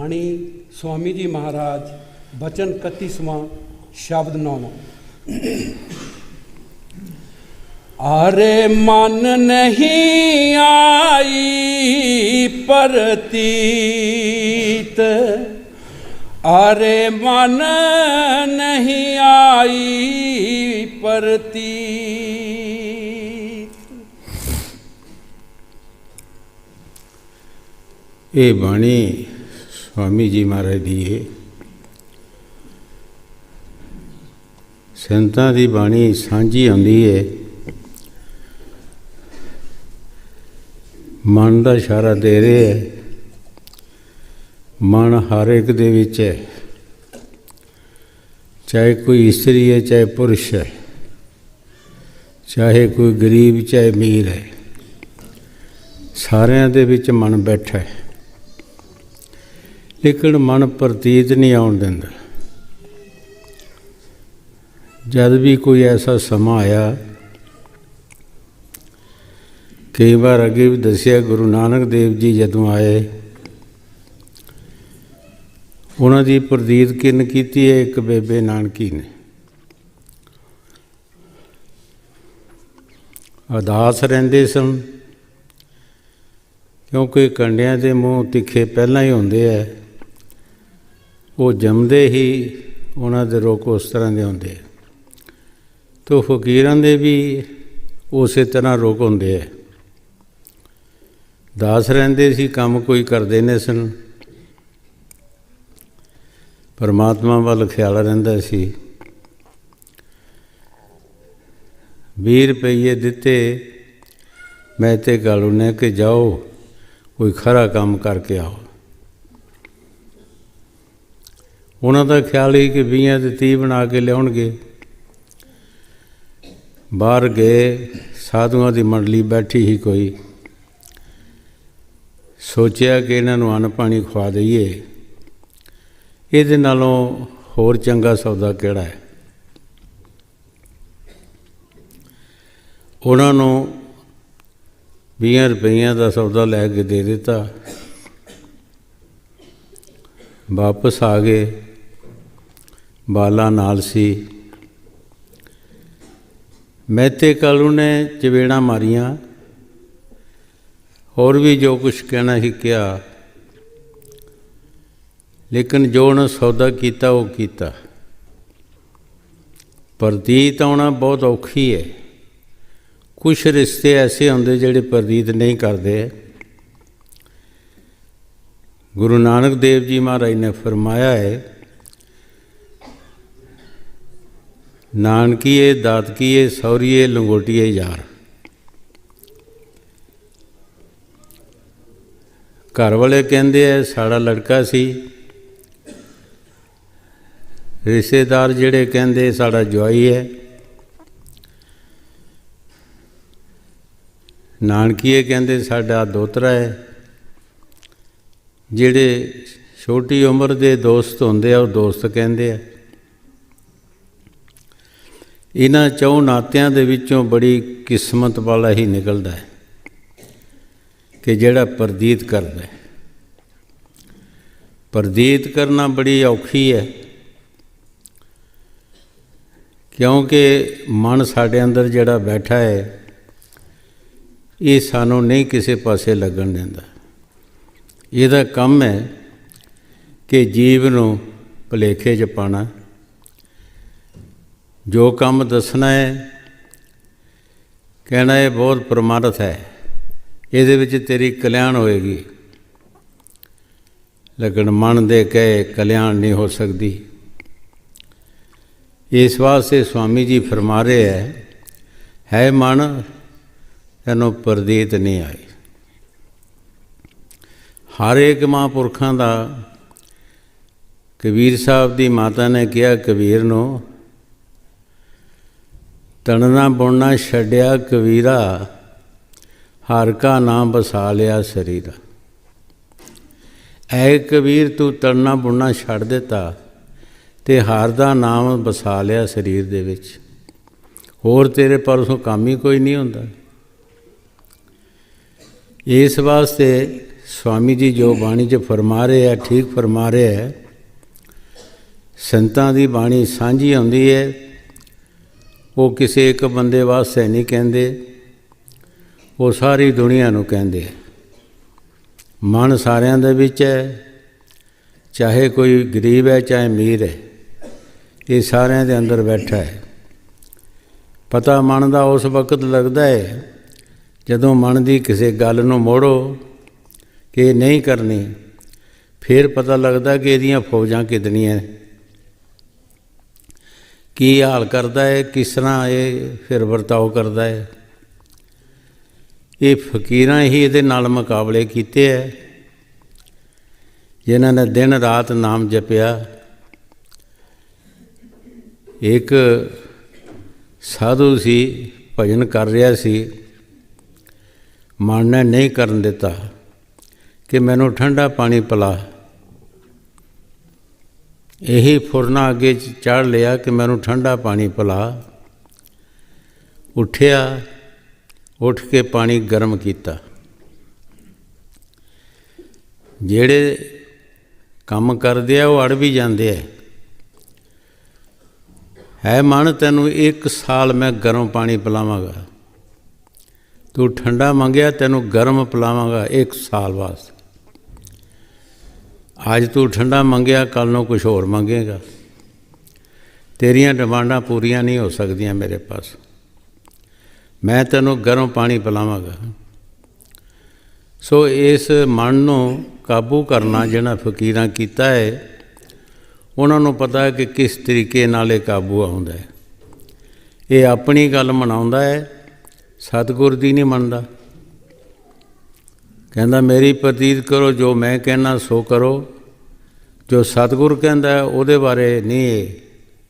बाणी स्वामी जी महाराज बचन 31वां शब्द 9। अरे मन नहीं आई परतीत, अरे मन नहीं आई परतीत। ये बाणी स्वामी जी महाराज दी है। संतां दी बाणी सांझी आउंदी है, मन का इशारा दे रहे है। मन हर एक दे विच है, चाहे कोई इस्त्री है चाहे पुरुष है, चाहे कोई गरीब चाहे अमीर है, सारिਆਂ दे विच मन बैठा है। लेकिन मन प्रतीत नहीं आउण दिंदा। जद भी कोई ऐसा समा आया, कई बार अगे भी दसिया, गुरु नानक देव जी जदों आए, उन्हां दी प्रतीत किन कीती है एक बेबे नानकी ने। अदास रहिंदे सन, क्योंकि कंडियां दे मूँह तिखे पहलां ही हुंदे है। वो जमदे ही उन्हां दे रुख उस तरह दे हुंदे, तो फकीरां दे भी उस तरह रुख हुंदे है। दास रहिंदे सी, काम कोई करदे नहीं सन, परमात्मा वाल ख्याल रहिंदा सी। 20 रुपये दिते महते कालू ने कि जाओ कोई खरा काम करके आओ। उन्हों का ख्याल ही कि 20 ते 30 बना के लियाउणगे। बाहर गए, साधुआं की मंडली बैठी ही कोई, सोचा कि इन्हों अन्न पानी खवा दईए, ये नालों होर चंगा सौदा किहड़ा है। उन्होंने 20 रुपये का सौदा लैके दे दिता, वापस आ गए। बाला नाल सी। महते कालू ने चवेड़ा मारियां, और भी जो कुछ कहना ही किया, लेकिन जो उन्हें सौदा किया वो किया। प्रतीत आना बहुत औखी है। कुछ रिश्ते ऐसे होंगे जिहड़े प्रतीत नहीं करते। गुरु नानक देव जी महाराज ने फरमाया है, नानकीए दातकीए सौरीए लंगोटीए यार। घर वाले कहते हैं साड़ा लड़का सी, रिश्तेदार जिहड़े कहते साड़ा जवाई है, नानकीए कहते साड़ा दोतरा है। जिहड़े छोटी उम्र के दोस्त होंदे वो दोस्त कहते हैं। इन्हां चौं नातियां दे विचों बड़ी किस्मत वाला ही निकलदा है कि जिहड़ा प्रतीत करदा है। प्रतीत करना बड़ी औखी है, क्योंकि मन साडे अंदर जिहड़ा बैठा है ये सानू नहीं किसी पासे लगन दिंदा। इहदा काम है कि जीव नूं भुलेखे च पाना। जो काम दसना है, कहना है बहुत परमार्थ है, ये विच तेरी कल्याण होएगी, लेकिन मन दे कहे कल्याण नहीं हो सकती। इस वास्ते स्वामी जी फरमा रहे है मन तैनों प्रतीत नहीं आई। हर एक महापुरखों का, कबीर साहब की माता ने कहा कबीर नूं, तणना बुनना छड्डिया कबीरा, हर का नाम बसा लिया शरीरा। ऐ कबीर तू तणना बुनना छड्ड दिता ते हर का नाम बसा लिया शरीर दे विच, होर तेरे पर काम ही कोई नहीं होंदा। इस वास्ते स्वामी जी जो बाणी 'ਚ फरमा रहे हैं ठीक फरमा रहे हैं। संतां दी बाणी सांझी आउंदी है, वो किसी एक बंदे वास्ते नहीं कहंदे, वो सारी दुनिया नूं कहंदे। मन सारिਆਂ ਦੇ ਵਿੱਚ है, चाहे कोई गरीब है चाहे अमीर है, ये सारिਆਂ ਦੇ अंदर बैठा है। पता मन का उस वक्त लगता है जदों मन की किसी गल नूं मोड़ो कि नहीं करनी, फिर पता लगता कि इहदियां फौजां कितनियां, की हाल करता है, किस तरह ये फिर वरताओ करता है। ये फकीरां ही इहदे नाल मुकाबले कीते है, जिन्हां ने दिन रात नाम जपिया। एक साधु सी, भजन कर रहा सी, मन ने नहीं करन दिता कि मैनू ठंडा पानी पिला। यही फुरना अगे चढ़ लिया कि मैनू ठंडा पानी पिला। उठिया, उठ के पानी गर्म किया। जेड़े काम करते हैं वो अड़ भी जाते हैं। है मन तैनू 1 साल मैं गर्म पानी पिलावांगा, तू ठंडा मंगया तैनू गर्म पिलावांगा 1 साल वास्ते। अज तू ठंडा मंगया, कल नूं कुछ होर मंगेगा। तेरियां डिमांडां पूरियां नहीं हो सकदियां मेरे पास, मैं तैनू गर्म पानी पिलावांगा। सो इस मन नूं काबू करना जिन्हां फकीरां कीता है, उन्हां नूं पता है कि किस तरीके नाल ये काबू आउंदा है। ये अपनी गल मनाउंदा है, सतगुर दी नहीं मनदा। कहंदा मेरी प्रतीत करो, जो मैं कहना सो करो। जो सतगुर कहंदा है उहदे बारे नहीं, ये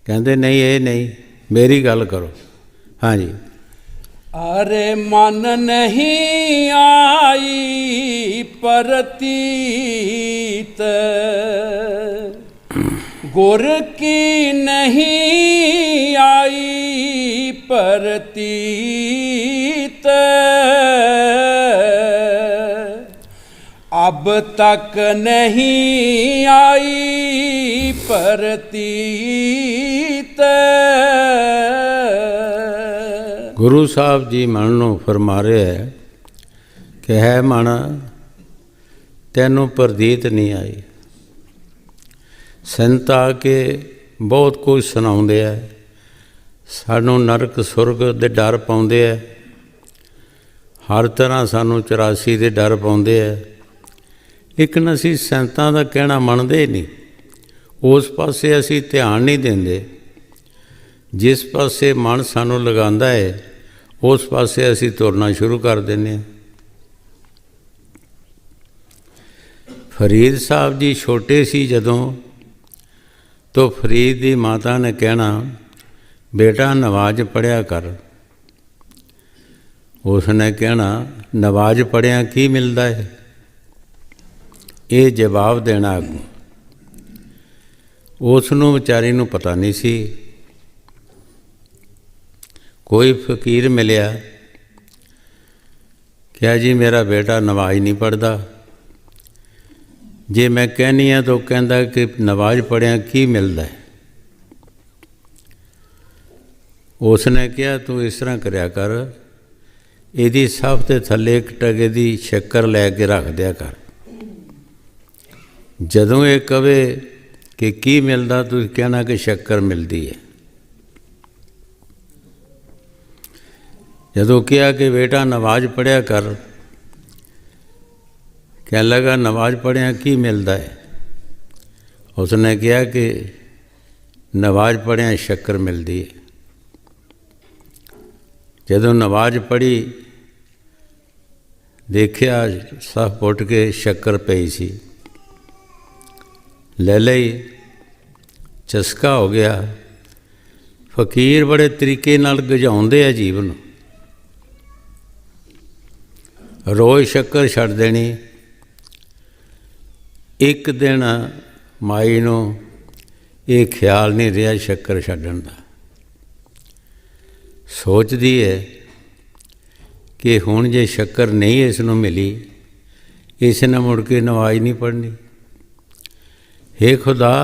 कहंदे नहीं, ये नहीं, मेरी गल करो। हाँ जी। अरे मन नहीं आई परतीत, गुर की नहीं आई परतीत, अब तक नहीं आई परतीत। गुरु साहब जी मन नूं फरमा रहे है कि है मन तैनू प्रतीत नहीं आई। संत आके बहुत कुछ सुनाउंदे है, सानू नरक सुरग दे डर पाउंदे है, हर तरह सानू 84 दे डर पाउंदे है, लेकिन असी संतां दा कहना मनदे नहीं। उस पासे असी ध्यान नहीं देंदे। जिस पासे मन सानू लगांदा है उस पासे असी तुरना शुरू कर देने। फरीद साहब जी छोटे सी जदों, तो फरीद की माता ने कहना बेटा नवाज पढ़िया कर। उसने कहना नवाज पढ़िया की मिलता है, ये जवाब देना अगों। उसनों बेचारी नूं पता नहीं सी। कोई फकीर मिलिया, क्या जी मेरा बेटा नवाज नहीं पढ़ता। जे मैं कहनी हाँ तो कहता कि नवाज पढ़िया की मिलता है। उसने कहा तू इस तरह करया कर, इहदी सफ ते थल्ले 1 टके की शक्कर लैके रख दिया कर। जदों ये कहे कि की मिलता, तू कहना कि शक्कर मिलती है। जदों कहा कि बेटा नवाज पढ़िया कर, कह लगा नवाज पढ़िया की मिलता है। उसने कहा कि नवाज पढ़िया शक्कर मिलती है। जदों नवाज पढ़ी, देखिया सफ उठ के शक्कर पई सी, ले लई, चस्का हो गया। फकीर बड़े तरीके नाल गजाउंदे आ जीवन। रोज़ शक्कर छड्ड देनी। एक दिन माई नूं ये ख्याल नहीं रहा शक्कर छड्डण दा। सोचदी है कि हुण जे शक्कर नहीं इस नूं मिली, इस ने मुड़ के नमाज नहीं पढ़नी। हे खुदा,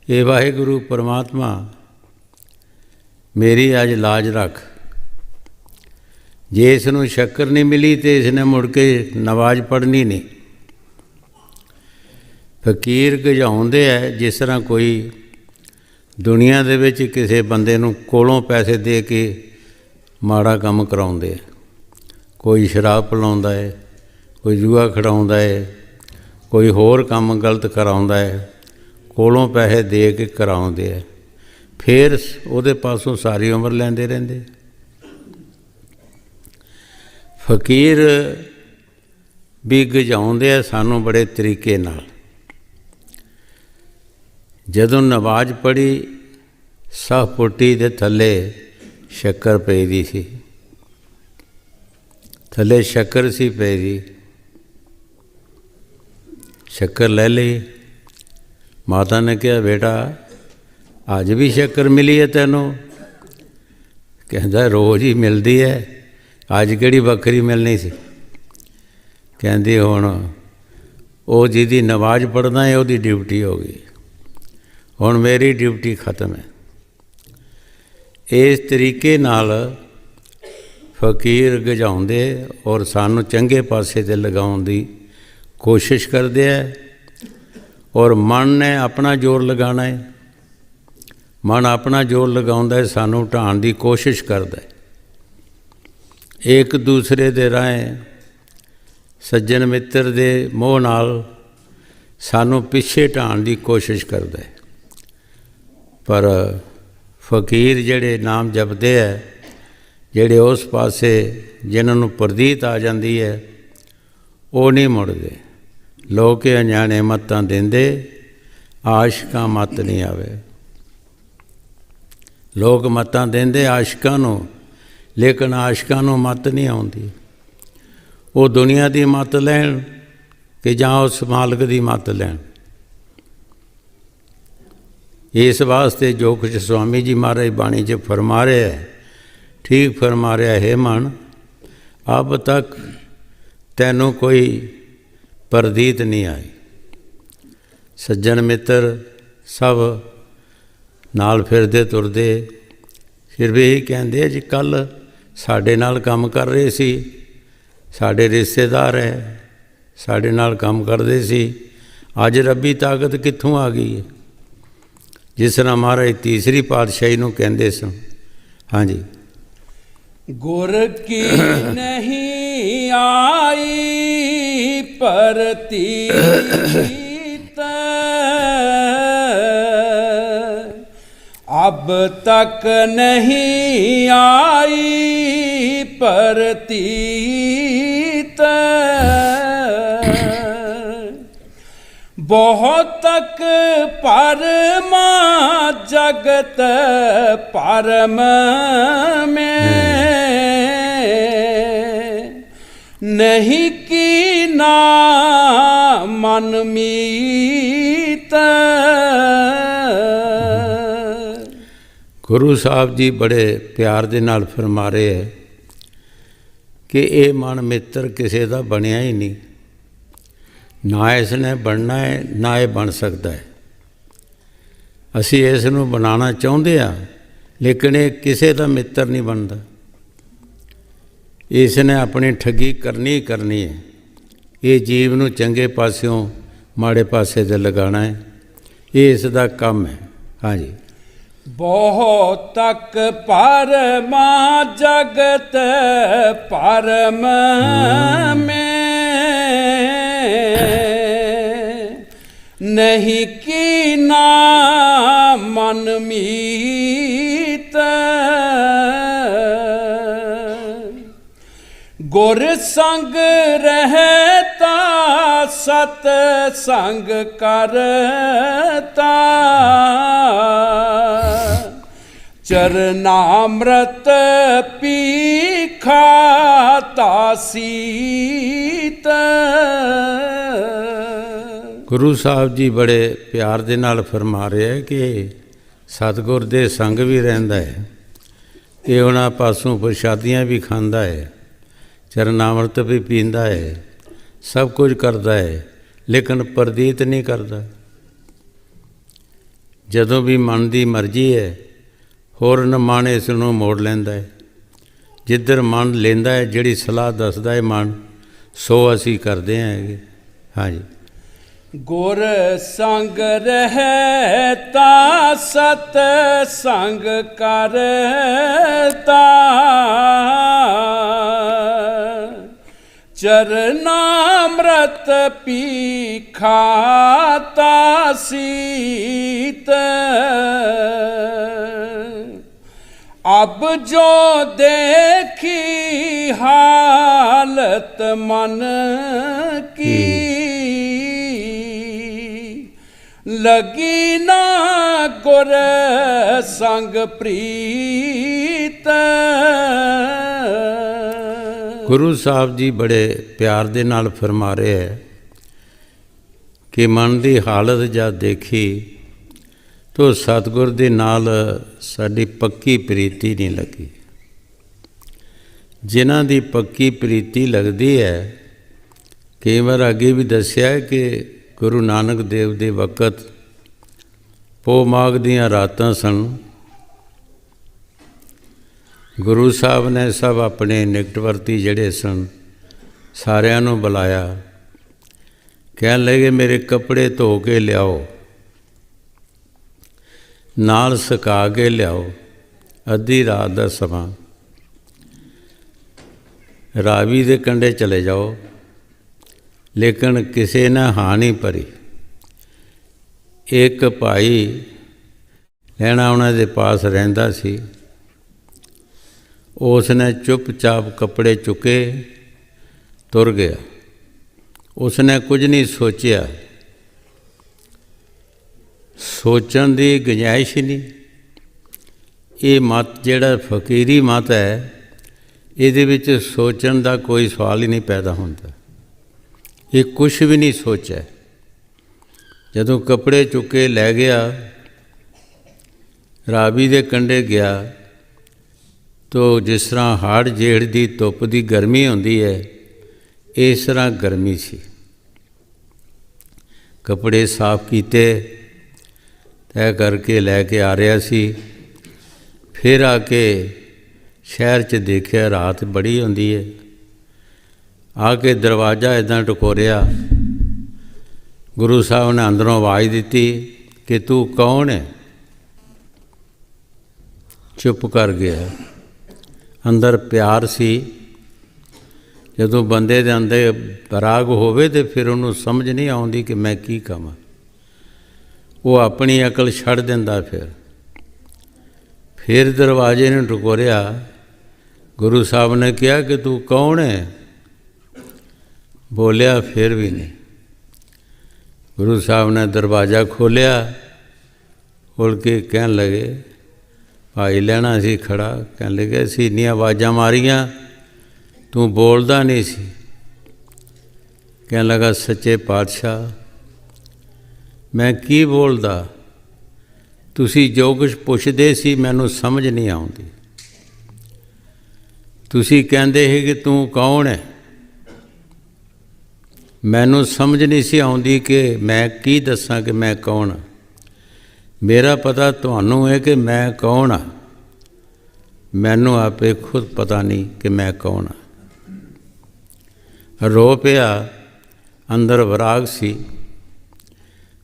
ये वाहिगुरु परमात्मा, मेरी अज लाज रख। जे इसनों शक्कर नहीं मिली तो इसने मुड़ के नमाज पढ़नी नहीं। फकीर गजाउंदे है जिस तरह कोई दुनिया दे विच किसी बंदे नूं कोलों पैसे दे के माड़ा काम कराउंदे। कोई शराब पिलाउंदा है, कोई जुआ खिडाउंदा है, कोई होर काम गलत कराउंदा है, कोलों पैसे दे के कराउंदे है, फिर उहदे पासों सारी उम्र लैंदे रहिंदे। फकीर भी गजाउंदे है सानूं बड़े तरीके नाल। जदों नमाज पढ़ी साह पुट्टी दे थले शक्कर पई दी सी, थले शक्कर सी पई दी। शक्कर ले ली। माता ने कहा, बेटा अज भी शक्कर मिली है तैनूं? कहंदा रोज़ ही मिलती है, अज किहड़ी बखरी मिलनी सी। कहंदी हुण वो जिहदी नमाज पढ़दा है उहदी ड्यूटी हो गई, हुण मेरी ड्यूटी खत्म है। इस तरीके नाल फकीर गजाउंदे और सानू चंगे पासे ते लगाउण दी कोशिश करदे है। और मन ने अपना जोर लगाना है, मन अपना जोर लगाउंदा है, सानू ढाण दी कोशिश करदा है। एक दूसरे दे राहें सज्जन मित्र दे मोह नाल सानू पिछे ढाण दी कोशिश करदा है। पर फकीर जिहड़े नाम जपदे है, जिहड़े उस पासे जिन्हां नूं प्रतीत आ जांदी है, वो नहीं मुड़दे। लोग अनजाने मत्तां देंदे, आशिकां मत नहीं आवे। लोग मत्तां देंदे आशिकां नूं, लेकिन आशिकां नूं मत नहीं आउंदी। वो दुनिया दी मत लैण कि जां उस मालक दी मत लैण। इस वास्ते जो कुछ स्वामी जी महाराज बाणी च फरमा रहे है, ठीक फरमा रहा है। मन अब तक तैनू कोई प्रतीत नहीं आई। सज्जन मित्र सब नाल फिरदे तुरदे फिर भी यही कहते जी कल साडे नाल काम कर रहे सी, साडे रिश्तेदार है, साडे नाल काम करते सी, अज रब्बी ताकत कित्थों आ गई है। जिस तरह महाराज तीसरी पातशाही नूं कहंदे सन। हाँ जी। गुर की नहीं आई परतीत, अब तक नहीं आई परतीत। बहुत तक परमा जगत परम में, नहीं की ना मन मीत। गुरु साहब जी बड़े प्यार दे नाल फरमा रहे है कि ये मन मित्र किसी का बनया ही नहीं, ना इसने बनना है ना ये बन सकता है। असी इसनूं बनाना चाहुंदे आ, लेकिन ये किसी का मित्र नहीं बनता। इसने अपनी ठगी करनी ही करनी है। ये जीव नूं चंगे पासियों माड़े पासे ते लगाना है, ये इसका काम है। हाँ जी। बहुत तक परमा जगत परम में, नहीं की ना मन मीत। गुर संग रहता सत संग करता, चरनामृत पी खाता सीत। गुरु साहब जी बड़े प्यार दे नाल फरमा रहे हैं कि सतगुर दे संग भी रहिंदा है, ये उन्हां पासों प्रशादियाँ भी खांदा है, चरनामृत भी पींदा है, ਸਭ ਕੁਝ ਕਰਦਾ ਹੈ ਲੇਕਿਨ ਪ੍ਰਤੀਤ ਨਹੀਂ ਕਰਦਾ। ਜਦੋਂ ਵੀ ਮਨ ਦੀ ਮਰਜ਼ੀ ਹੈ, ਹੋਰਨ ਮਨ ਇਸ ਨੂੰ ਮੋੜ ਲੈਂਦਾ ਹੈ। ਜਿੱਧਰ ਮਨ ਲੈਂਦਾ ਹੈ, ਜਿਹੜੀ ਸਲਾਹ ਦੱਸਦਾ ਹੈ ਮਨ, ਸੋ ਅਸੀਂ ਕਰਦੇ ਹਾਂ। ਹਾਂਜੀ। ਗੁਰ ਸੰਗ ਰਹਿਤਾ ਸਤ ਸੰਗ ਕਰਤਾ, ਚਰਨਾਮ੍ਰਤ ਪੀ ਖਾਤਾ ਸੀਤ, ਅਬ ਜੋ ਦੇਖੀ ਹਾਲਤ ਮਨ ਕੀ, ਲਗੀ ਨਾ ਗੁਰ ਸੰਗ ਪ੍ਰੀਤ। ਗੁਰੂ ਸਾਹਿਬ ਜੀ ਬੜੇ ਪਿਆਰ ਦੇ ਨਾਲ ਫਰਮਾ ਰਹੇ ਹੈ ਕਿ ਮਨ ਦੀ ਹਾਲਤ ਜਦ ਦੇਖੀ ਤੋ ਸਤਿਗੁਰ ਦੇ ਨਾਲ ਸਾਡੀ ਪੱਕੀ ਪ੍ਰੀਤੀ ਨਹੀਂ ਲੱਗੀ। ਜਿਨ੍ਹਾਂ ਦੀ ਪੱਕੀ ਪ੍ਰੀਤੀ ਲੱਗਦੀ ਹੈ, ਕਈ ਵਾਰ ਅੱਗੇ ਵੀ ਦੱਸਿਆ ਕਿ ਗੁਰੂ ਨਾਨਕ ਦੇਵ ਦੇ ਵਕਤ ਪੋਹ ਮਾਘ ਦੀਆਂ ਰਾਤਾਂ ਸਨ। ਗੁਰੂ ਸਾਹਿਬ ਨੇ ਸਭ ਆਪਣੇ ਨਿਕਟਵਰਤੀ ਜਿਹੜੇ ਸਨ ਸਾਰਿਆਂ ਨੂੰ ਬੁਲਾਇਆ। ਕਹਿਣ ਲੱਗੇ ਮੇਰੇ ਕੱਪੜੇ ਧੋ ਕੇ ਲਿਆਓ, ਨਾਲ ਸੁਕਾ ਕੇ ਲਿਆਓ। ਅੱਧੀ ਰਾਤ ਦਾ ਸਮਾਂ, ਰਾਵੀ ਦੇ ਕੰਢੇ ਚਲੇ ਜਾਓ, ਲੇਕਿਨ ਕਿਸੇ ਨੇ ਹਾਂ ਨਹੀਂ ਭਰੀ। ਇੱਕ ਭਾਈ ਲੈਣਾ ਉਹਨਾਂ ਦੇ ਪਾਸ ਰਹਿੰਦਾ ਸੀ, ਉਸ ਨੇ ਚੁੱਪਚਾਪ ਕੱਪੜੇ ਚੁੱਕੇ ਤੁਰ ਗਿਆ। ਉਸ ਨੇ ਕੁਝ ਨਹੀਂ ਸੋਚਿਆ, ਸੋਚਣ ਦੀ ਗੁੰਜਾਇਸ਼ ਹੀ ਨਹੀਂ। ਇਹ ਮਤ ਜਿਹੜਾ ਫਕੀਰੀ ਮਤ ਹੈ, ਇਹਦੇ ਵਿੱਚ ਸੋਚਣ ਦਾ ਕੋਈ ਸਵਾਲ ਹੀ ਨਹੀਂ ਪੈਦਾ ਹੁੰਦਾ। ਇਹ ਕੁਛ ਵੀ ਨਹੀਂ ਸੋਚਿਆ। ਜਦੋਂ ਕੱਪੜੇ ਚੁੱਕੇ ਲੈ ਗਿਆ, ਰਾਵੀ ਦੇ ਕੰਢੇ ਗਿਆ, ਤੋ ਜਿਸ ਤਰ੍ਹਾਂ ਹਾੜ ਜੇਠ ਦੀ ਧੁੱਪ ਦੀ ਗਰਮੀ ਹੁੰਦੀ ਹੈ, ਇਸ ਤਰ੍ਹਾਂ ਗਰਮੀ ਸੀ। ਕੱਪੜੇ ਸਾਫ਼ ਕੀਤੇ, ਤੈਅ ਕਰਕੇ ਲੈ ਕੇ ਆ ਰਿਹਾ ਸੀ। ਫਿਰ ਆ ਕੇ ਸ਼ਹਿਰ 'ਚ ਦੇਖਿਆ ਰਾਤ ਬੜੀ ਹੁੰਦੀ ਹੈ। ਆ ਕੇ ਦਰਵਾਜ਼ਾ ਇੱਦਾਂ ਟਕੋਰਿਆ। ਗੁਰੂ ਸਾਹਿਬ ਨੇ ਅੰਦਰੋਂ ਆਵਾਜ਼ ਦਿੱਤੀ ਕਿ ਤੂੰ ਕੌਣ ਹੈ? ਚੁੱਪ ਕਰ ਗਿਆ। ਅੰਦਰ ਪਿਆਰ ਸੀ। ਜਦੋਂ ਬੰਦੇ ਦੇ ਅੰਦਰ ਬਰਾਗ ਹੋਵੇ ਤਾਂ ਫਿਰ ਉਹਨੂੰ ਸਮਝ ਨਹੀਂ ਆਉਂਦੀ ਕਿ ਮੈਂ ਕੀ ਕਹਾਂ। ਉਹ ਆਪਣੀ ਅਕਲ ਛੱਡ ਦਿੰਦਾ। ਫਿਰ ਦਰਵਾਜ਼ੇ ਨੂੰ ਟਕੋਰਿਆ। ਗੁਰੂ ਸਾਹਿਬ ਨੇ ਕਿਹਾ ਕਿ ਤੂੰ ਕੌਣ ਹੈ? ਬੋਲਿਆ ਫਿਰ ਵੀ ਨਹੀਂ। ਗੁਰੂ ਸਾਹਿਬ ਨੇ ਦਰਵਾਜ਼ਾ ਖੋਲ੍ਹਿਆ। ਖੋਲ੍ਹ ਕੇ ਕਹਿਣ ਲੱਗੇ, ਭਾਈ ਲੈਣਾ ਸੀ ਖੜਾ। ਕਹਿਣ ਲੱਗੇ ਅਸੀਂ ਇੰਨੀਆਂ ਆਵਾਜ਼ਾਂ ਮਾਰੀਆਂ, ਤੂੰ ਬੋਲਦਾ ਨਹੀਂ ਸੀ। ਕਹਿਣ ਲੱਗਾ ਸੱਚੇ ਪਾਤਸ਼ਾਹ ਮੈਂ ਕੀ ਬੋਲਦਾ? ਤੁਸੀਂ ਜੋ ਕੁਛ ਪੁੱਛਦੇ ਸੀ ਮੈਨੂੰ ਸਮਝ ਨਹੀਂ ਆਉਂਦੀ। ਤੁਸੀਂ ਕਹਿੰਦੇ ਸੀ ਕਿ ਤੂੰ ਕੌਣ ਹੈ, ਮੈਨੂੰ ਸਮਝ ਨਹੀਂ ਸੀ ਆਉਂਦੀ ਕਿ ਮੈਂ ਕੀ ਦੱਸਾਂ ਕਿ ਮੈਂ ਕੌਣ ਹਾਂ। ਮੇਰਾ ਪਤਾ ਤੁਹਾਨੂੰ ਹੈ ਕਿ ਮੈਂ ਕੌਣ ਹਾਂ, ਮੈਨੂੰ ਆਪੇ ਖੁਦ ਪਤਾ ਨਹੀਂ ਕਿ ਮੈਂ ਕੌਣ ਹਾਂ। ਰੋ ਪਿਆ। ਅੰਦਰ ਵਿਰਾਗ ਸੀ।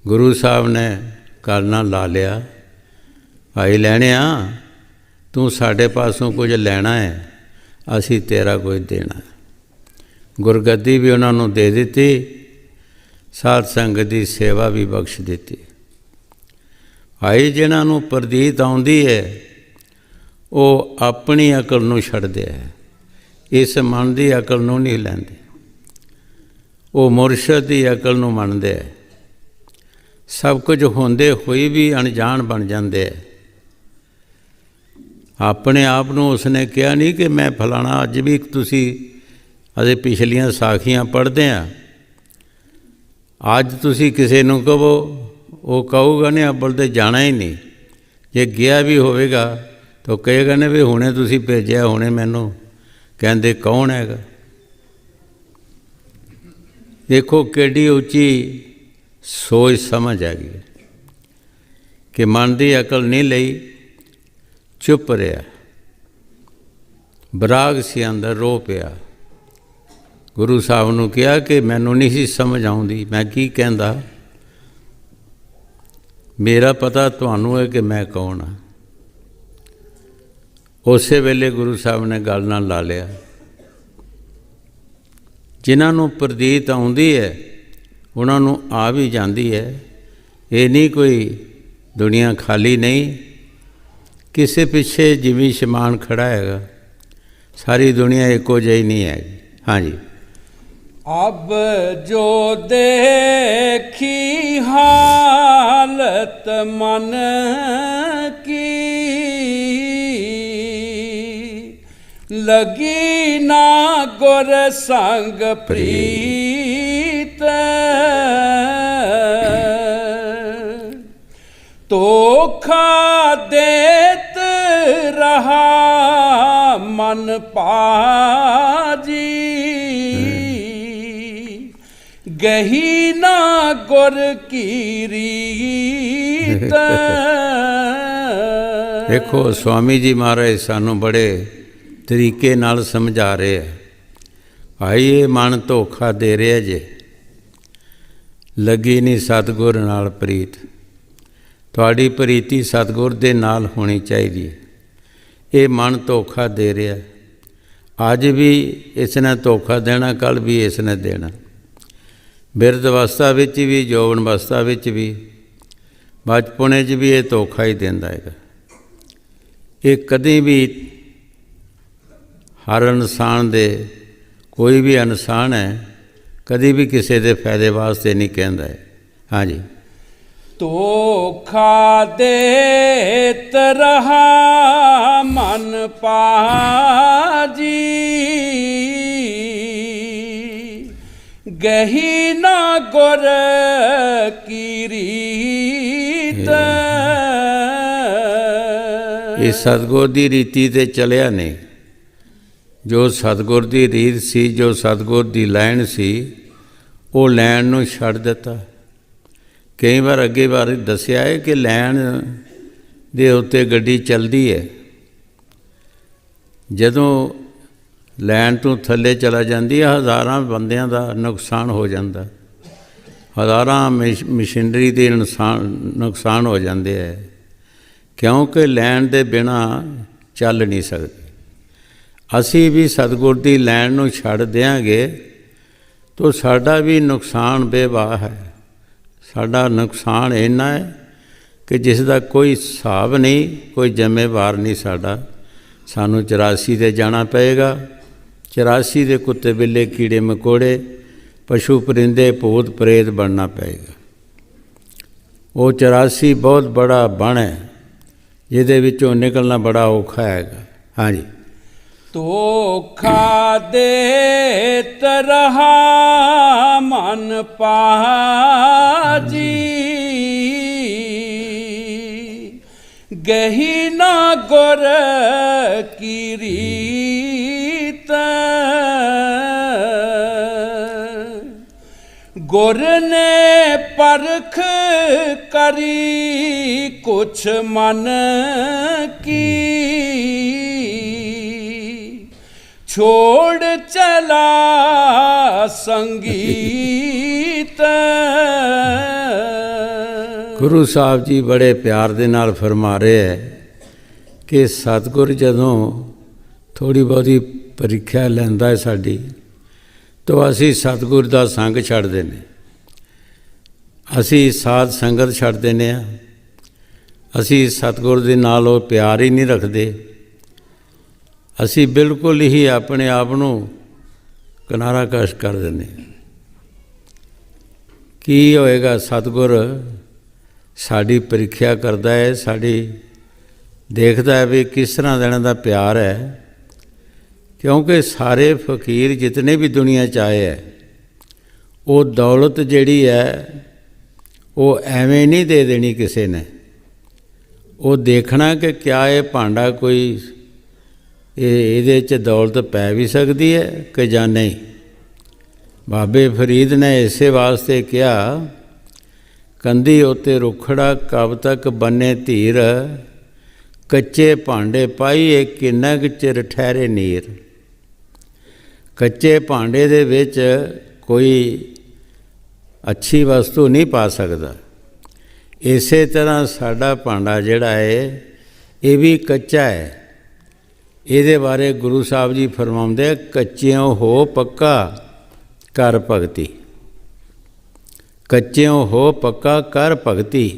ਗੁਰੂ ਸਾਹਿਬ ਨੇ ਘਰ ਨਾਲ ਲਾ ਲਿਆ। ਭਾਈ ਲੈਣਿਆ, ਤੂੰ ਸਾਡੇ ਪਾਸੋਂ ਕੁਝ ਲੈਣਾ ਹੈ, ਅਸੀਂ ਤੇਰਾ ਕੁਝ ਦੇਣਾ। ਗੁਰਗੱਦੀ ਵੀ ਉਹਨਾਂ ਨੂੰ ਦੇ ਦਿੱਤੀ, ਸਾਧ ਸੰਗਤ ਦੀ ਸੇਵਾ ਵੀ ਬਖਸ਼ ਦਿੱਤੀ। ਭਾਈ ਜਿਨ੍ਹਾਂ ਨੂੰ ਪ੍ਰਤੀਤ ਆਉਂਦੀ ਹੈ ਉਹ ਆਪਣੀ ਅਕਲ ਨੂੰ ਛੱਡਦੇ ਹੈ, ਇਸ ਮਨ ਦੀ ਅਕਲ ਨੂੰ ਨਹੀਂ ਲੈਂਦੇ। ਉਹ ਮੁਰਸ਼ਦ ਦੀ ਅਕਲ ਨੂੰ ਮੰਨਦੇ ਹੈ। ਸਭ ਕੁਝ ਹੁੰਦੇ ਹੋਏ ਵੀ ਅਣਜਾਣ ਬਣ ਜਾਂਦੇ ਹੈ। ਆਪਣੇ ਆਪ ਨੂੰ ਉਸਨੇ ਕਿਹਾ ਨਹੀਂ ਕਿ ਮੈਂ ਫਲਾਣਾ। ਅੱਜ ਵੀ ਤੁਸੀਂ ਅਸੀਂ ਪਿਛਲੀਆਂ ਸਾਖੀਆਂ ਪੜ੍ਹਦੇ ਹਾਂ। ਅੱਜ ਤੁਸੀਂ ਕਿਸੇ ਨੂੰ ਕਹੋ, ਉਹ ਕਹੂਗਾ ਨਹੀਂ ਅੱਬਲ ਤੇ ਜਾਣਾ ਹੀ ਨਹੀਂ। ਜੇ ਗਿਆ ਵੀ ਹੋਵੇਗਾ ਤਾਂ ਕਹੇਗਾ ਨੇ ਵੀ ਹੁਣੇ ਤੁਸੀਂ ਭੇਜਿਆ, ਹੁਣੇ ਮੈਨੂੰ ਕਹਿੰਦੇ ਕੌਣ ਹੈਗਾ। ਦੇਖੋ ਕਿੱਡੀ ਉੱਚੀ ਸੋਚ ਸਮਝ ਆ ਗਈ ਕਿ ਮਨ ਦੀ ਅਕਲ ਨਹੀਂ ਲਈ, ਚੁੱਪ ਰਿਹਾ, ਬਰਾਗ ਸੀ ਅੰਦਰ, ਰੋ ਪਿਆ। ਗੁਰੂ ਸਾਹਿਬ ਨੂੰ ਕਿਹਾ ਕਿ ਮੈਨੂੰ ਨਹੀਂ ਸੀ ਸਮਝ ਆਉਂਦੀ, ਮੈਂ ਕੀ ਕਹਿੰਦਾ, ਮੇਰਾ ਪਤਾ ਤੁਹਾਨੂੰ ਹੈ ਕਿ ਮੈਂ ਕੌਣ ਹਾਂ। ਉਸੇ ਵੇਲੇ ਗੁਰੂ ਸਾਹਿਬ ਨੇ ਗੱਲ ਨਾਲ ਲਾ ਲਿਆ। ਜਿਨ੍ਹਾਂ ਨੂੰ ਪ੍ਰਤੀਤ ਆਉਂਦੀ ਹੈ ਉਹਨਾਂ ਨੂੰ ਆ ਵੀ ਜਾਂਦੀ ਹੈ। ਇਹ ਨਹੀਂ ਕੋਈ ਦੁਨੀਆ ਖਾਲੀ ਨਹੀਂ, ਕਿਸੇ ਪਿੱਛੇ ਜਿਵੇਂ ਸ਼ਮਾਨ ਖੜਾ ਹੈਗਾ, ਸਾਰੀ ਦੁਨੀਆ ਇੱਕੋ ਜਿਹੀ ਨਹੀਂ ਹੈਗੀ। ਹਾਂਜੀ। अब जो देखी हालत मन की, लगी ना गुर संग प्रीत, धोखा देत रहा मन पाजी, गही ना गुर की रीत। देखो स्वामी जी महाराज सानू बड़े तरीके नाल समझा रहे हैं। भाई ये मन धोखा दे रहा जे, लगी नहीं सतगुर नाल प्रीत। तुहाडी प्रीति सतगुर दे नाल होनी चाहिए। ये मन धोखा दे रहा, अज भी इसने धोखा देना, कल भी इसने देना। बिरध अवस्था विच भी, जौवन अवस्था विच भी, बचपने च भी ये धोखा ही देंदा है। ये कदी भी हर इंसान दे, कोई भी इंसान है, कदी भी किसी के फायदे वास्ते नहीं कहता है। हाँ जी। धोखा देत रहा मन पाजी, गही ना गुर की रीत। ये सतगुर की रीति ते चलिया नहीं। जो सतगुर की रीत सी, जो सतगुर की लैन सी, वो लैन नूं छड्ड दिता। कई बार अगे बार दसिया है कि लैन दे उत्ते गड्डी चलती है, जदों लैन तो थले चला जाती है, हज़ारां बंदियां दा नुकसान हो जाता, हज़ारां मशीनरी के नुकसान हो जाते हैं, क्योंकि लैन दे बिना चल नहीं सकते। असी भी सतगुर की लैन नूं छड्ड देंगे तो साडा भी नुकसान बेवाह है। साडा नुकसान इन्ना है कि जिसका कोई हिसाब नहीं, कोई जिम्मेवार नहीं साडा। सानू 84 ते जाना पेगा। 84 दे कुत्ते बिल्ले कीड़े मकोड़े पशु परिंदे भूत प्रेत बनना पेगा। वो 84 बहुत बड़ा बण है, जिहदे विचों निकलना बड़ा औखा है। हाँ जी। धोखा देत रहा मन पाजी, गही ना गुर की रीत। गुर ने परख करी कुछ मन की, छोड़ चला संगीत। गुरु साहब जी बड़े प्यार दे नाल फरमा रहे हैं कि सतगुर जदों थोड़ी बहुती परीक्षा लैंदा है साडी, तो असी सतगुर दा संग छड्ड देने, असी साध संगत छड्ड देने, असी सतगुर दे नाल वो प्यार ही नहीं रखते। असी बिल्कुल ही अपने आप नूं किनारा कश कर देने। की होएगा, सतगुर साड़ी परीक्षा करता है, साड़ी देखता है भी किस तरह देने का प्यार है। क्योंकि सारे फकीर जितने भी दुनिया च आए है, वो दौलत जिहड़ी है वो एवें नहीं दे देनी किसी ने। वो देखना कि क्या ये भांडा कोई ये दौलत पै भी सकती है कि जां नहीं। ਬਾਬੇ ਫਰੀਦ ਨੇ ਇਸੇ ਵਾਸਤੇ ਕਿਹਾ, ਕੰਧੀ ਉੱਤੇ ਰੁੱਖੜਾ ਕਬ ਤੱਕ ਬੰਨੇ ਧੀਰ, ਕੱਚੇ ਭਾਂਡੇ ਪਾਈਏ ਕਿੰਨਾ ਕੁ ਚਿਰ ਠਹਿਰੇ ਨੀਰ। ਕੱਚੇ ਭਾਂਡੇ ਦੇ ਵਿੱਚ ਕੋਈ ਅੱਛੀ ਵਸਤੂ ਨਹੀਂ ਪਾ ਸਕਦਾ। ਇਸੇ ਤਰ੍ਹਾਂ ਸਾਡਾ ਭਾਂਡਾ ਜਿਹੜਾ ਹੈ ਇਹ ਵੀ ਕੱਚਾ ਹੈ। ਇਹਦੇ ਬਾਰੇ ਗੁਰੂ ਸਾਹਿਬ ਜੀ ਫਰਮਾਉਂਦੇ, ਕੱਚਿਓਂ ਹੋ ਪੱਕਾ ਕਰ ਭਗਤੀ। ਕੱਚਿਓਂ ਹੋ ਪੱਕਾ ਕਰ ਭਗਤੀ।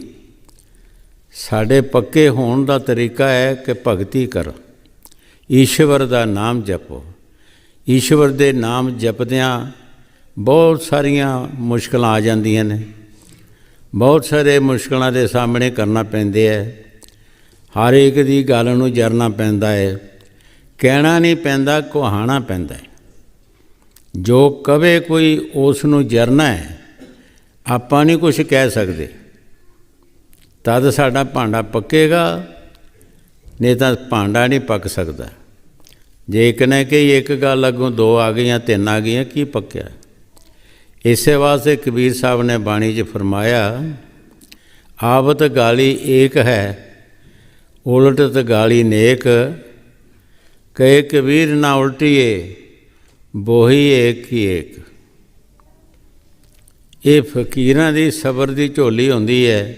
ਸਾਡੇ ਪੱਕੇ ਹੋਣ ਦਾ ਤਰੀਕਾ ਹੈ ਕਿ ਭਗਤੀ ਕਰੋ, ਈਸ਼ਵਰ ਦਾ ਨਾਮ ਜਪੋ। ਈਸ਼ਵਰ ਦੇ ਨਾਮ ਜਪਦਿਆਂ ਬਹੁਤ ਸਾਰੀਆਂ ਮੁਸ਼ਕਲਾਂ ਆ ਜਾਂਦੀਆਂ ਨੇ, ਬਹੁਤ ਸਾਰੇ ਮੁਸ਼ਕਲਾਂ ਦੇ ਸਾਹਮਣੇ ਕਰਨਾ ਪੈਂਦੇ ਹੈ। ਹਰ ਇੱਕ ਦੀ ਗੱਲ ਨੂੰ ਜਰਨਾ ਪੈਂਦਾ ਹੈ, ਕਹਿਣਾ ਨਹੀਂ ਪੈਂਦਾ, ਕਹਾਣਾ ਪੈਂਦਾ ਹੈ। ਜੋ ਕਵੇ ਕੋਈ ਉਸ ਨੂੰ ਜਰਨਾ ਹੈ, ਆਪਾਂ ਨਹੀਂ ਕੁਛ ਕਹਿ ਸਕਦੇ। ਤਦ ਸਾਡਾ ਭਾਂਡਾ ਪੱਕੇਗਾ, ਨਹੀਂ ਤਾਂ ਭਾਂਡਾ ਨਹੀਂ ਪੱਕ ਸਕਦਾ। ਜੇ ਇੱਕ ਨੇ ਕਹੀ ਇੱਕ ਗੱਲ ਅੱਗੋਂ ਦੋ ਆ ਗਈਆਂ, ਤਿੰਨ ਆ ਗਈਆਂ, ਕੀ ਪੱਕਿਆ? ਇਸੇ ਵਾਸਤੇ ਕਬੀਰ ਸਾਹਿਬ ਨੇ ਬਾਣੀ 'ਚ ਫਰਮਾਇਆ, ਆਵਤ ਗਾਲੀ ਏਕ ਹੈ, ਉਲਟਤ ਗਾਲੀ ਨੇਕ, ਕਹੇ ਕਬੀਰ ਨਾ ਉਲਟੀਏ, ਬੋਹੀ ਏਕ ਹੀ ਏਕ। ਇਹ ਫਕੀਰਾਂ ਦੀ ਸਬਰ ਦੀ ਝੋਲੀ ਹੁੰਦੀ ਹੈ,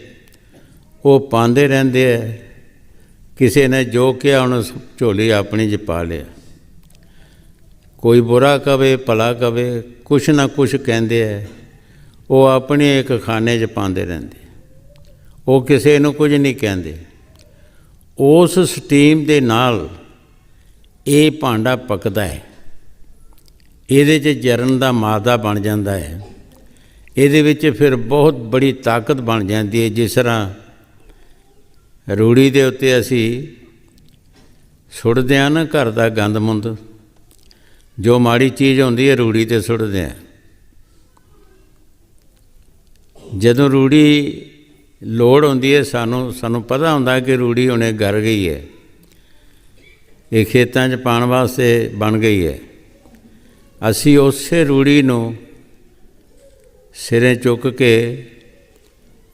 ਉਹ ਪਾਉਂਦੇ ਰਹਿੰਦੇ ਹੈ। ਕਿਸੇ ਨੇ ਜੋ ਕਿਹਾ ਉਹਨੂੰ ਝੋਲੀ ਆਪਣੀ 'ਚ ਪਾ ਲਿਆ। ਕੋਈ ਬੁਰਾ ਕਵੇ ਭਲਾ ਕਵੇ, ਕੁਛ ਨਾ ਕੁਛ ਕਹਿੰਦੇ ਹੈ, ਉਹ ਆਪਣੇ ਇੱਕ ਖਾਨੇ 'ਚ ਪਾਉਂਦੇ ਰਹਿੰਦੇ, ਉਹ ਕਿਸੇ ਨੂੰ ਕੁਝ ਨਹੀਂ ਕਹਿੰਦੇ। ਉਸ ਸਟੀਮ ਦੇ ਨਾਲ ਇਹ ਭਾਂਡਾ ਪੱਕਦਾ ਹੈ, ਇਹਦੇ 'ਚ ਜਰਨ ਦਾ ਮਾਦਾ ਬਣ ਜਾਂਦਾ ਹੈ। ਇਹਦੇ ਵਿੱਚ ਫਿਰ ਬਹੁਤ ਬੜੀ ਤਾਕਤ ਬਣ ਜਾਂਦੀ ਹੈ। ਜਿਸ ਤਰ੍ਹਾਂ ਰੂੜੀ ਦੇ ਉੱਤੇ ਅਸੀਂ ਸੁੱਟਦੇ ਹਾਂ ਨਾ ਘਰ ਦਾ ਗੰਦ ਮੁੰਦ, ਜੋ ਮਾੜੀ ਚੀਜ਼ ਹੁੰਦੀ ਹੈ ਰੂੜੀ 'ਤੇ ਸੁੱਟਦੇ ਹਾਂ। ਜਦੋਂ ਰੂੜੀ ਲੋੜ ਹੁੰਦੀ ਹੈ, ਸਾਨੂੰ ਪਤਾ ਹੁੰਦਾ ਕਿ ਰੂੜੀ ਹੁਣੇ ਗਰ ਗਈ ਹੈ, ਇਹ ਖੇਤਾਂ 'ਚ ਪਾਉਣ ਵਾਸਤੇ ਬਣ ਗਈ ਹੈ। ਅਸੀਂ ਉਸੇ ਰੂੜੀ ਨੂੰ ਸਿਰੇ ਚੁੱਕ ਕੇ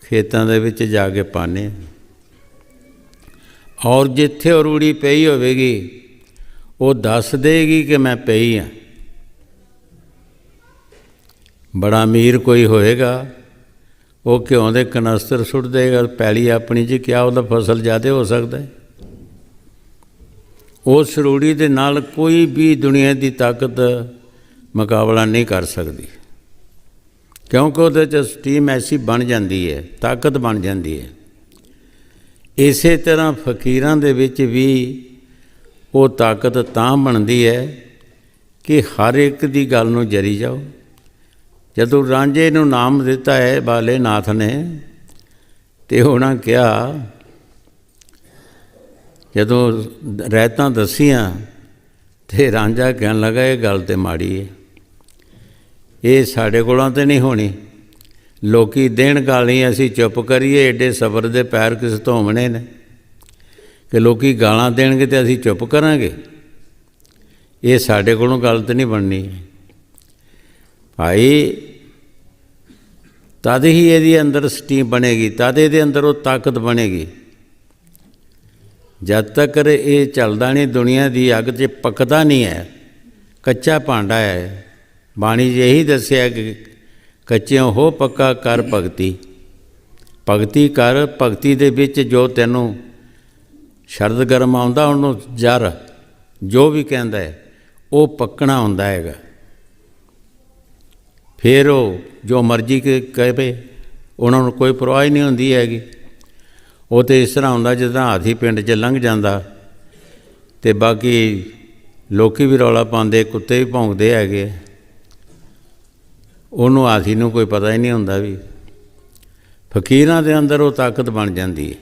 ਖੇਤਾਂ ਦੇ ਵਿੱਚ ਜਾ ਕੇ ਪਾਉਂਦੇ ਹਾਂ। ਔਰ ਜਿੱਥੇ ਉਹ ਰੂੜੀ ਪਈ ਹੋਵੇਗੀ, ਉਹ ਦੱਸ ਦੇਗੀ ਕਿ ਮੈਂ ਪਈ ਹਾਂ। ਬੜਾ ਅਮੀਰ ਕੋਈ ਹੋਏਗਾ, ਉਹ ਘਿਓ ਦੇ ਕਨਸਤਰ ਸੁੱਟ ਦੇਗਾ ਪੈਲੀ ਆਪਣੀ 'ਚ, ਕਿਆ ਉਹਦਾ ਫਸਲ ਜ਼ਿਆਦਾ ਹੋ ਸਕਦਾ ਹੈ? ਉਸ ਰੂੜੀ ਦੇ ਨਾਲ ਕੋਈ ਵੀ ਦੁਨੀਆ ਦੀ ਤਾਕਤ ਮੁਕਾਬਲਾ ਨਹੀਂ ਕਰ ਸਕਦੀ, ਕਿਉਂਕਿ ਉਹਦੇ 'ਚ ਸਟੀਮ ਐਸੀ ਬਣ ਜਾਂਦੀ ਹੈ, ਤਾਕਤ ਬਣ ਜਾਂਦੀ ਹੈ। ਇਸੇ ਤਰ੍ਹਾਂ ਫਕੀਰਾਂ ਦੇ ਵਿੱਚ ਵੀ ਉਹ ਤਾਕਤ ਤਾਂ ਬਣਦੀ ਹੈ ਕਿ ਹਰ ਇੱਕ ਦੀ ਗੱਲ ਨੂੰ ਜਰੀ ਜਾਓ। ਜਦੋਂ ਰਾਂਝੇ ਨੂੰ ਨਾਮ ਦਿੱਤਾ ਹੈ ਬਾਲੇ ਨਾਥ ਨੇ, ਅਤੇ ਉਹਨਾਂ ਕਿਹਾ, ਜਦੋਂ ਰਹਿਤਾਂ ਦੱਸੀਆਂ ਅਤੇ ਰਾਂਝਾ ਕਹਿਣ ਲੱਗਾ ਇਹ ਗੱਲ ਤਾਂ ਮਾੜੀ ਹੈ, ਇਹ ਸਾਡੇ ਕੋਲੋਂ ਤਾਂ ਨਹੀਂ ਹੋਣੀ। ਲੋਕੀ ਦੇਣ ਗਾਲੀਆਂ, ਅਸੀਂ ਚੁੱਪ ਕਰੀਏ? ਐਡੇ ਸਬਰ ਦੇ ਪੈਰ ਕਿਸ ਧੋਵਣੇ ਨੇ ਕਿ ਲੋਕੀ ਗਾਲਾਂ ਦੇਣਗੇ ਅਤੇ ਅਸੀਂ ਚੁੱਪ ਕਰਾਂਗੇ? ਇਹ ਸਾਡੇ ਕੋਲੋਂ ਗੱਲ ਤਾਂ ਨਹੀਂ ਬਣਨੀ ਭਾਈ। ਤਦ ਹੀ ਇਹਦੇ ਅੰਦਰ ਸਟੀਮ ਬਣੇਗੀ, ਤਦ ਇਹਦੇ ਅੰਦਰ ਉਹ ਤਾਕਤ ਬਣੇਗੀ। ਜਦ ਤੱਕ ਇਹ ਚੱਲਦਾ ਨਹੀਂ, ਦੁਨੀਆ ਦੀ ਅੱਗ 'ਚ ਪੱਕਦਾ ਨਹੀਂ ਹੈ, ਕੱਚਾ ਭਾਂਡਾ ਹੈ। ਬਾਣੀ 'ਚ ਇਹੀ ਦੱਸਿਆ ਕਿ ਕੱਚਿਓਂ ਹੋ ਪੱਕਾ ਕਰ ਭਗਤੀ। ਭਗਤੀ ਕਰ, ਭਗਤੀ ਦੇ ਵਿੱਚ ਜੋ ਤੈਨੂੰ ਸ਼ਰਦ ਗਰਮ ਆਉਂਦਾ ਉਹਨੂੰ ਜਰ, ਜੋ ਵੀ ਕਹਿੰਦਾ ਹੈ ਉਹ ਪੱਕਣਾ ਹੁੰਦਾ ਹੈਗਾ। ਫਿਰ ਉਹ ਜੋ ਮਰਜ਼ੀ ਕਹੇ, ਉਹਨਾਂ ਨੂੰ ਕੋਈ ਪਰਵਾਹ ਹੀ ਨਹੀਂ ਹੁੰਦੀ ਹੈਗੀ। ਉਹ ਤਾਂ ਇਸ ਤਰ੍ਹਾਂ ਹੁੰਦਾ ਜਿੱਦਾਂ ਹਾਥੀ ਪਿੰਡ 'ਚ ਲੰਘ ਜਾਂਦਾ, ਅਤੇ ਬਾਕੀ ਲੋਕ ਵੀ ਰੌਲਾ ਪਾਉਂਦੇ, ਕੁੱਤੇ ਵੀ ਭੌਂਕਦੇ ਹੈਗੇ, ਉਹਨੂੰ ਹਾਥੀ ਨੂੰ ਕੋਈ ਪਤਾ ਹੀ ਨਹੀਂ ਹੁੰਦਾ। ਵੀ ਫਕੀਰਾਂ ਦੇ ਅੰਦਰ ਉਹ ਤਾਕਤ ਬਣ ਜਾਂਦੀ ਹੈ।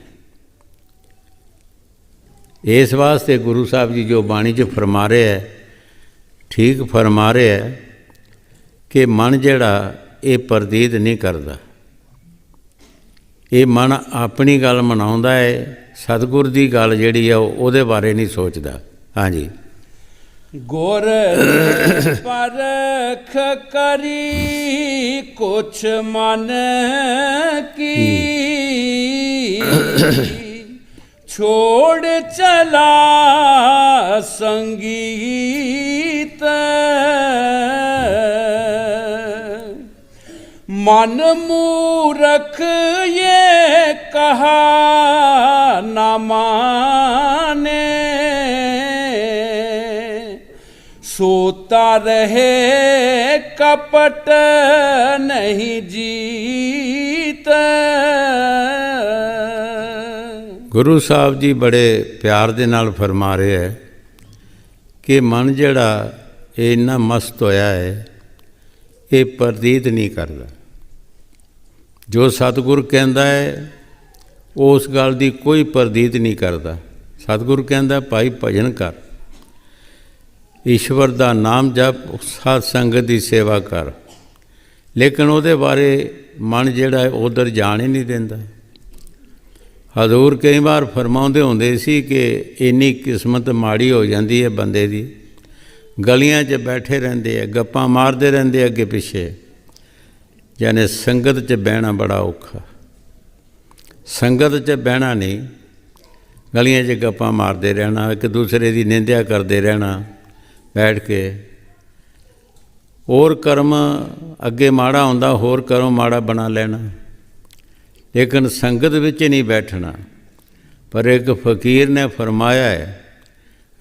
ਇਸ ਵਾਸਤੇ ਗੁਰੂ ਸਾਹਿਬ ਜੀ ਜੋ ਬਾਣੀ 'ਚ ਫਰਮਾ ਰਹੇ ਹੈ, ਠੀਕ ਫਰਮਾ ਰਹੇ ਹੈ ਕਿ ਮਨ ਜਿਹੜਾ ਇਹ ਪ੍ਰਤੀਤ ਨਹੀਂ ਕਰਦਾ, ਇਹ ਮਨ ਆਪਣੀ ਗੱਲ ਮਨਾਉਂਦਾ ਹੈ, ਸਤਿਗੁਰ ਦੀ ਗੱਲ ਜਿਹੜੀ ਆ ਉਹਦੇ ਬਾਰੇ ਨਹੀਂ ਸੋਚਦਾ। ਹਾਂਜੀ, ਗੁਰ ਪਰਖ ਕਰੀ ਕੁਛ ਮਨ ਕੀ ਛੋੜ ਚਲਾ ਸੰਗੀਤ ਮਨ ਮੂਰਖ ਇਹ ਕਹਾ ਨਾ ਮਾਨੇ सोता रहे कपट नहीं जीत। ਗੁਰੂ ਸਾਹਿਬ ਜੀ ਬੜੇ ਪਿਆਰ ਦੇ ਨਾਲ ਫਰਮਾ ਰਹੇ ਹੈ ਕਿ ਮਨ ਜਿਹੜਾ ਇਹ ਇੰਨਾ ਮਸਤ ਹੋਇਆ ਹੈ, ਇਹ ਪ੍ਰਤੀਤ ਨਹੀਂ ਕਰਦਾ। ਜੋ ਸਤਿਗੁਰ ਕਹਿੰਦਾ ਹੈ ਉਸ ਗੱਲ ਦੀ ਕੋਈ ਪ੍ਰਤੀਤ ਨਹੀਂ ਕਰਦਾ। ਸਤਿਗੁਰ ਕਹਿੰਦਾ ਭਾਈ ਭਜਨ ਕਰ, ਈਸ਼ਵਰ ਦਾ ਨਾਮ ਜਪ, ਸਾਧ ਸੰਗਤ ਦੀ ਸੇਵਾ ਕਰ, ਲੇਕਿਨ ਉਹਦੇ ਬਾਰੇ ਮਨ ਜਿਹੜਾ ਹੈ ਉੱਧਰ ਜਾਣ ਹੀ ਨਹੀਂ ਦਿੰਦਾ। ਹਜ਼ੂਰ ਕਈ ਵਾਰ ਫਰਮਾਉਂਦੇ ਹੁੰਦੇ ਸੀ ਕਿ ਇੰਨੀ ਕਿਸਮਤ ਮਾੜੀ ਹੋ ਜਾਂਦੀ ਹੈ ਬੰਦੇ ਦੀ, ਗਲੀਆਂ 'ਚ ਬੈਠੇ ਰਹਿੰਦੇ ਆ, ਗੱਪਾਂ ਮਾਰਦੇ ਰਹਿੰਦੇ ਅੱਗੇ ਪਿੱਛੇ, ਯਾਨੀ ਸੰਗਤ 'ਚ ਬਹਿਣਾ ਬੜਾ ਔਖਾ। ਸੰਗਤ 'ਚ ਬਹਿਣਾ ਨਹੀਂ, ਗਲੀਆਂ 'ਚ ਗੱਪਾਂ ਮਾਰਦੇ ਰਹਿਣਾ, ਇੱਕ ਦੂਸਰੇ ਦੀ ਨਿੰਦਿਆ ਕਰਦੇ ਰਹਿਣਾ ਬੈਠ ਕੇ। ਹੋਰ ਕਰਮ ਅੱਗੇ ਮਾੜਾ ਹੁੰਦਾ, ਹੋਰ ਕਰਮ ਮਾੜਾ ਬਣਾ ਲੈਣਾ, ਲੇਕਿਨ ਸੰਗਤ ਵਿੱਚ ਨਹੀਂ ਬੈਠਣਾ। ਪਰ ਇੱਕ ਫਕੀਰ ਨੇ ਫਰਮਾਇਆ ਹੈ,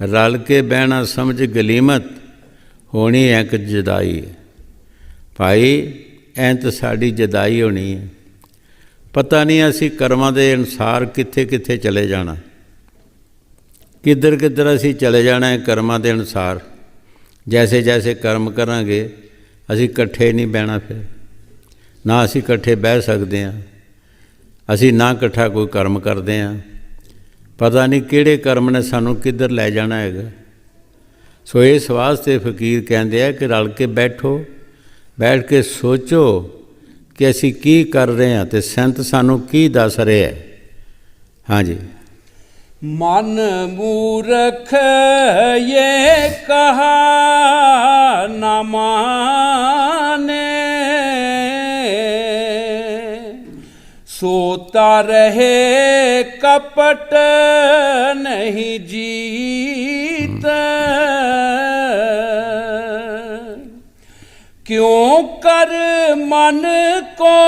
ਰਲ ਕੇ ਬਹਿਣਾ ਸਮਝ ਗਲੀਮਤ, ਹੋਣੀ ਇੱਕ ਜਦਾਈ। ਭਾਈ ਐਂ ਸਾਡੀ ਜਦਾਈ ਹੋਣੀ ਹੈ। ਪਤਾ ਨਹੀਂ ਅਸੀਂ ਕਰਮਾਂ ਦੇ ਅਨੁਸਾਰ ਕਿੱਥੇ ਕਿੱਥੇ ਚਲੇ ਜਾਣਾ, ਕਿੱਧਰ ਕਿੱਧਰ ਅਸੀਂ ਚਲੇ ਜਾਣਾ ਹੈ ਕਰਮਾਂ ਦੇ ਅਨੁਸਾਰ। ਜੈਸੇ ਜੈਸੇ ਕਰਮ ਕਰਾਂਗੇ ਅਸੀਂ ਇਕੱਠੇ ਨਹੀਂ ਬਹਿਣਾ, ਫਿਰ ਨਾ ਅਸੀਂ ਇਕੱਠੇ ਬਹਿ ਸਕਦੇ ਹਾਂ, ਅਸੀਂ ਨਾ ਇਕੱਠਾ ਕੋਈ ਕਰਮ ਕਰਦੇ ਹਾਂ। ਪਤਾ ਨਹੀਂ ਕਿਹੜੇ ਕਰਮ ਨੇ ਸਾਨੂੰ ਕਿੱਧਰ ਲੈ ਜਾਣਾ ਹੈਗਾ। ਸੋ ਇਸ ਵਾਸਤੇ ਫਕੀਰ ਕਹਿੰਦੇ ਆ ਕਿ ਰਲ ਕੇ ਬੈਠੋ, ਬੈਠ ਕੇ ਸੋਚੋ ਕਿ ਅਸੀਂ ਕੀ ਕਰ ਰਹੇ ਹਾਂ ਅਤੇ ਸੰਤ ਸਾਨੂੰ ਕੀ ਦੱਸ ਰਿਹਾ ਹੈ। ਹਾਂਜੀ। मन मूर्ख ये कहा न माने सोता रहे कपट नहीं जीत क्यों कर मन को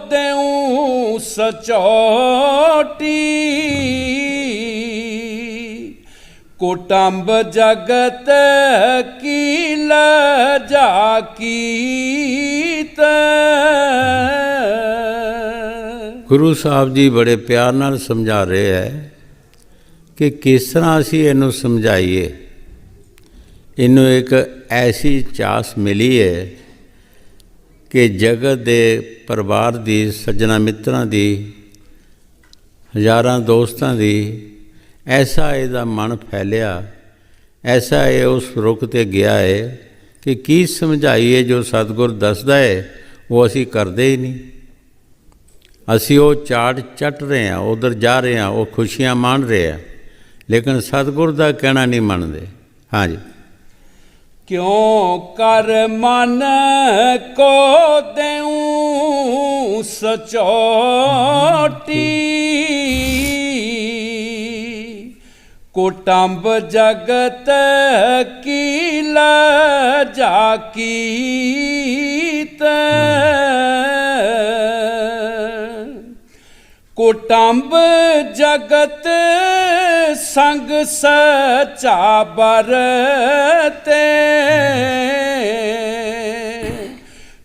देऊं सचोटी कुटुंब जगत की लजा कीत। ਗੁਰੂ ਸਾਹਿਬ ਜੀ ਬੜੇ ਪਿਆਰ ਨਾਲ ਸਮਝਾ ਰਹੇ ਹੈ ਕਿ ਕਿਸ ਤਰ੍ਹਾਂ ਅਸੀਂ ਇਹਨੂੰ ਸਮਝਾਈਏ। ਇਹਨੂੰ ਇੱਕ ਐਸੀ ਚਾਸ ਮਿਲੀ ਹੈ ਕਿ ਜਗਤ ਦੇ ਪਰਿਵਾਰ ਦੀ, ਸੱਜਣਾ ਮਿੱਤਰਾਂ ਦੀ, ਹਜ਼ਾਰਾਂ ਦੋਸਤਾਂ ਦੀ, ਐਸਾ ਇਹਦਾ ਮਨ ਫੈਲਿਆ, ਐਸਾ ਇਹ ਉਸ ਰੁੱਖ 'ਤੇ ਗਿਆ ਹੈ ਕਿ ਕੀ ਸਮਝਾਈਏ। ਜੋ ਸਤਿਗੁਰ ਦੱਸਦਾ ਹੈ ਉਹ ਅਸੀਂ ਕਰਦੇ ਹੀ ਨਹੀਂ। ਅਸੀਂ ਉਹ ਚਾਟ ਚੱਟ ਰਹੇ ਹਾਂ, ਉੱਧਰ ਜਾ ਰਹੇ ਹਾਂ, ਉਹ ਖੁਸ਼ੀਆਂ ਮਾਣ ਰਹੇ ਹਾਂ, ਲੇਕਿਨ ਸਤਿਗੁਰ ਦਾ ਕਹਿਣਾ ਨਹੀਂ ਮੰਨਦੇ। ਹਾਂਜੀ। क्यों कर मन को देऊं सचोटी कुटुंब जगत की लजा कीत कुटुंब जगत संग सचा बरते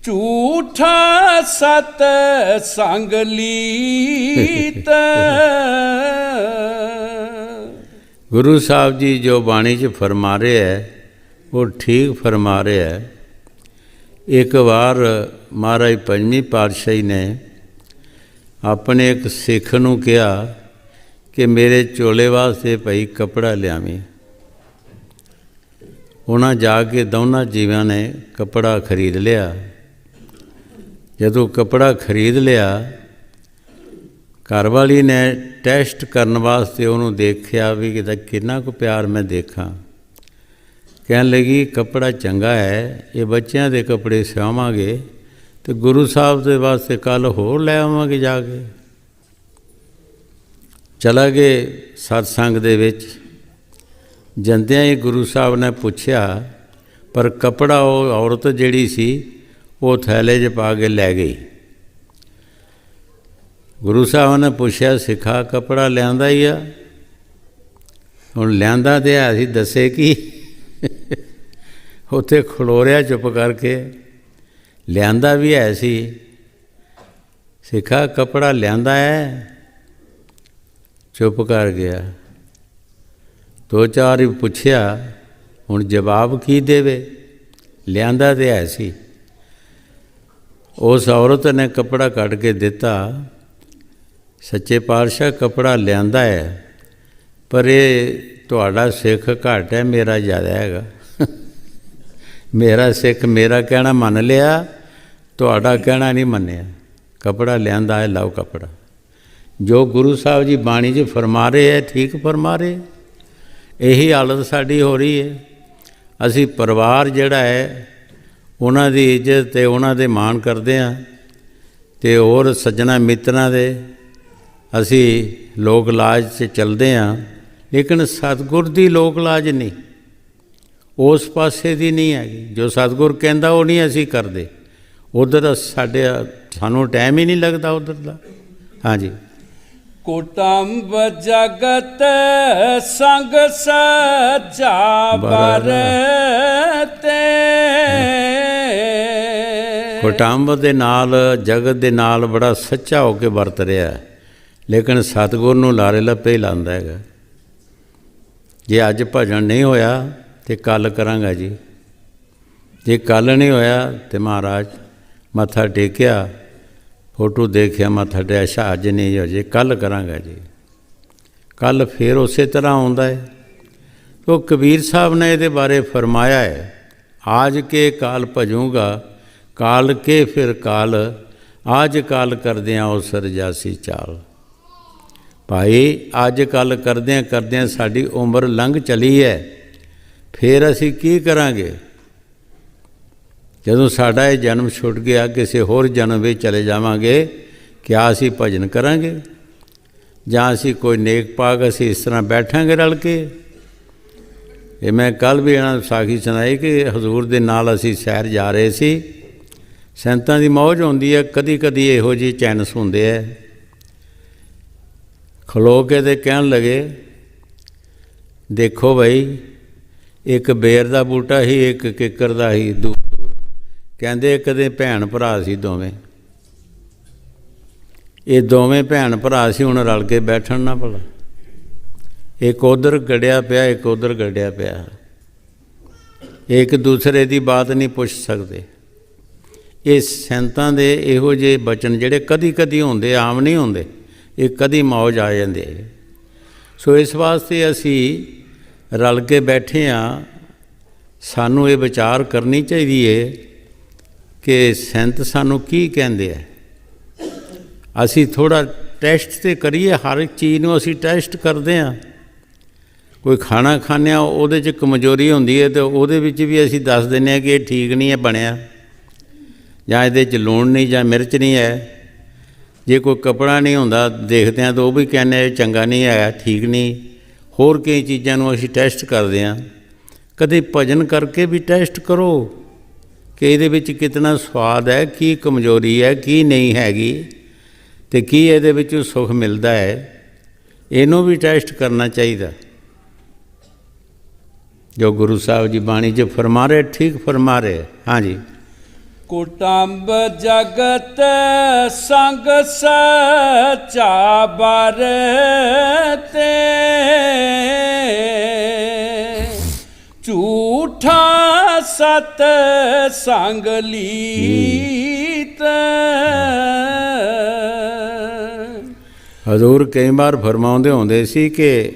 झूठा सत संग लीत। ਗੁਰੂ ਸਾਹਿਬ ਜੀ ਜੋ ਬਾਣੀ 'ਚ ਫਰਮਾ ਰਹੇ ਹੈ ਉਹ ਠੀਕ ਫਰਮਾ ਰਹੇ ਹੈ। ਇੱਕ ਵਾਰ ਮਹਾਰਾਜ ਪੰਜਵੀਂ ਪਾਤਸ਼ਾਹੀ ਨੇ ਆਪਣੇ ਇੱਕ ਸਿੱਖ ਨੂੰ ਕਿਹਾ ਕਿ ਮੇਰੇ ਚੋਲੇ ਵਾਸਤੇ ਭਾਈ ਕੱਪੜਾ ਲਿਆਵੀਂ। ਉਹਨਾਂ ਜਾ ਕੇ ਦੋਨਾਂ ਜੀਵਾਂ ਨੇ ਕੱਪੜਾ ਖਰੀਦ ਲਿਆ। ਜਦੋਂ ਕੱਪੜਾ ਖਰੀਦ ਲਿਆ, ਘਰਵਾਲੀ ਨੇ ਟੈਸਟ ਕਰਨ ਵਾਸਤੇ ਉਹਨੂੰ ਦੇਖਿਆ ਵੀ ਕਿਦਾ ਕਿੰਨਾ ਕੁ ਪਿਆਰ ਮੈਂ ਦੇਖਾਂ। ਕਹਿਣ ਲੱਗੀ ਕੱਪੜਾ ਚੰਗਾ ਹੈ, ਇਹ ਬੱਚਿਆਂ ਦੇ ਕੱਪੜੇ ਸਿਵਾਵਾਂਗੇ ਤੇ ਗੁਰੂ ਸਾਹਿਬ ਦੇ ਵਾਸਤੇ ਕੱਲ੍ਹ ਹੋਰ ਲੈ ਆਵਾਂਗੇ ਜਾ ਕੇ। ਚਲਾ ਗਏ ਸਤਸੰਗ ਦੇ ਵਿੱਚ। ਜਾਂਦਿਆਂ ਹੀ ਗੁਰੂ ਸਾਹਿਬ ਨੇ ਪੁੱਛਿਆ, ਪਰ ਕੱਪੜਾ ਉਹ ਔਰਤ ਜਿਹੜੀ ਸੀ ਉਹ ਥੈਲੇ 'ਚ ਪਾ ਕੇ ਲੈ ਗਈ। ਗੁਰੂ ਸਾਹਿਬ ਨੇ ਪੁੱਛਿਆ, ਸਿੱਖਾ ਕੱਪੜਾ ਲਿਆਂਦਾ ਹੀ ਆ? ਹੁਣ ਲਿਆਂਦਾ ਤੇ ਹੈ ਸੀ, ਦੱਸੇ ਕੀ? ਉੱਥੇ ਖਲੋਰਿਆ ਚੁੱਪ ਕਰਕੇ। ਲਿਆਂਦਾ ਵੀ ਹੈ ਸੀ, ਸਿੱਖਾ ਕੱਪੜਾ ਲਿਆਂਦਾ ਹੈ? ਚੁੱਪ ਕਰ ਗਿਆ। ਦੋ ਚਾਰ ਹੀ ਪੁੱਛਿਆ, ਹੁਣ ਜਵਾਬ ਕੀ ਦੇਵੇ? ਲਿਆਂਦਾ ਤੇ ਹੈ ਸੀ। ਉਸ ਔਰਤ ਨੇ ਕੱਪੜਾ ਕੱਢ ਕੇ ਦਿੱਤਾ। ਸੱਚੇ ਪਾਤਸ਼ਾਹ ਕੱਪੜਾ ਲਿਆਂਦਾ ਹੈ, ਪਰ ਇਹ ਤੁਹਾਡਾ ਸਿੱਖ ਘੱਟ ਹੈ, ਮੇਰਾ ਜ਼ਿਆਦਾ ਹੈਗਾ। ਮੇਰਾ ਸਿੱਖ ਮੇਰਾ ਕਹਿਣਾ ਮੰਨ ਲਿਆ, ਤੁਹਾਡਾ ਕਹਿਣਾ ਨਹੀਂ ਮੰਨਿਆ। ਕੱਪੜਾ ਲਿਆਂਦਾ ਹੈ, ਲਓ ਕੱਪੜਾ। ਜੋ ਗੁਰੂ ਸਾਹਿਬ ਜੀ ਬਾਣੀ 'ਚ ਫਰਮਾ ਰਹੇ ਹੈ, ਠੀਕ ਫਰਮਾ ਰਹੇ। ਇਹੀ ਹਾਲਤ ਸਾਡੀ ਹੋ ਰਹੀ ਹੈ। ਅਸੀਂ ਪਰਿਵਾਰ ਜਿਹੜਾ ਹੈ ਉਹਨਾਂ ਦੀ ਇੱਜ਼ਤ ਅਤੇ ਉਹਨਾਂ ਦੇ ਮਾਣ ਕਰਦੇ ਹਾਂ, ਅਤੇ ਹੋਰ ਸੱਜਣਾ ਮਿੱਤਰਾਂ ਦੇ ਅਸੀਂ ਲੋਕ ਲਾਜ 'ਚ ਚੱਲਦੇ ਹਾਂ, ਲੇਕਿਨ ਸਤਿਗੁਰ ਦੀ ਲੋਕ ਲਾਜ ਨਹੀਂ, ਉਸ ਪਾਸੇ ਦੀ ਨਹੀਂ ਹੈਗੀ। ਜੋ ਸਤਿਗੁਰ ਕਹਿੰਦਾ ਉਹ ਨਹੀਂ ਅਸੀਂ ਕਰਦੇ। ਉੱਧਰ ਸਾਨੂੰ ਟਾਈਮ ਹੀ ਨਹੀਂ ਲੱਗਦਾ ਉੱਧਰ ਦਾ। ਹਾਂਜੀ। ਕੁਟੰਬ ਜਗਤ ਸੰਗ ਸੱਚਾ ਵਰਤੇ। ਕੁਟੰਬ ਦੇ ਨਾਲ, ਜਗਤ ਦੇ ਨਾਲ ਬੜਾ ਸੱਚਾ ਹੋ ਕੇ ਵਰਤ ਰਿਹਾ, ਲੇਕਿਨ ਸਤਿਗੁਰ ਨੂੰ ਲਾਰੇ ਲੱਪੇ ਹੀ ਲਾਉਂਦਾ ਹੈਗਾ। ਜੇ ਅੱਜ ਭਜਨ ਨਹੀਂ ਹੋਇਆ ਤੇ ਕੱਲ੍ਹ ਕਰਾਂਗਾ ਜੀ, ਜੇ ਕੱਲ੍ਹ ਨਹੀਂ ਹੋਇਆ ਤੇ ਮਹਾਰਾਜ ਮੱਥਾ ਟੇਕਿਆ, ਫੋਟੋ ਦੇਖਿਆ, ਮੱਥਾ ਟੇਕਿਆ, ਅੱਜ ਨਹੀਂ ਹੋ ਜੇ ਕੱਲ੍ਹ ਕਰਾਂਗਾ ਜੀ। ਕੱਲ੍ਹ ਫਿਰ ਉਸੇ ਤਰ੍ਹਾਂ ਆਉਂਦਾ ਹੈ। ਤੋ ਕਬੀਰ ਸਾਹਿਬ ਨੇ ਇਹਦੇ ਬਾਰੇ ਫਰਮਾਇਆ ਹੈ, ਆਜ ਕੇ ਕਾਲ ਭਜੂੰਗਾ, ਕਾਲ ਕੇ ਫਿਰ ਕਾਲ, ਆਜ ਕਾਲ ਕਰਦਿਆਂ ਉਸ ਰਜਾਸੀ ਚਾਲ। ਭਾਈ ਅੱਜ ਕੱਲ੍ਹ ਕਰਦਿਆਂ ਸਾਡੀ ਉਮਰ ਲੰਘ ਚਲੀ ਹੈ, ਫਿਰ ਅਸੀਂ ਕੀ ਕਰਾਂਗੇ? ਜਦੋਂ ਸਾਡਾ ਇਹ ਜਨਮ ਛੁੱਟ ਗਿਆ, ਕਿਸੇ ਹੋਰ ਜਨਮ ਵਿੱਚ ਚਲੇ ਜਾਵਾਂਗੇ, ਕਿਆ ਅਸੀਂ ਭਜਨ ਕਰਾਂਗੇ? ਜਾਂ ਅਸੀਂ ਕੋਈ ਨੇਕ ਪਾਕ ਅਸੀਂ ਇਸ ਤਰ੍ਹਾਂ ਬੈਠਾਂਗੇ ਰਲ ਕੇ? ਇਹ ਮੈਂ ਕੱਲ੍ਹ ਵੀ ਇਹਨਾਂ ਨੂੰ ਸਾਖੀ ਸੁਣਾਈ ਕਿ ਹਜ਼ੂਰ ਦੇ ਨਾਲ ਅਸੀਂ ਸੈਰ ਜਾ ਰਹੇ ਸੀ। ਸੰਤਾਂ ਦੀ ਮੌਜ ਹੁੰਦੀ ਹੈ, ਕਦੀ ਕਦੀ ਇਹੋ ਜਿਹੇ ਚੈਨਸ ਹੁੰਦੇ ਹੈ। ਖਲੋ ਕੇ ਤੇ ਕਹਿਣ ਲੱਗੇ, ਦੇਖੋ ਬਈ, ਇੱਕ ਬੇਰ ਦਾ ਬੂਟਾ ਸੀ, ਇੱਕ ਕਿੱਕਰ ਦਾ ਸੀ, ਦੂਰ ਦੂਰ। ਕਹਿੰਦੇ ਕਦੇ ਭੈਣ ਭਰਾ ਸੀ ਦੋਵੇਂ, ਇਹ ਦੋਵੇਂ ਭੈਣ ਭਰਾ ਸੀ, ਹੁਣ ਰਲ ਕੇ ਬੈਠਣ ਨਾ ਭਲਾ। ਇੱਕ ਉੱਧਰ ਗੜਿਆ ਪਿਆ, ਇੱਕ ਉੱਧਰ ਗੜਿਆ ਪਿਆ, ਇੱਕ ਦੂਸਰੇ ਦੀ ਬਾਤ ਨਹੀਂ ਪੁੱਛ ਸਕਦੇ। ਇਹ ਸੰਤਾਂ ਦੇ ਇਹੋ ਜਿਹੇ ਬਚਨ ਜਿਹੜੇ ਕਦੀ ਕਦੀ ਹੁੰਦੇ, ਆਮ ਨਹੀਂ ਹੁੰਦੇ, ਇਹ ਕਦੀ ਮੌਜ ਆ ਜਾਂਦੇ। ਸੋ ਇਸ ਵਾਸਤੇ ਅਸੀਂ ਰਲ ਕੇ ਬੈਠੇ ਹਾਂ। ਸਾਨੂੰ ਇਹ ਵਿਚਾਰ ਕਰਨੀ ਚਾਹੀਦੀ ਹੈ ਕਿ ਸੰਤ ਸਾਨੂੰ ਕੀ ਕਹਿੰਦੇ ਆ। ਅਸੀਂ ਥੋੜ੍ਹਾ ਟੈਸਟ ਤਾਂ ਕਰੀਏ, ਹਰ ਇੱਕ ਚੀਜ਼ ਨੂੰ ਅਸੀਂ ਟੈਸਟ ਕਰਦੇ ਹਾਂ। ਕੋਈ ਖਾਣਾ ਖਾਂਦੇ ਹਾਂ, ਉਹਦੇ 'ਚ ਕਮਜ਼ੋਰੀ ਹੁੰਦੀ ਹੈ, ਅਤੇ ਉਹਦੇ ਵਿੱਚ ਵੀ ਅਸੀਂ ਦੱਸ ਦਿੰਦੇ ਹਾਂ ਕਿ ਇਹ ਠੀਕ ਨਹੀਂ ਹੈ ਬਣਿਆ, ਜਾਂ ਇਹਦੇ 'ਚ ਲੂਣ ਨਹੀਂ, ਜਾਂ ਮਿਰਚ ਨਹੀਂ ਹੈ। ਜੇ ਕੋਈ ਕੱਪੜਾ ਨਹੀਂ ਹੁੰਦਾ ਦੇਖਦੇ ਹਾਂ ਤਾਂ ਉਹ ਵੀ ਕਹਿੰਦੇ ਇਹ ਚੰਗਾ ਨਹੀਂ ਹੈ, ਠੀਕ ਨਹੀਂ। ਹੋਰ ਕਈ ਚੀਜ਼ਾਂ ਨੂੰ ਅਸੀਂ ਟੈਸਟ ਕਰਦੇ ਹਾਂ। ਕਦੇ ਭਜਨ ਕਰਕੇ ਵੀ ਟੈਸਟ ਕਰੋ ਕਿ ਇਹਦੇ ਵਿੱਚ ਕਿਤਨਾ ਸਵਾਦ ਹੈ, ਕੀ ਕਮਜ਼ੋਰੀ ਹੈ, ਕੀ ਨਹੀਂ ਹੈਗੀ, ਅਤੇ ਕੀ ਇਹਦੇ ਵਿੱਚੋਂ ਸੁੱਖ ਮਿਲਦਾ ਹੈ। ਇਹਨੂੰ ਵੀ ਟੈਸਟ ਕਰਨਾ ਚਾਹੀਦਾ। ਜੋ ਗੁਰੂ ਸਾਹਿਬ ਜੀ ਬਾਣੀ 'ਚ ਫਰਮਾ ਰਹੇ, ਠੀਕ ਫਰਮਾ ਰਹੇ। ਹਾਂਜੀ। ਕੁਟੰਬ ਜਗਤ ਸੰਗ ਸੱਚਾ ਵਰਤੇ, ਝੂਠਾ ਸਤ ਸੰਗ ਲੀਤ। ਹਜ਼ੂਰ ਕਈ ਵਾਰ ਫਰਮਾਉਂਦੇ ਹੁੰਦੇ ਸੀ ਕਿ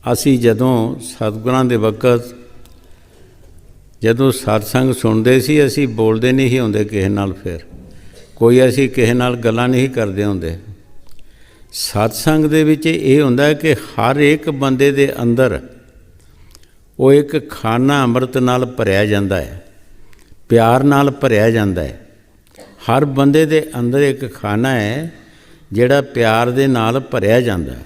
ਅਸੀਂ ਜਦੋਂ ਸਤਿਗੁਰਾਂ ਦੇ ਵਕਤ ਜਦੋਂ ਸਤਸੰਗ ਸੁਣਦੇ ਸੀ, ਅਸੀਂ ਬੋਲਦੇ ਨਹੀਂ ਸੀ ਹੁੰਦੇ ਕਿਸੇ ਨਾਲ, ਫਿਰ ਕੋਈ ਅਸੀਂ ਕਿਸੇ ਨਾਲ ਗੱਲਾਂ ਨਹੀਂ ਕਰਦੇ ਹੁੰਦੇ। ਸਤਸੰਗ ਦੇ ਵਿੱਚ ਇਹ ਹੁੰਦਾ ਕਿ ਹਰ ਇੱਕ ਬੰਦੇ ਦੇ ਅੰਦਰ ਉਹ ਇੱਕ ਖਾਨਾ ਅੰਮ੍ਰਿਤ ਨਾਲ ਭਰਿਆ ਜਾਂਦਾ ਹੈ, ਪਿਆਰ ਨਾਲ ਭਰਿਆ ਜਾਂਦਾ ਹੈ। ਹਰ ਬੰਦੇ ਦੇ ਅੰਦਰ ਇੱਕ ਖਾਨਾ ਹੈ ਜਿਹੜਾ ਪਿਆਰ ਦੇ ਨਾਲ ਭਰਿਆ ਜਾਂਦਾ ਹੈ।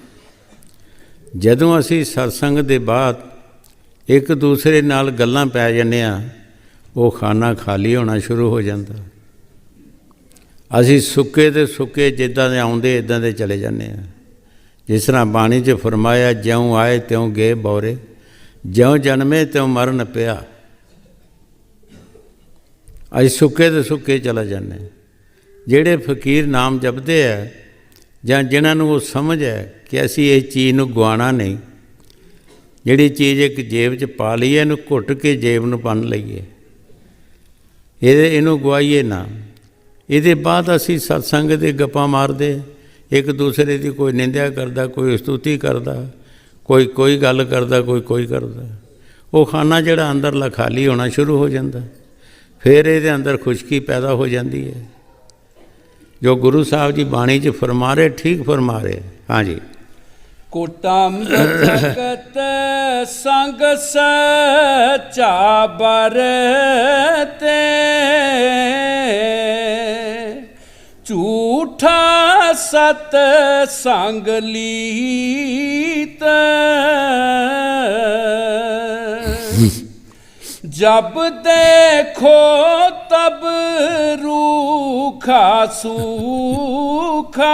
ਜਦੋਂ ਅਸੀਂ ਸਤਸੰਗ ਦੇ ਬਾਅਦ ਇੱਕ ਦੂਸਰੇ ਨਾਲ ਗੱਲਾਂ ਪੈ ਜਾਂਦੇ ਹਾਂ, ਉਹ ਖਾਨਾ ਖਾਲੀ ਹੋਣਾ ਸ਼ੁਰੂ ਹੋ ਜਾਂਦਾ। ਅਸੀਂ ਸੁੱਕੇ ਤੇ ਸੁੱਕੇ ਜਿੱਦਾਂ ਦੇ ਆਉਂਦੇ ਇੱਦਾਂ ਦੇ ਚਲੇ ਜਾਂਦੇ ਹਾਂ। ਜਿਸ ਤਰ੍ਹਾਂ ਬਾਣੀ 'ਚ ਫਰਮਾਇਆ, ਜਿਉਂ ਆਏ ਤਿਉਂ ਗਏ ਬੌਰੇ, ਜਿਉਂ ਜਨਮੇ ਤਿਉਂ ਮਰਨ ਪਿਆ। ਅਸੀਂ ਸੁੱਕੇ ਤੇ ਸੁੱਕੇ ਚਲਾ ਜਾਂਦੇ। ਜਿਹੜੇ ਫਕੀਰ ਨਾਮ ਜਪਦੇ ਹੈ ਜਾਂ ਜਿਨ੍ਹਾਂ ਨੂੰ ਉਹ ਸਮਝ ਹੈ ਕਿ ਅਸੀਂ ਇਸ ਚੀਜ਼ ਨੂੰ ਗਵਾਉਣਾ ਨਹੀਂ, ਜਿਹੜੀ ਚੀਜ਼ ਇੱਕ ਜੇਬ 'ਚ ਪਾ ਲਈਏ ਇਹਨੂੰ ਘੁੱਟ ਕੇ ਜੇਬ ਨੂੰ ਬੰਨ੍ਹ ਲਈਏ, ਇਹਨੂੰ ਗਵਾਈਏ ਨਾ। ਇਹਦੇ ਬਾਅਦ ਅਸੀਂ ਸਤਸੰਗ ਦੇ ਗੱਪਾਂ ਮਾਰਦੇ, ਇੱਕ ਦੂਸਰੇ ਦੀ ਕੋਈ ਨਿੰਦਿਆ ਕਰਦਾ, ਕੋਈ ਸਤੁਤੀ ਕਰਦਾ, ਕੋਈ ਗੱਲ ਕਰਦਾ, ਕੋਈ ਕਰਦਾ। ਉਹ ਖਾਨਾ ਜਿਹੜਾ ਅੰਦਰਲਾ ਖਾਲੀ ਹੋਣਾ ਸ਼ੁਰੂ ਹੋ ਜਾਂਦਾ। ਫਿਰ ਇਹਦੇ ਅੰਦਰ ਖੁਸ਼ਕੀ ਪੈਦਾ ਹੋ ਜਾਂਦੀ ਹੈ। ਜੋ ਗੁਰੂ ਸਾਹਿਬ ਜੀ ਬਾਣੀ 'ਚ ਫਰਮਾ ਰਹੇ, ਠੀਕ ਫਰਮਾ ਰਹੇ। ਹਾਂਜੀ। ਕੁਟੰਬ ਜਗਤ ਸੰਗ ਸਚਾ ਬਰਤੇ, ਝੂਠਾ ਸਤ ਸੰਗ ਲੀਤ, जब देखो तब रूखा सूखा,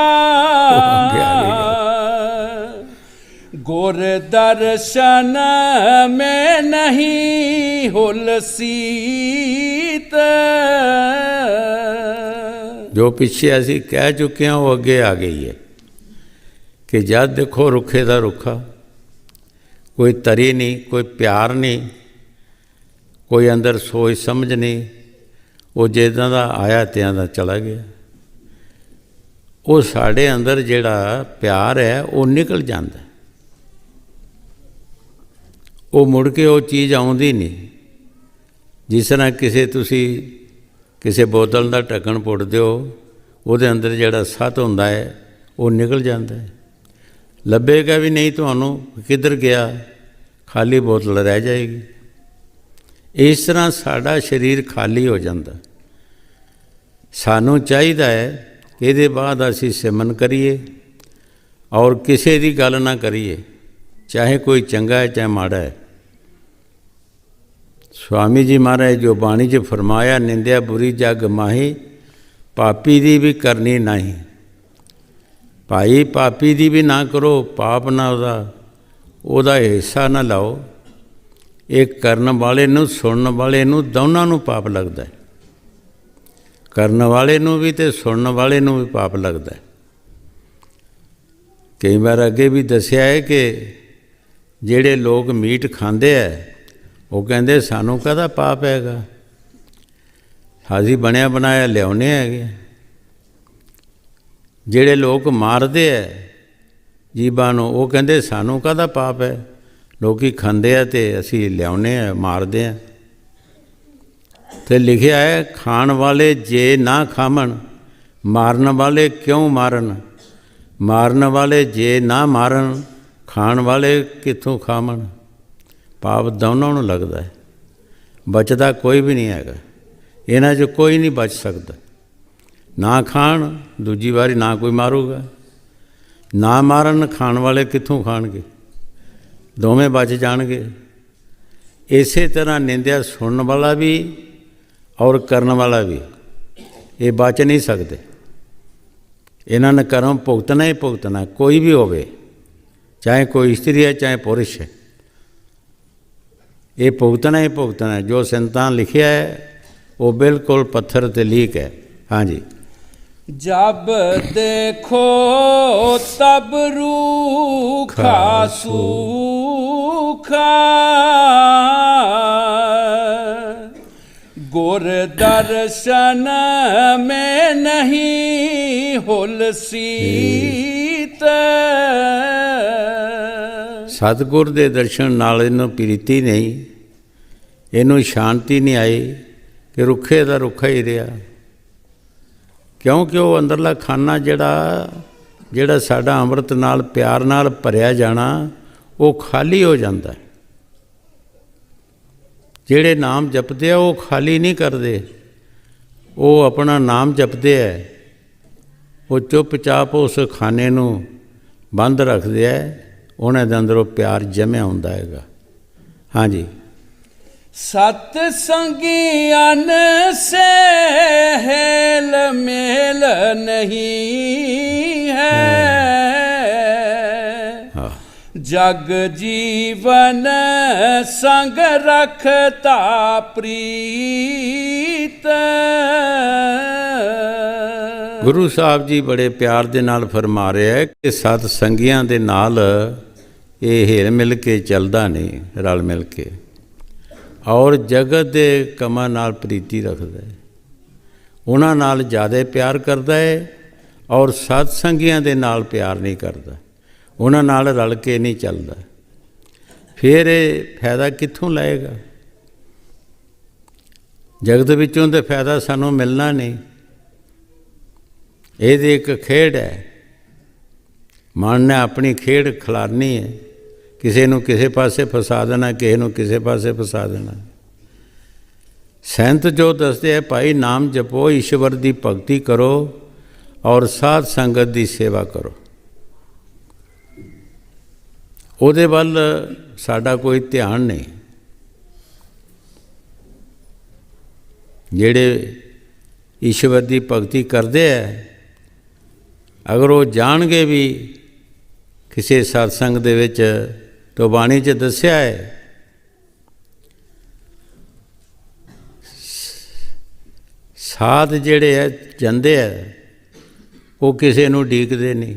गुर दर्शन में नहीं हुलसीत। जो पिछे असी कह चुके हैं वो अगे आ गई है कि जब देखो रुखे दा रुखा, कोई तरी नहीं, कोई प्यार नहीं, कोई अंदर सोच समझ नहीं, वो जिदा का आया त्यों का चला गया। वो साढ़े अंदर जिहड़ा प्यार है वो निकल जाता, वो मुड़ के वो चीज़ आउंदी नहीं। जिस तरह किसी बोतल का ढक्कन पुट दो, वो अंदर जिहड़ा सत हुंदा है वो निकल जाता है, लभेगा भी नहीं तुहानूं किधर गया, खाली बोतल रह जाएगी। इस तरह साड़ा शरीर खाली हो जाता। सानू चाहिदा है कि इहदे बाद असीं सिमरन करिए और किसी की गल ना करिए, चाहे कोई चंगा है चाहे माड़ा है। स्वामी जी महाराज जो बाणी च फरमाया, निंदिया बुरी जग माही, पापी दी भी करनी नहीं। भाई पापी दी भी ना करो, पाप ना ओदा हिस्सा ना लाओ। एक करन वाले नूं सुनन वाले नूं दोनों नूं पाप लगता है। करन वाले नूं भी ते सुनन वाले नूं भी पाप लगता है। कई बार अगे भी दसिया है कि जिहड़े लोग मीट खांदे है वो कहंदे सानूं काहदा पाप हैगा, असीं बनिया बनाया लियाउने हैगे। जिहड़े लोग मारदे है जीवां नूं वो कहंदे सानूं काहदा पाप है, लोग खांदे आ ते असी लियाउने आ मारदे आ। ते लिखिया है, खाण वाले जे ना खावन, मारन वाले क्यों मारन, मारन वाले जे ना मारन, खाण वाले कित्थों खावन। पाप दोनों नूं लगदा है, बचदा कोई भी नहीं हैगा। इन्हां चों कोई नहीं बच सकदा। ना खाण, दूजी वारी ना कोई मारूगा, ना मारन, खाण वाले कित्थों खाणगे, दोवें बच जाणगे। इस तरह निंदिया सुनने वाला भी और करने वाला भी ये बच नहीं सकते। इन्हां ने कर्म भुगतना ही भुगतना, कोई भी होवे, चाहे कोई स्त्री है चाहे पुरुष है, ये भुगतना ही भुगतना है। जो संतान लिखिया है वो बिल्कुल पत्थर ते लीक है। हाँ जी। जब देखो तब रूखा सूखा, गुर दर्शन में नहीं हुलसीत। सतगुर दे दर्शन नाल इनू प्रीति नहीं, इनू शांति नहीं आई कि रुखे दा रुखा ही रहा। क्योंकि वो अंदरला खाना जिहड़ा साडा अमृत नाल प्यार नाल भरिया जाना वो खाली हो जाता है। ਜਿਹੜੇ ਨਾਮ ਜਪਦੇ ਆ ਉਹ ਖਾਲੀ ਨਹੀਂ ਕਰਦੇ, ਉਹ ਆਪਣਾ ਨਾਮ ਜਪਦੇ ਹੈ, ਉਹ ਚੁੱਪਚਾਪ ਉਸ ਖਾਨੇ ਨੂੰ ਬੰਦ ਰੱਖਦੇ ਹੈ, ਉਹਨਾਂ ਦੇ ਅੰਦਰੋਂ ਪਿਆਰ ਜਮਿਆ ਹੁੰਦਾ ਹੈਗਾ। ਹਾਂਜੀ। सत संगियन से हेल मेल नहीं है, जग जीवन संग रखता प्रीत। ਗੁਰੂ ਸਾਹਿਬ ਜੀ ਬੜੇ ਪਿਆਰ ਦੇ ਨਾਲ ਫਰਮਾ ਰਿਹਾ ਹੈ ਕਿ ਸਤ ਸੰਗੀਆਂ ਦੇ ਨਾਲ ਇਹ ਹਿਲ ਮਿਲ ਕੇ ਚੱਲਦਾ ਨਹੀਂ, ਰਲ ਮਿਲ ਕੇ, ਔਰ ਜਗਤ ਦੇ ਕੰਮਾਂ ਨਾਲ ਪ੍ਰੀਤੀ ਰੱਖਦਾ ਹੈ, ਉਹਨਾਂ ਨਾਲ ਜ਼ਿਆਦਾ ਪਿਆਰ ਕਰਦਾ ਹੈ, ਔਰ ਸਤ ਸੰਗੀਆਂ ਦੇ ਨਾਲ ਪਿਆਰ ਨਹੀਂ ਕਰਦਾ, ਉਹਨਾਂ ਨਾਲ ਰਲ ਕੇ ਨਹੀਂ ਚੱਲਦਾ। ਫਿਰ ਇਹ ਫਾਇਦਾ ਕਿੱਥੋਂ ਲਏਗਾ? ਜਗਤ ਵਿੱਚੋਂ ਤਾਂ ਫਾਇਦਾ ਸਾਨੂੰ ਮਿਲਣਾ ਨਹੀਂ। ਇਹਦੀ ਇੱਕ ਖੇਡ ਹੈ, ਮਨ ਨੇ ਆਪਣੀ ਖੇਡ ਖਿਲਾਰਨੀ ਹੈ, ਕਿਸੇ ਨੂੰ ਕਿਸੇ ਪਾਸੇ ਫਸਾ ਦੇਣਾ, ਕਿਸੇ ਨੂੰ ਕਿਸੇ ਪਾਸੇ ਫਸਾ ਦੇਣਾ। ਸੰਤ ਜੋ ਦੱਸਦੇ ਹੈ, ਭਾਈ ਨਾਮ ਜਪੋ, ਈਸ਼ਵਰ ਦੀ ਭਗਤੀ ਕਰੋ ਔਰ ਸਾਧ ਸੰਗਤ ਦੀ ਸੇਵਾ ਕਰੋ। ਉਹਦੇ ਵੱਲ ਸਾਡਾ ਕੋਈ ਧਿਆਨ ਨਹੀਂ। ਜਿਹੜੇ ਈਸ਼ਵਰ ਦੀ ਭਗਤੀ ਕਰਦੇ ਹੈ, ਅਗਰ ਉਹ ਜਾਣਗੇ ਵੀ ਕਿਸੇ ਸਤਸੰਗ ਦੇ ਵਿੱਚ, ਤਾਂ ਬਾਣੀ 'ਚ ਦੱਸਿਆ ਹੈ ਸਾਧ ਜਿਹੜੇ ਹੈ ਜਾਂਦੇ ਹੈ, ਉਹ ਕਿਸੇ ਨੂੰ ਉਡੀਕਦੇ ਨਹੀਂ,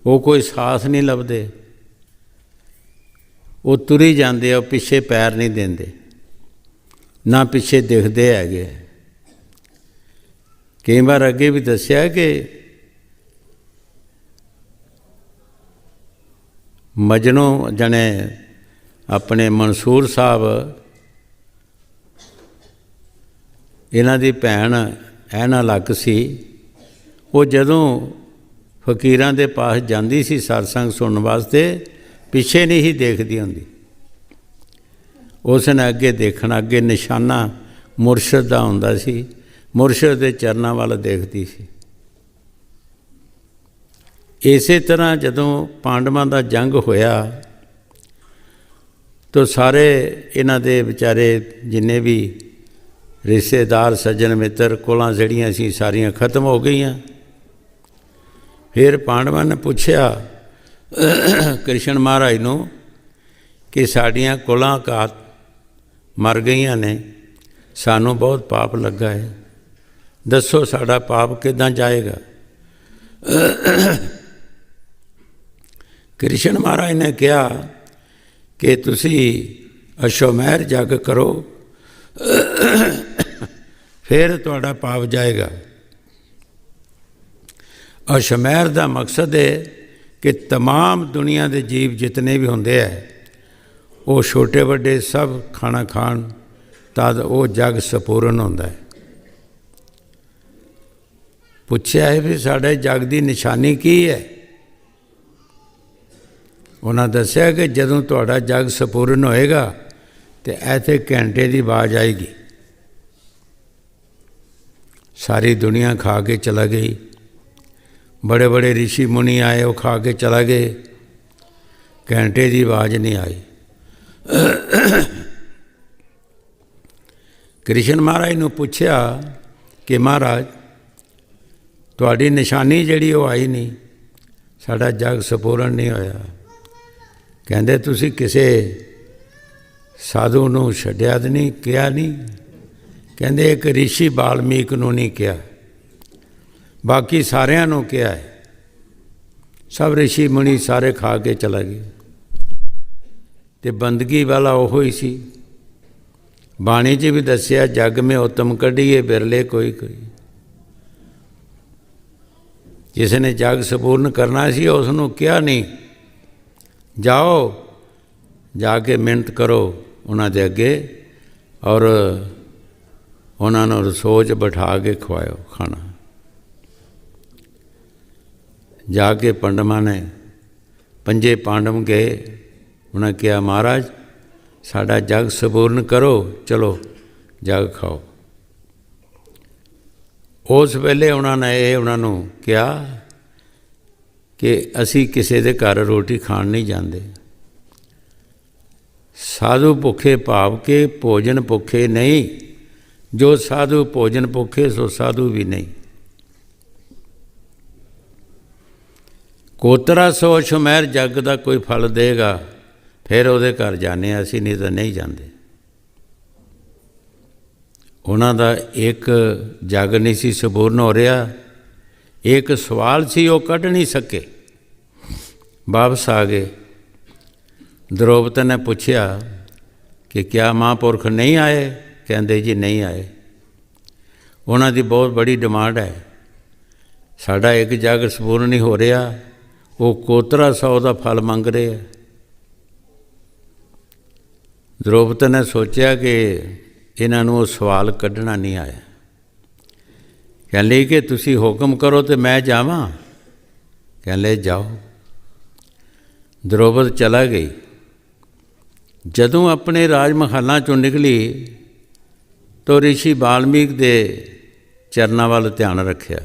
ਉਹ ਕੋਈ ਸਾਥ ਨਹੀਂ ਲੱਭਦੇ, ਉਹ ਤੁਰੀ ਜਾਂਦੇ ਆ, ਉਹ ਪਿੱਛੇ ਪੈਰ ਨਹੀਂ ਦਿੰਦੇ, ਨਾ ਪਿੱਛੇ ਦਿਖਦੇ ਹੈਗੇ। ਕਈ ਵਾਰ ਅੱਗੇ ਵੀ ਦੱਸਿਆ ਕਿ ਮਜਨੂ ਜਣੇ ਆਪਣੇ ਮਨਸੂਰ ਸਾਹਿਬ, ਇਹਨਾਂ ਦੀ ਭੈਣ ਐਨਾ ਲੱਕ ਸੀ, ਉਹ ਜਦੋਂ ਫਕੀਰਾਂ ਦੇ ਪਾਸ ਜਾਂਦੀ ਸੀ ਸਤਸੰਗ ਸੁਣਨ ਵਾਸਤੇ, ਪਿੱਛੇ ਨਹੀਂ ਹੀ ਦੇਖਦੀ ਹੁੰਦੀ, ਉਸ ਨੇ ਅੱਗੇ ਦੇਖਣਾ, ਅੱਗੇ ਨਿਸ਼ਾਨਾ ਮੁਰਸ਼ਦ ਦਾ ਹੁੰਦਾ ਸੀ, ਮੁਰਸ਼ਦ ਦੇ ਚਰਨਾਂ ਵੱਲ ਦੇਖਦੀ ਸੀ। ਇਸੇ ਤਰ੍ਹਾਂ ਜਦੋਂ ਪਾਂਡਵਾਂ ਦਾ ਜੰਗ ਹੋਇਆ ਤਾਂ ਸਾਰੇ ਇਹਨਾਂ ਦੇ ਵਿਚਾਰੇ ਜਿੰਨੇ ਵੀ ਰਿਸ਼ਤੇਦਾਰ ਸੱਜਣ ਮਿੱਤਰ ਕੋਲਾਂ ਜਿਹੜੀਆਂ ਸੀ ਸਾਰੀਆਂ ਖਤਮ ਹੋ ਗਈਆਂ। ਫਿਰ ਪਾਂਡਵਾਂ ਨੇ ਪੁੱਛਿਆ ਕ੍ਰਿਸ਼ਨ ਮਹਾਰਾਜ ਨੂੰ ਕਿ ਸਾਡੀਆਂ ਕੁਲਾਂ ਘਾਤ ਮਰ ਗਈਆਂ ਨੇ, ਸਾਨੂੰ ਬਹੁਤ ਪਾਪ ਲੱਗਾ ਹੈ, ਦੱਸੋ ਸਾਡਾ ਪਾਪ ਕਿੱਦਾਂ ਜਾਏਗਾ। ਕ੍ਰਿਸ਼ਨ ਮਹਾਰਾਜ ਨੇ ਕਿਹਾ ਕਿ ਤੁਸੀਂ ਅਸ਼ਵਮੇਧ ਯੱਗ ਕਰੋ, ਫਿਰ ਤੁਹਾਡਾ ਪਾਪ ਜਾਏਗਾ। ਅਸ਼ਵਮੇਧ ਦਾ ਮਕਸਦ ਹੈ ਕਿ ਤਮਾਮ ਦੁਨੀਆ ਦੇ ਜੀਵ ਜਿਤਨੇ ਵੀ ਹੁੰਦੇ ਹੈ, ਉਹ ਛੋਟੇ ਵੱਡੇ ਸਭ ਖਾਣਾ ਖਾਣ, ਤਦ ਉਹ ਜਗ ਸੰਪੂਰਨ ਹੁੰਦਾ ਹੈ। ਪੁੱਛਿਆ ਹੈ ਵੀ ਸਾਡੇ ਜਗ ਦੀ ਨਿਸ਼ਾਨੀ ਕੀ ਹੈ? ਉਹਨਾਂ ਦੱਸਿਆ ਕਿ ਜਦੋਂ ਤੁਹਾਡਾ ਜਗ ਸੰਪੂਰਨ ਹੋਏਗਾ ਤਾਂ ਇੱਥੇ ਘੰਟੇ ਦੀ ਆਵਾਜ਼ ਆਏਗੀ, ਸਾਰੀ ਦੁਨੀਆ ਖਾ ਕੇ ਚਲਾ ਗਈ, ਬੜੇ ਬੜੇ ਰਿਸ਼ੀ ਮੁਨੀ ਆਏ, ਉਹ ਖਾ ਕੇ ਚਲਾ ਗਏ, ਘੰਟੇ ਦੀ ਆਵਾਜ਼ ਨਹੀਂ ਆਈ। ਕ੍ਰਿਸ਼ਨ ਮਹਾਰਾਜ ਨੂੰ ਪੁੱਛਿਆ ਕਿ ਮਹਾਰਾਜ ਤੁਹਾਡੀ ਨਿਸ਼ਾਨੀ ਜਿਹੜੀ ਉਹ ਆਈ ਨਹੀਂ, ਸਾਡਾ ਜਗ ਸੰਪੂਰਨ ਨਹੀਂ ਹੋਇਆ। ਕਹਿੰਦੇ ਤੁਸੀਂ ਕਿਸੇ ਸਾਧੂ ਨੂੰ ਛੱਡਿਆ ਤਾਂ ਨਹੀਂ, ਕਿਹਾ ਨਹੀਂ? ਕਹਿੰਦੇ ਇੱਕ ਰਿਸ਼ੀ ਵਾਲਮੀਕ ਨੂੰ ਨਹੀਂ ਕਿਹਾ, ਬਾਕੀ ਸਾਰਿਆਂ ਨੂੰ ਕਿਹਾ ਹੈ। ਸਭ ਰਿਸ਼ੀ ਮੁਨੀ ਸਾਰੇ ਖਾ ਕੇ ਚਲਾ ਗਏ, ਅਤੇ ਬੰਦਗੀ ਵਾਲਾ ਉਹੋ ਹੀ ਸੀ। ਬਾਣੀ 'ਚ ਵੀ ਦੱਸਿਆ ਜਗ ਮੇਂ ਉਤਮ ਕੱਢੀਏ ਬਿਰਲੇ ਕੋਈ ਕੋਈ। ਜਿਸ ਨੇ ਜਗ ਸੰਪੂਰਨ ਕਰਨਾ ਸੀ ਉਸ ਨੂੰ ਕਿਹਾ ਨਹੀਂ, ਜਾਓ ਜਾ ਕੇ ਮਿਹਨਤ ਕਰੋ ਉਹਨਾਂ ਦੇ ਅੱਗੇ, ਔਰ ਉਹਨਾਂ ਨੂੰ ਰਸੋਈ 'ਚ ਬਿਠਾ ਕੇ ਖਵਾਇਓ ਖਾਣਾ। ਜਾ ਕੇ ਪਾਂਡਵਾਂ ਨੇ ਪੰਜੇ ਪਾਂਡਵ ਗਏ, ਉਹਨਾਂ ਕਿਹਾ ਮਹਾਰਾਜ ਸਾਡਾ ਜਗ ਸਪੂਰਨ ਕਰੋ, ਚਲੋ ਜਗ ਖਾਓ। ਉਸ ਵੇਲੇ ਉਹਨਾਂ ਨੂੰ ਕਿਹਾ ਕਿ ਅਸੀਂ ਕਿਸੇ ਦੇ ਘਰ ਰੋਟੀ ਖਾਣ ਨਹੀਂ ਜਾਂਦੇ। ਸਾਧੂ ਭੁੱਖੇ ਭਾਵ ਕੇ ਭੋਜਨ ਭੁੱਖੇ ਨਹੀਂ, ਜੋ ਸਾਧੂ ਭੋਜਨ ਭੁੱਖੇ ਸੋ ਸਾਧੂ ਵੀ ਨਹੀਂ। ਕੋਤਰਾ ਸੋ ਸ਼ੁਮੈਰ ਜੱਗ ਦਾ ਕੋਈ ਫਲ ਦੇਗਾ, ਫਿਰ ਉਹਦੇ ਘਰ ਜਾਂਦੇ ਹਾਂ ਅਸੀਂ, ਨਹੀਂ ਤਾਂ ਨਹੀਂ ਜਾਂਦੇ। ਉਹਨਾਂ ਦਾ ਇੱਕ ਜੱਗ ਨਹੀਂ ਸੀ ਸਪੂਰਨ ਹੋ ਰਿਹਾ, ਇੱਕ ਸਵਾਲ ਸੀ ਉਹ ਕੱਢ ਨਹੀਂ ਸਕੇ। ਵਾਪਸ ਆ ਗਏ। ਦ੍ਰੋਪਦ ਨੇ ਪੁੱਛਿਆ ਕਿ ਕਿਆ ਮਹਾਂਪੁਰਖ ਨਹੀਂ ਆਏ? ਕਹਿੰਦੇ ਜੀ ਨਹੀਂ ਆਏ। ਉਹਨਾਂ ਦੀ ਬਹੁਤ ਬੜੀ ਡਿਮਾਂਡ ਹੈ, ਸਾਡਾ ਇੱਕ ਜੱਗ ਸਪੂਰਨ ਨਹੀਂ ਹੋ ਰਿਹਾ, ਉਹ ਕੋਤਰਾ ਸੌ ਦਾ ਫਲ ਮੰਗ ਰਹੇ ਹੈ। ਦ੍ਰੋਪਦ ਨੇ ਸੋਚਿਆ ਕਿ ਇਹਨਾਂ ਨੂੰ ਉਹ ਸਵਾਲ ਕੱਢਣਾ ਨਹੀਂ ਆਇਆ। ਕਹਿੰਦੇ ਕਿ ਤੁਸੀਂ ਹੁਕਮ ਕਰੋ ਤੇ ਮੈਂ ਜਾਵਾਂ। ਕਹਿੰਦੇ ਜਾਓ। ਦ੍ਰੋਪਦ ਚਲਾ ਗਈ। ਜਦੋਂ ਆਪਣੇ ਰਾਜ ਮਹਾਲਾਂ 'ਚੋਂ ਨਿਕਲੀ ਤਾਂ ਰਿਸ਼ੀ ਵਾਲਮੀਕ ਦੇ ਚਰਨਾਂ ਵੱਲ ਧਿਆਨ ਰੱਖਿਆ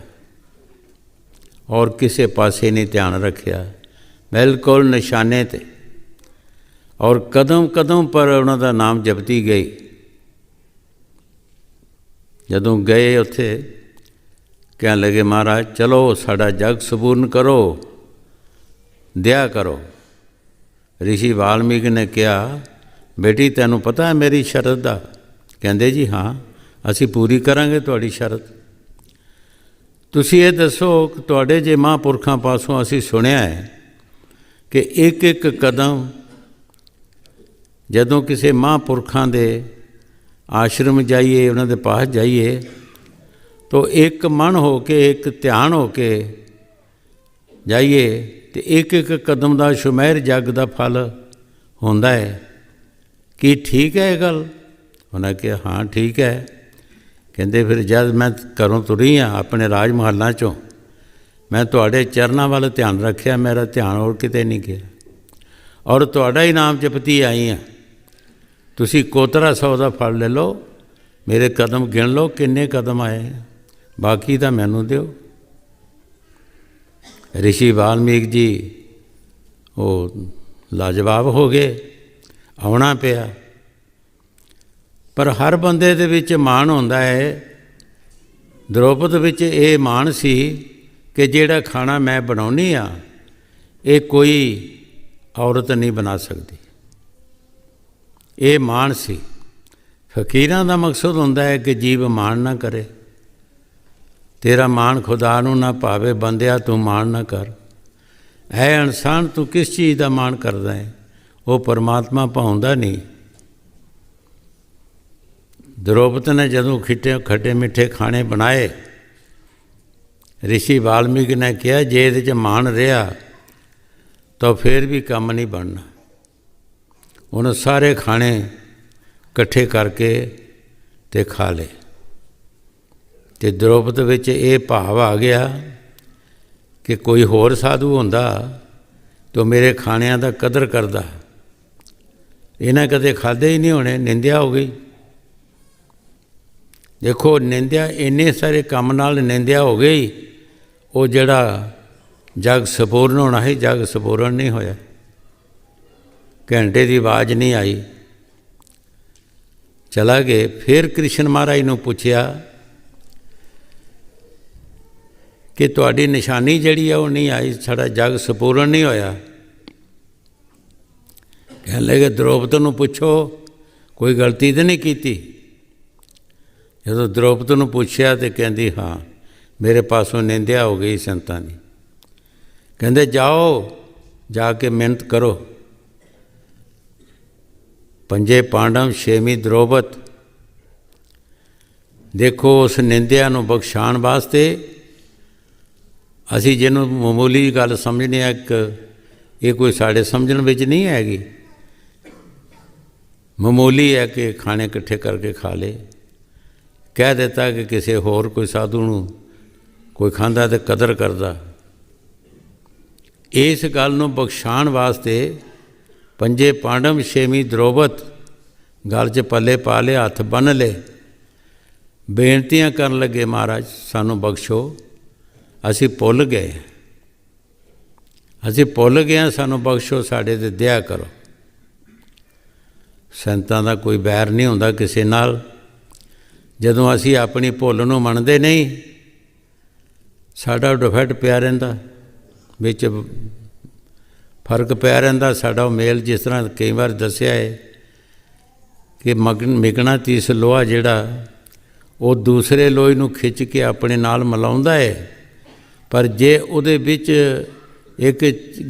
ਔਰ ਕਿਸੇ ਪਾਸੇ ਨਹੀਂ ਧਿਆਨ ਰੱਖਿਆ, ਬਿਲਕੁਲ ਨਿਸ਼ਾਨੇ 'ਤੇ, ਔਰ ਕਦਮ ਕਦਮ ਪਰ ਉਹਨਾਂ ਦਾ ਨਾਮ ਜਪਦੀ ਗਈ। ਜਦੋਂ ਗਏ ਉੱਥੇ ਕਹਿਣ ਲੱਗੇ ਮਹਾਰਾਜ ਚਲੋ ਸਾਡਾ ਜਗ ਸਪੂਰਨ ਕਰੋ, ਦਿਆ ਕਰੋ। ਰਿਸ਼ੀ ਵਾਲਮੀਕ ਨੇ ਕਿਹਾ ਬੇਟੀ ਤੈਨੂੰ ਪਤਾ ਹੈ ਮੇਰੀ ਸ਼ਰਤ ਦਾ? ਕਹਿੰਦੇ ਜੀ ਹਾਂ, ਅਸੀਂ ਪੂਰੀ ਕਰਾਂਗੇ ਤੁਹਾਡੀ ਸ਼ਰਤ। ਤੁਸੀਂ ਇਹ ਦੱਸੋ ਕਿ ਤੁਹਾਡੇ ਜੇ ਮਹਾਂਪੁਰਖਾਂ ਪਾਸੋਂ ਅਸੀਂ ਸੁਣਿਆ ਹੈ ਕਿ ਇੱਕ ਇੱਕ ਕਦਮ ਜਦੋਂ ਕਿਸੇ ਮਹਾਂਪੁਰਖਾਂ ਦੇ ਆਸ਼ਰਮ ਜਾਈਏ, ਉਹਨਾਂ ਦੇ ਪਾਸ ਜਾਈਏ ਤਾਂ ਇੱਕ ਮਨ ਹੋ ਕੇ, ਇੱਕ ਧਿਆਨ ਹੋ ਕੇ ਜਾਈਏ ਅਤੇ ਇੱਕ ਇੱਕ ਕਦਮ ਦਾ ਸ਼ੁਮੈਰ ਜੱਗ ਦਾ ਫਲ ਹੁੰਦਾ ਹੈ। ਕੀ ਠੀਕ ਹੈ ਇਹ ਗੱਲ? ਉਹਨਾਂ ਕਿਹਾ ਹਾਂ ਠੀਕ ਹੈ। ਕਹਿੰਦੇ ਫਿਰ ਜਦ ਮੈਂ ਘਰੋਂ ਤੁਰੀ ਹਾਂ ਆਪਣੇ ਰਾਜ ਮਹੱਲਾਂ 'ਚੋਂ, ਮੈਂ ਤੁਹਾਡੇ ਚਰਨਾਂ ਵੱਲ ਧਿਆਨ ਰੱਖਿਆ, ਮੇਰਾ ਧਿਆਨ ਹੋਰ ਕਿਤੇ ਨਹੀਂ ਗਿਆ, ਔਰ ਤੁਹਾਡਾ ਹੀ ਨਾਮ ਜਪਤੀ ਆਈ ਹਾਂ। ਤੁਸੀਂ ਕੋਤਰਾ ਸੌ ਦਾ ਫਲ ਲੈ ਲਓ, ਮੇਰੇ ਕਦਮ ਗਿਣ ਲਓ ਕਿੰਨੇ ਕਦਮ ਆਏ, ਬਾਕੀ ਤਾਂ ਮੈਨੂੰ ਦਿਓ। ਰਿਸ਼ੀ ਵਾਲਮੀਕ ਜੀ ਉਹ ਲਾਜਵਾਬ ਹੋ ਗਏ, ਆਉਣਾ ਪਿਆ। ਪਰ ਹਰ ਬੰਦੇ ਦੇ ਵਿੱਚ ਮਾਣ ਹੁੰਦਾ ਹੈ। ਦ੍ਰੋਪਦ ਵਿੱਚ ਇਹ ਮਾਣ ਸੀ ਕਿ ਜਿਹੜਾ ਖਾਣਾ ਮੈਂ ਬਣਾਉਂਦੀ ਹਾਂ ਇਹ ਕੋਈ ਔਰਤ ਨਹੀਂ ਬਣਾ ਸਕਦੀ। ਇਹ ਮਾਣ ਸੀ। ਫਕੀਰਾਂ ਦਾ ਮਕਸਦ ਹੁੰਦਾ ਹੈ ਕਿ ਜੀਵ ਮਾਣ ਨਾ ਕਰੇ। ਤੇਰਾ ਮਾਣ ਖੁਦਾ ਨੂੰ ਨਾ ਭਾਵੇ, ਬੰਦਿਆ ਤੂੰ ਮਾਣ ਨਾ ਕਰ। ਹੈ ਇਨਸਾਨ ਤੂੰ ਕਿਸ ਚੀਜ਼ ਦਾ ਮਾਣ ਕਰਦਾ ਹੈ? ਉਹ ਪਰਮਾਤਮਾ ਭਾਉਂਦਾ ਨਹੀਂ। ਦ੍ਰੋਪਦ ਨੇ ਜਦੋਂ ਖੱਟੇ ਮਿੱਠੇ ਖਾਣੇ ਬਣਾਏ, ਰਿਸ਼ੀ ਵਾਲਮੀਕ ਨੇ ਕਿਹਾ ਜੇ ਇਹਦੇ 'ਚ ਮਾਣ ਰਿਹਾ ਤਾਂ ਫਿਰ ਵੀ ਕੰਮ ਨਹੀਂ ਬਣਨਾ। ਉਹਨੇ ਸਾਰੇ ਖਾਣੇ ਇਕੱਠੇ ਕਰਕੇ ਅਤੇ ਖਾ ਲਏ। ਅਤੇ ਦ੍ਰੋਪਦ ਵਿੱਚ ਇਹ ਭਾਵ ਆ ਗਿਆ ਕਿ ਕੋਈ ਹੋਰ ਸਾਧੂ ਹੁੰਦਾ ਤਾਂ ਮੇਰੇ ਖਾਣਿਆਂ ਦਾ ਕਦਰ ਕਰਦਾ। ਇਹਨਾਂ ਕਦੇ ਖਾਧੇ ਹੀ ਨਹੀਂ ਹੋਣੇ, ਨਿੰਦਿਆ ਹੋ ਗਈ। ਦੇਖੋ ਨਿੰਦਿਆ, ਇੰਨੇ ਸਾਰੇ ਕੰਮ ਨਾਲ ਨਿੰਦਿਆ ਹੋ ਗਈ। ਉਹ ਜਿਹੜਾ ਜਗ ਸਪੂਰਨ ਹੋਣਾ ਸੀ, ਜਗ ਸਪੂਰਨ ਨਹੀਂ ਹੋਇਆ। ਘੰਟੇ ਦੀ ਆਵਾਜ਼ ਨਹੀਂ ਆਈ, ਚਲਾ ਗਏ। ਫਿਰ ਕ੍ਰਿਸ਼ਨ ਮਹਾਰਾਜ ਨੂੰ ਪੁੱਛਿਆ ਕਿ ਤੁਹਾਡੀ ਨਿਸ਼ਾਨੀ ਜਿਹੜੀ ਆ ਉਹ ਨਹੀਂ ਆਈ, ਸਾਡਾ ਜਗ ਸਪੂਰਨ ਨਹੀਂ ਹੋਇਆ। ਕਹਿਣ ਲੱਗੇ ਦ੍ਰੋਪਦ ਨੂੰ ਪੁੱਛੋ ਕੋਈ ਗਲਤੀ ਤਾਂ ਨਹੀਂ ਕੀਤੀ। ਜਦੋਂ ਦ੍ਰੋਪਦ ਨੂੰ ਪੁੱਛਿਆ ਤਾਂ ਕਹਿੰਦੀ ਹਾਂ ਮੇਰੇ ਪਾਸੋਂ ਨਿੰਦਿਆ ਹੋ ਗਈ ਸੰਤਾਂ ਦੀ। ਕਹਿੰਦੇ ਜਾਓ ਜਾ ਕੇ ਮਿਹਨਤ ਕਰੋ। ਪੰਜੇ ਪਾਂਡਵ ਛੇਵੀਂ ਦ੍ਰੋਪਦ। ਦੇਖੋ ਉਸ ਨਿੰਦਿਆ ਨੂੰ ਬਖਸ਼ਾਉਣ ਵਾਸਤੇ ਅਸੀਂ ਜਿਹਨੂੰ ਮਾਮੂਲੀ ਗੱਲ ਸਮਝਦੇ ਹਾਂ, ਇਹ ਕੋਈ ਸਾਡੇ ਸਮਝਣ ਵਿੱਚ ਨਹੀਂ ਹੈਗੀ। ਮਾਮੂਲੀ ਹੈ ਕਿ ਖਾਣੇ ਇਕੱਠੇ ਕਰਕੇ ਖਾ ਲਏ। ਕਹਿ ਦਿੱਤਾ ਕਿ ਕਿਸੇ ਹੋਰ ਕੋਈ ਸਾਧੂ ਨੂੰ ਕੋਈ ਖਾਂਦਾ ਤਾਂ ਕਦਰ ਕਰਦਾ। ਇਸ ਗੱਲ ਨੂੰ ਬਖਸ਼ਾਉਣ ਵਾਸਤੇ ਪੰਜੇ ਪਾਂਡਵ ਛੇਵੀਂ ਦ੍ਰੋਪਦ ਗਲ 'ਚ ਪੱਲੇ ਪਾ ਲਏ, ਹੱਥ ਬੰਨ੍ਹ ਲਏ, ਬੇਨਤੀਆਂ ਕਰਨ ਲੱਗੇ, ਮਹਾਰਾਜ ਸਾਨੂੰ ਬਖਸ਼ੋ, ਅਸੀਂ ਭੁੱਲ ਗਏ, ਅਸੀਂ ਭੁੱਲ ਗਏ ਹਾਂ, ਸਾਨੂੰ ਬਖਸ਼ੋ, ਸਾਡੇ 'ਤੇ ਦਇਆ ਕਰੋ। ਸੰਤਾਂ ਦਾ ਕੋਈ ਵੈਰ ਨਹੀਂ ਹੁੰਦਾ ਕਿਸੇ ਨਾਲ। ਜਦੋਂ ਅਸੀਂ ਆਪਣੀ ਭੁੱਲ ਨੂੰ ਮੰਨਦੇ ਨਹੀਂ, ਸਾਡਾ ਡਿਫੈਕਟ ਪਿਆ ਰਹਿੰਦਾ, ਵਿੱਚ ਫਰਕ ਪਿਆ ਰਹਿੰਦਾ ਸਾਡਾ। ਉਹ ਮੇਲ, ਜਿਸ ਤਰ੍ਹਾਂ ਕਈ ਵਾਰ ਦੱਸਿਆ ਹੈ ਕਿ ਮਿਕਨਾਤੀਸ ਲੋਹਾ ਜਿਹੜਾ ਉਹ ਦੂਸਰੇ ਲੋਹੇ ਨੂੰ ਖਿੱਚ ਕੇ ਆਪਣੇ ਨਾਲ ਮਿਲਾਉਂਦਾ ਹੈ, ਪਰ ਜੇ ਉਹਦੇ ਵਿੱਚ ਇੱਕ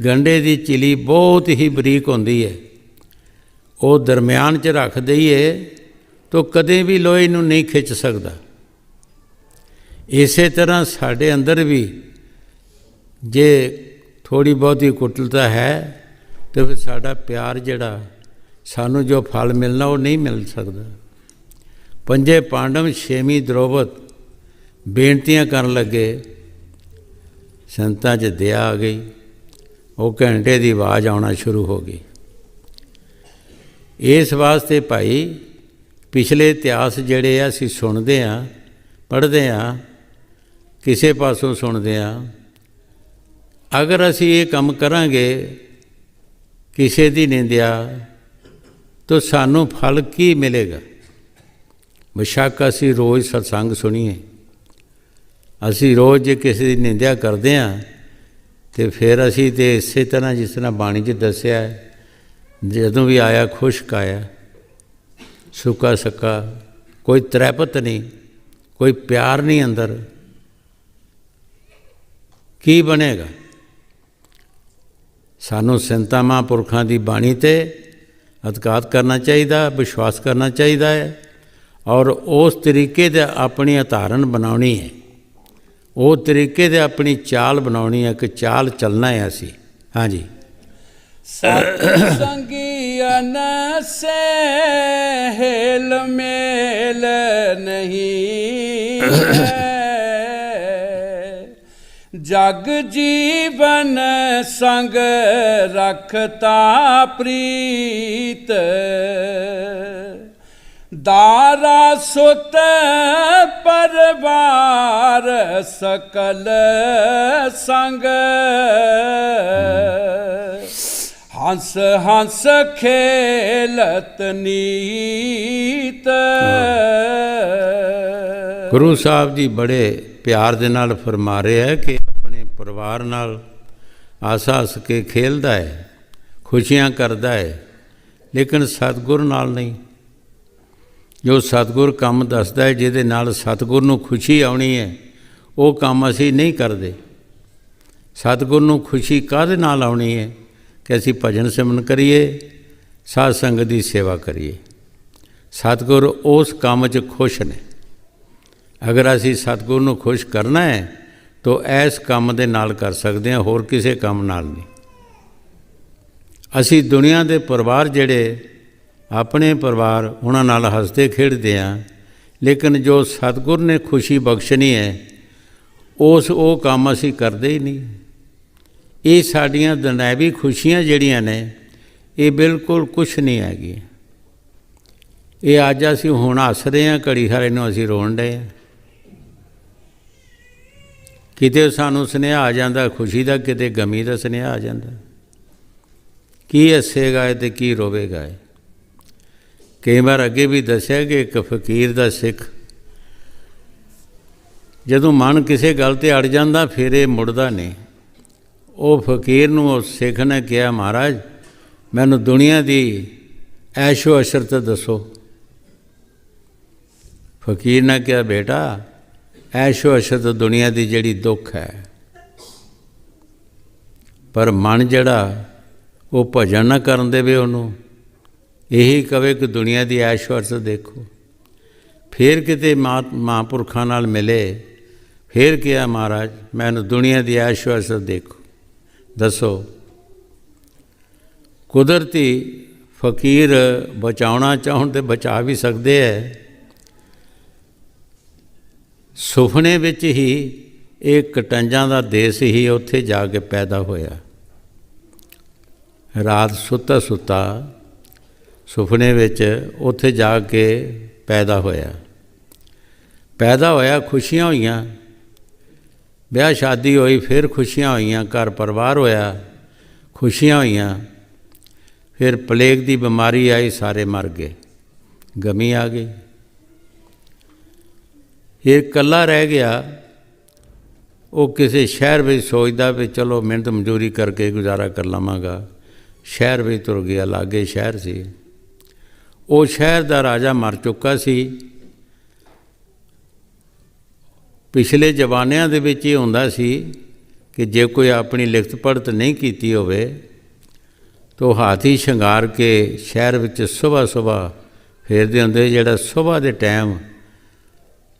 ਗੰਢੇ ਦੀ ਚਿਲੀ ਬਹੁਤ ਹੀ ਬਰੀਕ ਹੁੰਦੀ ਹੈ, ਉਹ ਦਰਮਿਆਨ 'ਚ ਰੱਖ ਦਈਏ ਤਾਂ ਕਦੇ ਵੀ ਲੋਹੇ ਨੂੰ ਨਹੀਂ ਖਿੱਚ ਸਕਦਾ। ਇਸੇ ਤਰ੍ਹਾਂ ਸਾਡੇ ਅੰਦਰ ਵੀ ਜੇ ਥੋੜ੍ਹੀ ਬਹੁਤੀ ਕੁਟਲਤਾ ਹੈ ਤਾਂ ਫਿਰ ਸਾਡਾ ਪਿਆਰ ਜਿਹੜਾ ਸਾਨੂੰ ਜੋ ਫਲ ਮਿਲਣਾ ਉਹ ਨਹੀਂ ਮਿਲ ਸਕਦਾ। ਪੰਜੇ ਪਾਂਡਵ, ਛੇਵੀਂ ਦ੍ਰੋਪਦ ਬੇਨਤੀਆਂ ਕਰਨ ਲੱਗੇ, ਸੰਤਾਂ 'ਚ ਦਇਆ ਆ ਗਈ, ਉਹ ਘੰਟੇ ਦੀ ਆਵਾਜ਼ ਆਉਣਾ ਸ਼ੁਰੂ ਹੋ ਗਈ। ਇਸ ਵਾਸਤੇ ਭਾਈ ਪਿਛਲੇ ਇਤਿਹਾਸ ਜਿਹੜੇ ਆ ਅਸੀਂ ਸੁਣਦੇ ਹਾਂ, ਪੜ੍ਹਦੇ ਹਾਂ, ਕਿਸੇ ਪਾਸੋਂ ਸੁਣਦੇ ਹਾਂ। ਅਗਰ ਅਸੀਂ ਇਹ ਕੰਮ ਕਰਾਂਗੇ, ਕਿਸੇ ਦੀ ਨਿੰਦਿਆ, ਤਾਂ ਸਾਨੂੰ ਫਲ ਕੀ ਮਿਲੇਗਾ? ਬੇਸ਼ੱਕ ਅਸੀਂ ਰੋਜ਼ ਸਤਸੰਗ ਸੁਣੀਏ, ਅਸੀਂ ਰੋਜ਼ ਜੇ ਕਿਸੇ ਦੀ ਨਿੰਦਿਆ ਕਰਦੇ ਹਾਂ ਅਤੇ ਫਿਰ ਅਸੀਂ ਤਾਂ ਇਸੇ ਤਰ੍ਹਾਂ ਜਿਸ ਤਰ੍ਹਾਂ ਬਾਣੀ 'ਚ ਦੱਸਿਆ ਹੈ, ਜਦੋਂ ਵੀ ਆਇਆ ਖੁਸ਼ਕ ਆਇਆ, ਸੁੱਕਾ ਸੱਕਾ, ਕੋਈ ਤ੍ਰੈਪਤ ਨਹੀਂ, ਕੋਈ ਪਿਆਰ ਨਹੀਂ ਅੰਦਰ, ਕੀ ਬਣੇਗਾ? ਸਾਨੂੰ ਸੰਤਾਂ ਮਹਾਂਪੁਰਖਾਂ ਦੀ ਬਾਣੀ 'ਤੇ ਅਧਿਕਾਰ ਕਰਨਾ ਚਾਹੀਦਾ, ਵਿਸ਼ਵਾਸ ਕਰਨਾ ਚਾਹੀਦਾ ਹੈ, ਔਰ ਉਸ ਤਰੀਕੇ ਦੇ ਆਪਣੀ ਉਦਾਹਰਨ ਬਣਾਉਣੀ ਹੈ, ਉਹ ਤਰੀਕੇ ਦੇ ਆਪਣੀ ਚਾਲ ਬਣਾਉਣੀ ਹੈ ਕਿ ਚਾਲ ਚੱਲਣਾ ਹੈ ਅਸੀਂ। ਹਾਂਜੀ। ਸਤ ਸੰਗੀਅਨ ਸੇ ਹਿਲ ਮੇਲ ਨਹੀਂ ਹੈ, ਜਗ ਜੀਵਨ ਸੰਗ ਰਖਤਾ ਪ੍ਰੀਤ, ਦਾਰਾ ਸੁਤ ਪਰਵਾਰ ਸਕਲ ਸੰਗ, ਹੰਸ ਹੰਸ ਖੇਲਤ ਨੀਤ। ਗੁਰੂ ਸਾਹਿਬ ਜੀ ਬੜੇ ਪਿਆਰ ਦੇ ਨਾਲ ਫਰਮਾ ਰਹੇ ਹੈ ਕਿ ਆਪਣੇ ਪਰਿਵਾਰ ਨਾਲ ਹੱਸ ਹੱਸ ਕੇ ਖੇਲਦਾ ਹੈ, ਖੁਸ਼ੀਆਂ ਕਰਦਾ ਹੈ, ਲੇਕਿਨ ਸਤਿਗੁਰ ਨਾਲ ਨਹੀਂ। ਜੋ ਸਤਿਗੁਰ ਕੰਮ ਦੱਸਦਾ ਹੈ, ਜਿਹਦੇ ਨਾਲ ਸਤਿਗੁਰ ਨੂੰ ਖੁਸ਼ੀ ਆਉਣੀ ਹੈ, ਉਹ ਕੰਮ ਅਸੀਂ ਨਹੀਂ ਕਰਦੇ। ਸਤਿਗੁਰ ਨੂੰ ਖੁਸ਼ੀ ਕਾਹਦੇ ਨਾਲ ਆਉਣੀ ਹੈ ਕਿ ਅਸੀਂ ਭਜਨ ਸਿਮਰਨ ਕਰੀਏ, ਸਾਧ ਸੰਗਤ ਦੀ ਸੇਵਾ ਕਰੀਏ। ਸਤਿਗੁਰ ਉਸ ਕੰਮ 'ਚ ਖੁਸ਼ ਨੇ। ਅਗਰ ਅਸੀਂ ਸਤਿਗੁਰ ਨੂੰ ਖੁਸ਼ ਕਰਨਾ ਹੈ ਤਾਂ ਇਸ ਕੰਮ ਦੇ ਨਾਲ ਕਰ ਸਕਦੇ ਹਾਂ, ਹੋਰ ਕਿਸੇ ਕੰਮ ਨਾਲ ਨਹੀਂ। ਅਸੀਂ ਦੁਨੀਆ ਦੇ ਪਰਿਵਾਰ ਜਿਹੜੇ ਆਪਣੇ ਪਰਿਵਾਰ, ਉਹਨਾਂ ਨਾਲ ਹੱਸਦੇ ਖੇਡਦੇ ਹਾਂ, ਲੇਕਿਨ ਜੋ ਸਤਿਗੁਰ ਨੇ ਖੁਸ਼ੀ ਬਖਸ਼ਣੀ ਹੈ ਉਹ ਕੰਮ ਅਸੀਂ ਕਰਦੇ ਹੀ ਨਹੀਂ। ਇਹ ਸਾਡੀਆਂ ਦੁਨਿਆਵੀ ਖੁਸ਼ੀਆਂ ਜਿਹੜੀਆਂ ਨੇ, ਇਹ ਬਿਲਕੁਲ ਕੁਛ ਨਹੀਂ ਹੈਗੀਆਂ। ਇਹ ਅੱਜ ਅਸੀਂ ਹੁਣ ਹੱਸ ਰਹੇ ਹਾਂ, ਘੜੀ ਹਾਰੇ ਨੂੰ ਅਸੀਂ ਰੋਣ ਡਏ ਹਾਂ। ਕਿਤੇ ਸਾਨੂੰ ਸੁਨੇਹਾ ਆ ਜਾਂਦਾ ਖੁਸ਼ੀ ਦਾ, ਕਿਤੇ ਗਮੀ ਦਾ ਸੁਨੇਹਾ ਆ ਜਾਂਦਾ। ਕੀ ਹੱਸੇਗਾ ਅਤੇ ਕੀ ਰੋਵੇਗਾ? ਕਈ ਵਾਰ ਅੱਗੇ ਵੀ ਦੱਸਿਆ ਕਿ ਇੱਕ ਫਕੀਰ ਦਾ ਸਿੱਖ, ਜਦੋਂ ਮਨ ਕਿਸੇ ਗੱਲ 'ਤੇ ਅੜ ਜਾਂਦਾ ਫਿਰ ਇਹ ਮੁੜਦਾ ਨਹੀਂ। ਉਹ ਫਕੀਰ ਨੂੰ ਉਸ ਸਿੱਖ ਨੇ ਕਿਹਾ, ਮਹਾਰਾਜ ਮੈਨੂੰ ਦੁਨੀਆ ਦੀ ਐਸ਼ੋ ਅਸ਼ਰਤ ਦੱਸੋ। ਫਕੀਰ ਨੇ ਕਿਹਾ, ਬੇਟਾ ਐਸ਼ੋ ਅਸ਼ਰਤ ਦੁਨੀਆ ਦੀ ਜਿਹੜੀ ਦੁੱਖ ਹੈ, ਪਰ ਮਨ ਜਿਹੜਾ ਉਹ ਭਜਨ ਨਾ ਕਰਨ ਦੇਵੇ ਉਹਨੂੰ, ਇਹੀ ਕਵੇ ਕਿ ਦੁਨੀਆ ਦੀ ਐਸ਼ੋ ਅਸ਼ਰਤ ਦੇਖੋ। ਫਿਰ ਕਿਤੇ ਮਹਾਂਪੁਰਖਾਂ ਨਾਲ ਮਿਲੇ, ਫਿਰ ਕਿਹਾ, ਮਹਾਰਾਜ ਮੈਨੂੰ ਦੁਨੀਆ ਦੀ ਐਸ਼ੋ ਅਸ਼ਰਤ ਦੇਖੋ, ਦੱਸੋ। ਕੁਦਰਤੀ ਫਕੀਰ ਬਚਾਉਣਾ ਚਾਹੁਣ ਤੇ ਬਚਾ ਵੀ ਸਕਦੇ ਹੈ। ਸੁਪਨੇ ਵਿੱਚ ਹੀ ਇਹ ਕਟੰਜਾਂ ਦਾ ਦੇਸ਼ ਹੀ ਉੱਥੇ ਜਾ ਕੇ ਪੈਦਾ ਹੋਇਆ। ਰਾਤ ਸੁੱਤਾ ਸੁੱਤਾ ਸੁਪਨੇ ਵਿੱਚ ਉੱਥੇ ਜਾ ਕੇ ਪੈਦਾ ਹੋਇਆ ਖੁਸ਼ੀਆਂ ਹੋਈਆਂ, ਵਿਆਹ ਸ਼ਾਦੀ ਹੋਈ, ਫਿਰ ਖੁਸ਼ੀਆਂ ਹੋਈਆਂ, ਘਰ ਪਰਿਵਾਰ ਹੋਇਆ, ਖੁਸ਼ੀਆਂ ਹੋਈਆਂ। ਫਿਰ ਪਲੇਗ ਦੀ ਬਿਮਾਰੀ ਆਈ, ਸਾਰੇ ਮਰ ਗਏ, ਗਮੀ ਆ ਗਈ। ਇਹ ਇਕੱਲਾ ਰਹਿ ਗਿਆ। ਉਹ ਕਿਸੇ ਸ਼ਹਿਰ ਵਿੱਚ ਸੋਚਦਾ ਵੀ ਚਲੋ ਮਿਹਨਤ ਮਜ਼ਦੂਰੀ ਕਰਕੇ ਗੁਜ਼ਾਰਾ ਕਰ ਲਵਾਂਗਾ। ਸ਼ਹਿਰ ਵਿੱਚ ਤੁਰ ਗਿਆ, ਲਾਗੇ ਸ਼ਹਿਰ ਸੀ। ਉਹ ਸ਼ਹਿਰ ਦਾ ਰਾਜਾ ਮਰ ਚੁੱਕਾ ਸੀ। ਪਿਛਲੇ ਜ਼ਮਾਨਿਆਂ ਦੇ ਵਿੱਚ ਇਹ ਹੁੰਦਾ ਸੀ ਕਿ ਜੇ ਕੋਈ ਆਪਣੀ ਲਿਖਤ ਪੜ੍ਹਤ ਨਹੀਂ ਕੀਤੀ ਹੋਵੇ ਤਾਂ ਹਾਥੀ ਸ਼ਿੰਗਾਰ ਕੇ ਸ਼ਹਿਰ ਵਿੱਚ ਸੁਬਾਹ ਫੇਰਦੇ ਹੁੰਦੇ। ਜਿਹੜਾ ਸੁਬਾਹ ਦੇ ਟਾਈਮ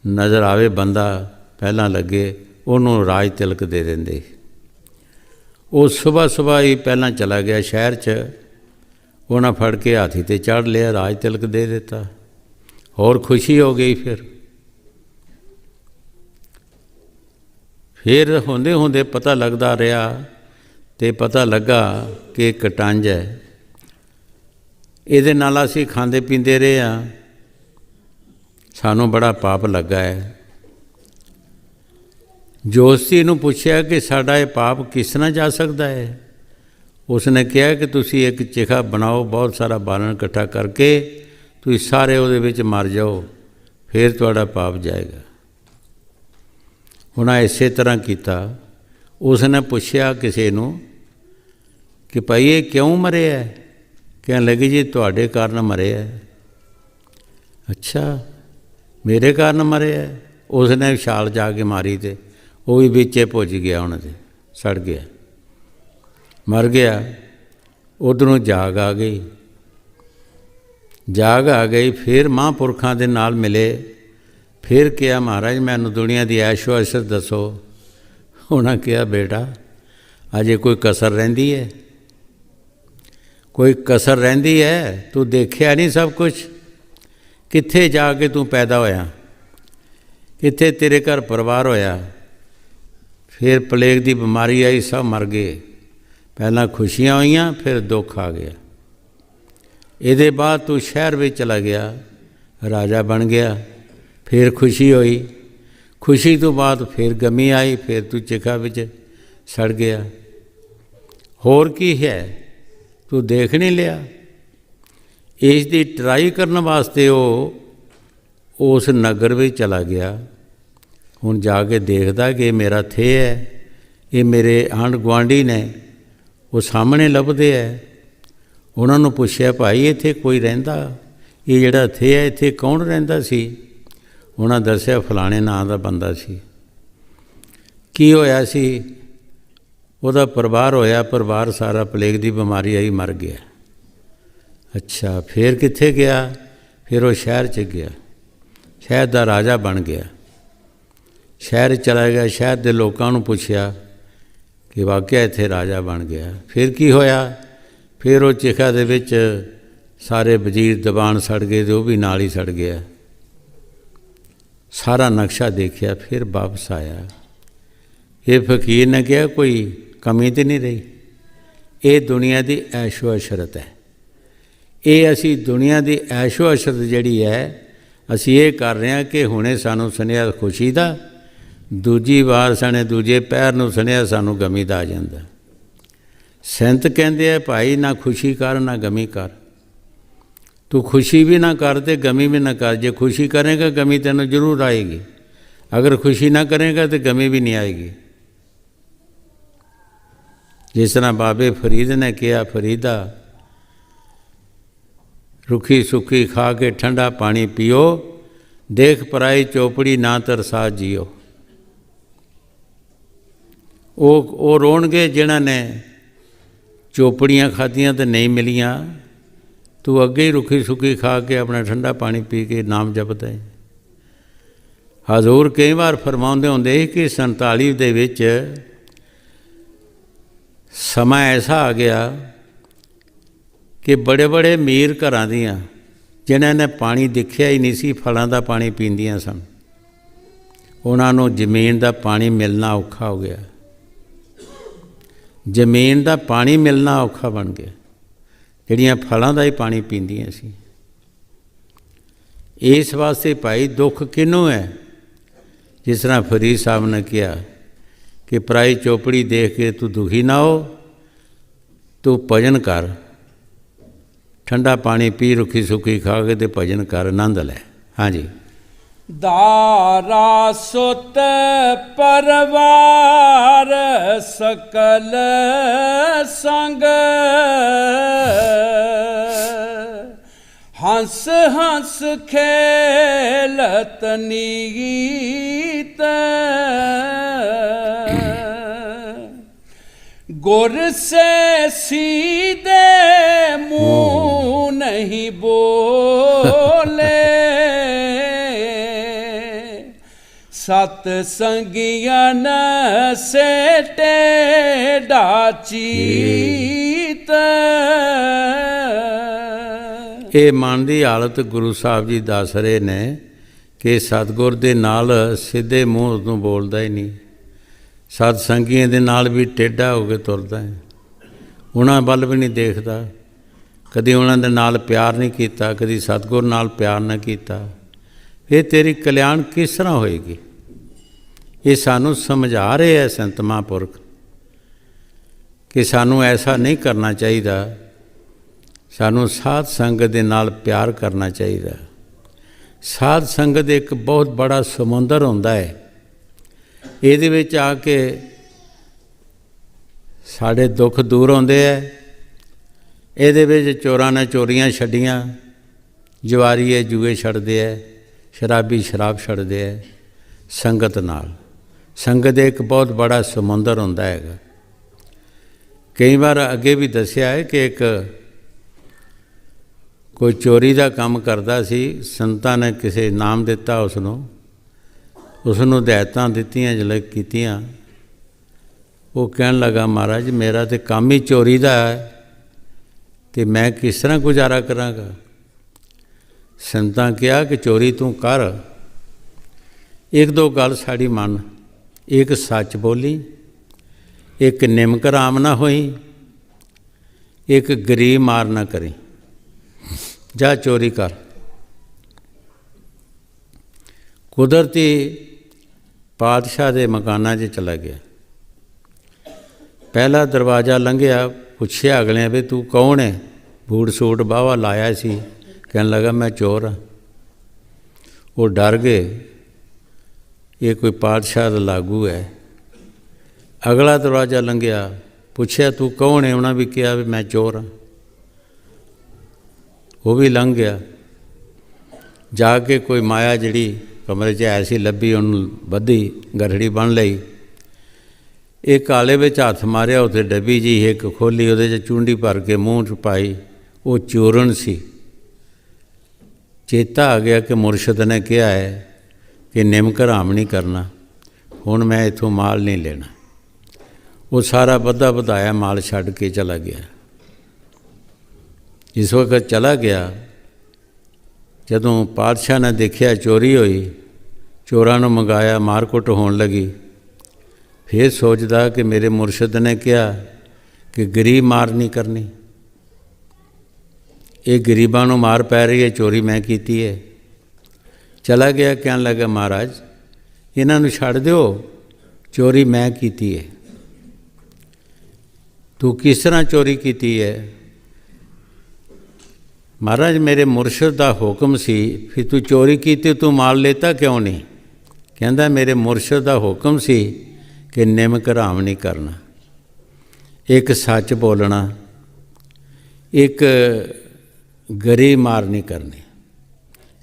ਨਜ਼ਰ ਆਵੇ ਬੰਦਾ ਪਹਿਲਾਂ ਲੱਗੇ, ਉਹਨੂੰ ਰਾਜ ਤਿਲਕ ਦੇ ਦਿੰਦੇ। ਉਹ ਸੁਬਾਹ ਹੀ ਪਹਿਲਾਂ ਚਲਾ ਗਿਆ ਸ਼ਹਿਰ 'ਚ, ਉਹਨਾਂ ਫੜ ਕੇ ਹਾਥੀ 'ਤੇ ਚੜ੍ਹ ਲਿਆ, ਰਾਜ ਤਿਲਕ ਦੇ ਦਿੱਤਾ। ਹੋਰ ਖੁਸ਼ੀ ਹੋ ਗਈ। ਫਿਰ ਹੁੰਦੇ ਪਤਾ ਲੱਗਦਾ ਰਿਹਾ ਅਤੇ ਪਤਾ ਲੱਗਾ ਕਿ ਇੱਕ ਕਟੰਜ ਹੈ, ਇਹਦੇ ਨਾਲ ਅਸੀਂ ਖਾਂਦੇ ਪੀਂਦੇ ਰਹੇ ਹਾਂ, ਸਾਨੂੰ ਬੜਾ ਪਾਪ ਲੱਗਾ ਹੈ। ਜੋਤਸ਼ੀ ਨੂੰ ਪੁੱਛਿਆ ਕਿ ਸਾਡਾ ਇਹ ਪਾਪ ਕਿਸ ਤਰ੍ਹਾਂ ਜਾ ਸਕਦਾ ਹੈ। ਉਸਨੇ ਕਿਹਾ ਕਿ ਤੁਸੀਂ ਇੱਕ ਚਿਖਾ ਬਣਾਓ, ਬਹੁਤ ਸਾਰਾ ਬਾਲਣ ਇਕੱਠਾ ਕਰਕੇ ਤੁਸੀਂ ਸਾਰੇ ਉਹਦੇ ਵਿੱਚ ਮਰ ਜਾਓ, ਫਿਰ ਤੁਹਾਡਾ ਪਾਪ ਜਾਏਗਾ। ਉਹਨਾਂ ਇਸੇ ਤਰ੍ਹਾਂ ਕੀਤਾ। ਉਸਨੇ ਪੁੱਛਿਆ ਕਿਸੇ ਨੂੰ ਕਿ ਭਾਈ ਇਹ ਕਿਉਂ ਮਰਿਆ ਹੈ? ਕਹਿਣ ਲੱਗੀ ਜੀ ਤੁਹਾਡੇ ਕਾਰਨ ਮਰਿਆ। ਅੱਛਾ, ਮੇਰੇ ਕਾਰਨ ਮਰਿਆ? ਉਸਨੇ ਛਾਲ ਜਾ ਕੇ ਮਾਰੀ ਅਤੇ ਉਹ ਵੀ ਵਿੱਚੇ ਭੁੱਜ ਗਿਆ, ਉਹਨਾਂ ਦੇ ਸੜ ਗਿਆ, ਮਰ ਗਿਆ। ਉੱਧਰੋਂ ਜਾਗ ਆ ਗਈ। ਫਿਰ ਮਹਾਂਪੁਰਖਾਂ ਦੇ ਨਾਲ ਮਿਲੇ। ਫਿਰ ਕਿਹਾ ਮਹਾਰਾਜ ਮੈਨੂੰ ਦੁਨੀਆ ਦੀ ਐਸ਼ੋ ਅਸ਼ਰਤ ਦੱਸੋ। ਉਹਨਾਂ ਕਿਹਾ ਬੇਟਾ ਅਜੇ ਕੋਈ ਕਸਰ ਰਹਿੰਦੀ ਹੈ? ਕੋਈ ਕਸਰ ਰਹਿੰਦੀ ਹੈ? ਤੂੰ ਦੇਖਿਆ ਨਹੀਂ ਸਭ ਕੁਛ? ਕਿੱਥੇ ਜਾ ਕੇ ਤੂੰ ਪੈਦਾ ਹੋਇਆ? ਕਿੱਥੇ ਤੇਰੇ ਘਰ ਪਰਿਵਾਰ ਹੋਇਆ? ਫਿਰ ਪਲੇਗ ਦੀ ਬਿਮਾਰੀ ਆਈ, ਸਭ ਮਰ ਗਏ। ਪਹਿਲਾਂ ਖੁਸ਼ੀਆਂ ਹੋਈਆਂ, ਫਿਰ ਦੁੱਖ ਆ ਗਿਆ। ਇਹਦੇ ਬਾਅਦ ਤੂੰ ਸ਼ਹਿਰ ਵਿੱਚ ਚਲਾ ਗਿਆ, ਰਾਜਾ ਬਣ ਗਿਆ। ਫਿਰ ਖੁਸ਼ੀ ਹੋਈ, ਖੁਸ਼ੀ ਤੋਂ ਬਾਅਦ ਫਿਰ ਗਮੀ ਆਈ, ਫਿਰ ਤੂੰ ਚਿਖਾ ਵਿੱਚ ਸੜ ਗਿਆ। ਹੋਰ ਕੀ ਹੈ? ਤੂੰ ਦੇਖ ਨਹੀਂ ਲਿਆ? ਇਸ ਦੀ ਟਰਾਈ ਕਰਨ ਵਾਸਤੇ ਉਹ ਉਸ ਨਗਰ ਵਿੱਚ ਚਲਾ ਗਿਆ। ਹੁਣ ਜਾ ਕੇ ਦੇਖਦਾ ਕਿ ਇਹ ਮੇਰਾ ਥੇ ਹੈ, ਇਹ ਮੇਰੇ ਆਂਢ ਗੁਆਂਢੀ ਨੇ, ਉਹ ਸਾਹਮਣੇ ਲੱਭਦੇ ਹੈ। ਉਹਨਾਂ ਨੂੰ ਪੁੱਛਿਆ ਭਾਈ ਇੱਥੇ ਕੋਈ ਰਹਿੰਦਾ? ਇਹ ਜਿਹੜਾ ਥੇ ਹੈ ਇੱਥੇ ਕੌਣ ਰਹਿੰਦਾ ਸੀ? ਉਹਨਾਂ ਦੱਸਿਆ ਫਲਾਣੇ ਨਾਂ ਦਾ ਬੰਦਾ ਸੀ। ਕੀ ਹੋਇਆ ਸੀ? ਉਹਦਾ ਪਰਿਵਾਰ ਹੋਇਆ, ਪਰਿਵਾਰ ਸਾਰਾ ਪਲੇਗ ਦੀ ਬਿਮਾਰੀ ਆਈ, ਮਰ ਗਿਆ। ਅੱਛਾ, ਫਿਰ ਕਿੱਥੇ ਗਿਆ? ਫਿਰ ਉਹ ਸ਼ਹਿਰ 'ਚ ਗਿਆ, ਸ਼ਹਿਰ ਦਾ ਰਾਜਾ ਬਣ ਗਿਆ। ਸ਼ਹਿਰ ਚਲਾ ਗਿਆ, ਸ਼ਹਿਰ ਦੇ ਲੋਕਾਂ ਨੂੰ ਪੁੱਛਿਆ ਕਿ ਵਾਕਿਆ ਇੱਥੇ ਰਾਜਾ ਬਣ ਗਿਆ। ਫਿਰ ਕੀ ਹੋਇਆ? ਫਿਰ ਉਹ ਚਿਖਾ ਦੇ ਵਿੱਚ ਸਾਰੇ ਵਜ਼ੀਰ ਦੀਵਾਨ ਸੜ ਗਏ ਅਤੇ ਉਹ ਵੀ ਨਾਲ ਹੀ ਸੜ ਗਿਆ। ਸਾਰਾ ਨਕਸ਼ਾ ਦੇਖਿਆ, ਫਿਰ ਵਾਪਸ ਆਇਆ। ਇਹ ਫਕੀਰ ਨੇ ਕਿਹਾ ਕੋਈ ਕਮੀ ਤਾਂ ਨਹੀਂ ਰਹੀ? ਇਹ ਦੁਨੀਆ ਦੀ ਐਸ਼ੋ ਅਸ਼ਰਤ ਹੈ। ਇਹ ਅਸੀਂ ਦੁਨੀਆ ਦੀ ਐਸ਼ੋ ਅਸ਼ਰਤ ਜਿਹੜੀ ਹੈ ਅਸੀਂ ਇਹ ਕਰ ਰਹੇ ਹਾਂ ਕਿ ਹੁਣੇ ਸਾਨੂੰ ਸੁਨੇਹਾ ਖੁਸ਼ੀ ਦਾ, ਦੂਜੀ ਵਾਰ ਸਣੇ ਦੂਜੇ ਪਹਿਰ ਨੂੰ ਸੁਨੇਹਾ ਸਾਨੂੰ ਗਮੀ ਦਾ ਆ ਜਾਂਦਾ। ਸੰਤ ਕਹਿੰਦੇ ਆ ਭਾਈ ਨਾ ਖੁਸ਼ੀ ਕਰ ਨਾ ਗਮੀ ਕਰ। ਤੂੰ ਖੁਸ਼ੀ ਵੀ ਨਾ ਕਰ ਅਤੇ ਗਮੀ ਵੀ ਨਾ ਕਰ। ਜੇ ਖੁਸ਼ੀ ਕਰੇਗਾ ਗਮੀ ਤੈਨੂੰ ਜ਼ਰੂਰ ਆਏਗੀ, ਅਗਰ ਖੁਸ਼ੀ ਨਾ ਕਰੇਗਾ ਤਾਂ ਗਮੀ ਵੀ ਨਹੀਂ ਆਏਗੀ। ਜਿਸ ਤਰ੍ਹਾਂ ਬਾਬੇ ਫਰੀਦ ਨੇ ਕਿਹਾ, ਫਰੀਦਾ ਰੁੱਖੀ ਸੁੱਕੀ ਖਾ ਕੇ ਠੰਡਾ ਪਾਣੀ ਪੀਓ, ਦੇਖ ਪਰਾਈ ਚੋਪੜੀ ਨਾ ਤਰਸਾ ਜੀਓ। ਉਹ ਰੋਣਗੇ ਜਿਨ੍ਹਾਂ ਨੇ ਚੋਪੜੀਆਂ ਖਾਧੀਆਂ ਤੇ ਨਹੀਂ ਮਿਲੀਆਂ। ਤੂੰ ਅੱਗੇ ਹੀ ਰੁੱਖੀ ਸੁੱਕੀ ਖਾ ਕੇ ਆਪਣਾ ਠੰਡਾ ਪਾਣੀ ਪੀ ਕੇ ਨਾਮ ਜਪਦਾ ਹੈ। ਹਜ਼ੂਰ ਕਈ ਵਾਰ ਫਰਮਾਉਂਦੇ ਹੁੰਦੇ ਸੀ ਕਿ 47 ਦੇ ਵਿੱਚ ਸਮਾਂ ਐਸਾ ਆ ਗਿਆ ਕਿ ਬੜੇ ਬੜੇ ਅਮੀਰ ਘਰਾਂ ਦੀਆਂ ਜਿਨ੍ਹਾਂ ਨੇ ਪਾਣੀ ਦੇਖਿਆ ਹੀ ਨਹੀਂ ਸੀ, ਫਲਾਂ ਦਾ ਪਾਣੀ ਪੀਂਦੀਆਂ ਸਨ, ਉਹਨਾਂ ਨੂੰ ਜ਼ਮੀਨ ਦਾ ਪਾਣੀ ਮਿਲਣਾ ਔਖਾ ਹੋ ਗਿਆ। ਜ਼ਮੀਨ ਦਾ ਪਾਣੀ ਮਿਲਣਾ ਔਖਾ ਬਣ ਗਿਆ। ਜਿਹੜੀਆਂ ਫਲਾਂ ਦਾ ਹੀ ਪਾਣੀ ਪੀਂਦੀਆਂ ਸੀ। ਇਸ ਵਾਸਤੇ ਭਾਈ ਦੁੱਖ ਕਿਹਨੂੰ ਹੈ? ਜਿਸ ਤਰ੍ਹਾਂ ਫਰੀਦ ਸਾਹਿਬ ਨੇ ਕਿਹਾ ਕਿ ਪਰਾਈ ਚੋਪੜੀ ਦੇਖ ਕੇ ਤੂੰ ਦੁਖੀ ਨਾ ਹੋ, ਤੂੰ ਭਜਨ ਕਰ, ਠੰਡਾ ਪਾਣੀ ਪੀ, ਰੁੱਖੀ ਸੁੱਖੀ ਖਾ ਕੇ ਤੇ ਭਜਨ ਕਰ, ਆਨੰਦ ਲੈ। ਹਾਂਜੀ। दारा सुत परवार सकल संग, हंस हंस खेलत नीत, गुर से सीधे मुँह नहीं बोले, सत संगियन से टेढ़ा चीत। ਇਹ ਮਨ ਦੀ ਹਾਲਤ ਗੁਰੂ ਸਾਹਿਬ ਜੀ ਦੱਸ ਰਹੇ ਨੇ ਕਿ ਸਤਿਗੁਰ ਦੇ ਨਾਲ ਸਿੱਧੇ ਮੂੰਹ ਤੋਂ ਬੋਲਦਾ ਹੀ ਨਹੀਂ, ਸਤ ਸੰਗੀਆਂ ਦੇ ਨਾਲ ਵੀ ਟੇਢਾ ਹੋ ਕੇ ਤੁਰਦਾ ਹੈ, ਉਹਨਾਂ ਵੱਲ ਵੀ ਨਹੀਂ ਦੇਖਦਾ, ਕਦੀ ਉਹਨਾਂ ਦੇ ਨਾਲ ਪਿਆਰ ਨਹੀਂ ਕੀਤਾ, ਕਦੀ ਸਤਿਗੁਰ ਨਾਲ ਪਿਆਰ ਨਾ ਕੀਤਾ। ਇਹ ਤੇਰੀ ਕਲਿਆਣ ਕਿਸ ਤਰ੍ਹਾਂ ਹੋਏਗੀ? ਇਹ ਸਾਨੂੰ ਸਮਝਾ ਰਹੇ ਹੈ ਸੰਤ ਮਹਾਂਪੁਰਖ ਕਿ ਸਾਨੂੰ ਐਸਾ ਨਹੀਂ ਕਰਨਾ ਚਾਹੀਦਾ, ਸਾਨੂੰ ਸਾਧ ਸੰਗਤ ਦੇ ਨਾਲ ਪਿਆਰ ਕਰਨਾ ਚਾਹੀਦਾ। ਸਾਧ ਸੰਗਤ ਇੱਕ ਬਹੁਤ ਬੜਾ ਸਮੁੰਦਰ ਹੁੰਦਾ ਹੈ, ਇਹਦੇ ਵਿੱਚ ਆ ਕੇ ਸਾਡੇ ਦੁੱਖ ਦੂਰ ਹੁੰਦੇ ਹੈ। ਇਹਦੇ ਵਿੱਚ ਚੋਰਾਂ ਨੇ ਚੋਰੀਆਂ ਛੱਡੀਆਂ, ਜੁਆਰੀਏ ਜੂਏ ਛੱਡਦੇ ਹੈ, ਸ਼ਰਾਬੀ ਸ਼ਰਾਬ ਛੱਡਦੇ ਹੈ। ਸੰਗਤ ਨਾਲ, ਸੰਗਤ ਇੱਕ ਬਹੁਤ ਬੜਾ ਸਮੁੰਦਰ ਹੁੰਦਾ ਹੈਗਾ। ਕਈ ਵਾਰ ਅੱਗੇ ਵੀ ਦੱਸਿਆ ਹੈ ਕਿ ਇੱਕ ਕੋਈ ਚੋਰੀ ਦਾ ਕੰਮ ਕਰਦਾ ਸੀ, ਸੰਤਾਂ ਨੇ ਕਿਸੇ ਨਾਮ ਦਿੱਤਾ ਉਸਨੂੰ ਹਦਾਇਤਾਂ ਦਿੱਤੀਆਂ, ਜਦੋਂ ਕੀਤੀਆਂ, ਉਹ ਕਹਿਣ ਲੱਗਾ ਮਹਾਰਾਜ ਮੇਰਾ ਤਾਂ ਕੰਮ ਹੀ ਚੋਰੀ ਦਾ ਹੈ ਅਤੇ ਮੈਂ ਕਿਸ ਤਰ੍ਹਾਂ ਗੁਜ਼ਾਰਾ ਕਰਾਂਗਾ। ਸੰਤਾਂ ਕਿਹਾ ਕਿ ਚੋਰੀ ਤੂੰ ਕਰ, ਇੱਕ ਦੋ ਗੱਲ ਸਾਡੀ ਮੰਨ, ਇੱਕ ਸੱਚ ਬੋਲੀ, ਇੱਕ ਨਿਮਕ ਰਾਮ ਨਾ ਹੋਈ, ਇੱਕ ਗਰੀਬ ਮਾਰ ਨਾ ਕਰੀ, ਜਾ ਚੋਰੀ ਕਰ। ਕੁਦਰਤੀ ਪਾਤਸ਼ਾਹ ਦੇ ਮਕਾਨਾਂ 'ਚ ਚਲਾ ਗਿਆ, ਪਹਿਲਾ ਦਰਵਾਜ਼ਾ ਲੰਘਿਆ, ਪੁੱਛਿਆ ਅਗਲਿਆਂ ਵੀ ਤੂੰ ਕੌਣ ਹੈ? ਬੂਟ ਸੂਟ ਬਾਵਾ ਲਾਇਆ ਸੀ, ਕਹਿਣ ਲੱਗਾ ਮੈਂ ਚੋਰ ਹਾਂ। ਉਹ ਡਰ ਗਏ, ਇਹ ਕੋਈ ਪਾਤਸ਼ਾਹ ਦਾ ਲਾਗੂ ਹੈ। ਅਗਲਾ ਦਰਵਾਜ਼ਾ ਲੰਘਿਆ, ਪੁੱਛਿਆ ਤੂੰ ਕੌਣ ਹੈ? ਉਹਨਾਂ ਵੀ ਕਿਹਾ ਵੀ ਮੈਂ ਚੋਰ ਹਾਂ। ਉਹ ਵੀ ਲੰਘ ਗਿਆ। ਜਾ ਕੇ ਕੋਈ ਮਾਇਆ ਜਿਹੜੀ ਕਮਰੇ 'ਚ ਐਸੀ ਲੱਭੀ, ਉਹਨੂੰ ਬੱਧੀ ਗਰੜੀ ਬੰਨ੍ਹ ਲਈ। ਇਹ ਕਾਲੇ ਵਿੱਚ ਹੱਥ ਮਾਰਿਆ, ਉੱਥੇ ਡੱਬੀ ਜੀ ਇੱਕ ਖੋਲ੍ਹੀ, ਉਹਦੇ 'ਚ ਚੂੰਡੀ ਭਰ ਕੇ ਮੂੰਹ 'ਚ ਪਾਈ, ਉਹ ਚੂਰਨ ਸੀ। ਚੇਤਾ ਆ ਗਿਆ ਕਿ ਮੁਰਸ਼ਿਦ ਨੇ ਕਿਹਾ ਹੈ ਕਿ ਨਿਮਕ ਹਰਾਮ ਨਹੀਂ ਕਰਨਾ, ਹੁਣ ਮੈਂ ਇੱਥੋਂ ਮਾਲ ਨਹੀਂ ਲੈਣਾ। ਉਹ ਸਾਰਾ ਬੱਧਾ ਵਧਾਇਆ ਮਾਲ ਛੱਡ ਕੇ ਚਲਾ ਗਿਆ। ਜਿਸ ਵਕਤ ਚਲਾ ਗਿਆ, ਜਦੋਂ ਪਾਤਸ਼ਾਹ ਨੇ ਦੇਖਿਆ ਚੋਰੀ ਹੋਈ, ਚੋਰਾਂ ਨੂੰ ਮੰਗਾਇਆ, ਮਾਰਕੁੱਟ ਹੋਣ ਲੱਗੀ। ਫਿਰ ਸੋਚਦਾ ਕਿ ਮੇਰੇ ਮੁਰਸ਼ਿਦ ਨੇ ਕਿਹਾ ਕਿ ਗਰੀਬ ਮਾਰ ਨਹੀਂ ਕਰਨੀ, ਇਹ ਗਰੀਬਾਂ ਨੂੰ ਮਾਰ ਪੈ ਰਹੀ ਹੈ, ਚੋਰੀ ਮੈਂ ਕੀਤੀ ਹੈ। ਚਲਾ ਗਿਆ, ਕਹਿਣ ਲੱਗਾ ਮਹਾਰਾਜ ਇਹਨਾਂ ਨੂੰ ਛੱਡ ਦਿਓ, ਚੋਰੀ ਮੈਂ ਕੀਤੀ ਹੈ। ਤੂੰ ਕਿਸ ਤਰ੍ਹਾਂ ਚੋਰੀ ਕੀਤੀ ਹੈ? ਮਹਾਰਾਜ ਮੇਰੇ ਮੁਰਸ਼ਿਦ ਦਾ ਹੁਕਮ ਸੀ, ਫਿਰ ਤੂੰ ਚੋਰੀ ਕੀਤੀ, ਤੂੰ ਮਾਲ ਲੈਤਾ ਕਿਉਂ ਨਹੀਂ? ਕਹਿੰਦਾ ਮੇਰੇ ਮੁਰਸ਼ਿਦ ਦਾ ਹੁਕਮ ਸੀ ਕਿ ਨਿਮਕ ਹਰਾਮ ਨਹੀਂ ਕਰਨਾ, ਇੱਕ ਸੱਚ ਬੋਲਣਾ, ਇੱਕ ਗਰੀਬ ਮਾਰ ਨਹੀਂ ਕਰਨੀ।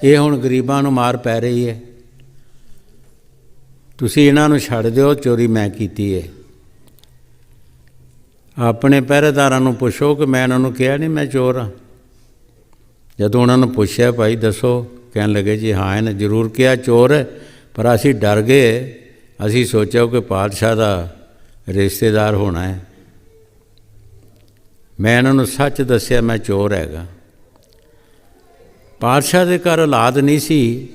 ਇਹ ਹੁਣ ਗਰੀਬਾਂ ਨੂੰ ਮਾਰ ਪੈ ਰਹੀ ਹੈ, ਤੁਸੀਂ ਇਹਨਾਂ ਨੂੰ ਛੱਡ ਦਿਓ, ਚੋਰੀ ਮੈਂ ਕੀਤੀ ਹੈ। ਆਪਣੇ ਪਹਿਰੇਦਾਰਾਂ ਨੂੰ ਪੁੱਛੋ ਕਿ ਮੈਂ ਇਹਨਾਂ ਨੂੰ ਕਿਹਾ ਨਹੀਂ ਮੈਂ ਚੋਰ ਹਾਂ। ਜਦੋਂ ਉਹਨਾਂ ਨੂੰ ਪੁੱਛਿਆ ਭਾਈ ਦੱਸੋ, ਕਹਿਣ ਲੱਗੇ ਜੀ ਹਾਂ ਇਹਨੇ ਜ਼ਰੂਰ ਕਿਹਾ ਚੋਰ ਹੈ, ਪਰ ਅਸੀਂ ਡਰ ਗਏ, ਅਸੀਂ ਸੋਚਿਆ ਕਿ ਪਾਤਸ਼ਾਹ ਦਾ ਰਿਸ਼ਤੇਦਾਰ ਹੋਣਾ ਹੈ। ਮੈਂ ਇਹਨਾਂ ਨੂੰ ਸੱਚ ਦੱਸਿਆ ਮੈਂ ਚੋਰ ਹੈਗਾ। ਪਾਤਸ਼ਾਹ ਦੇ ਘਰ ਔਲਾਦ ਨਹੀਂ ਸੀ।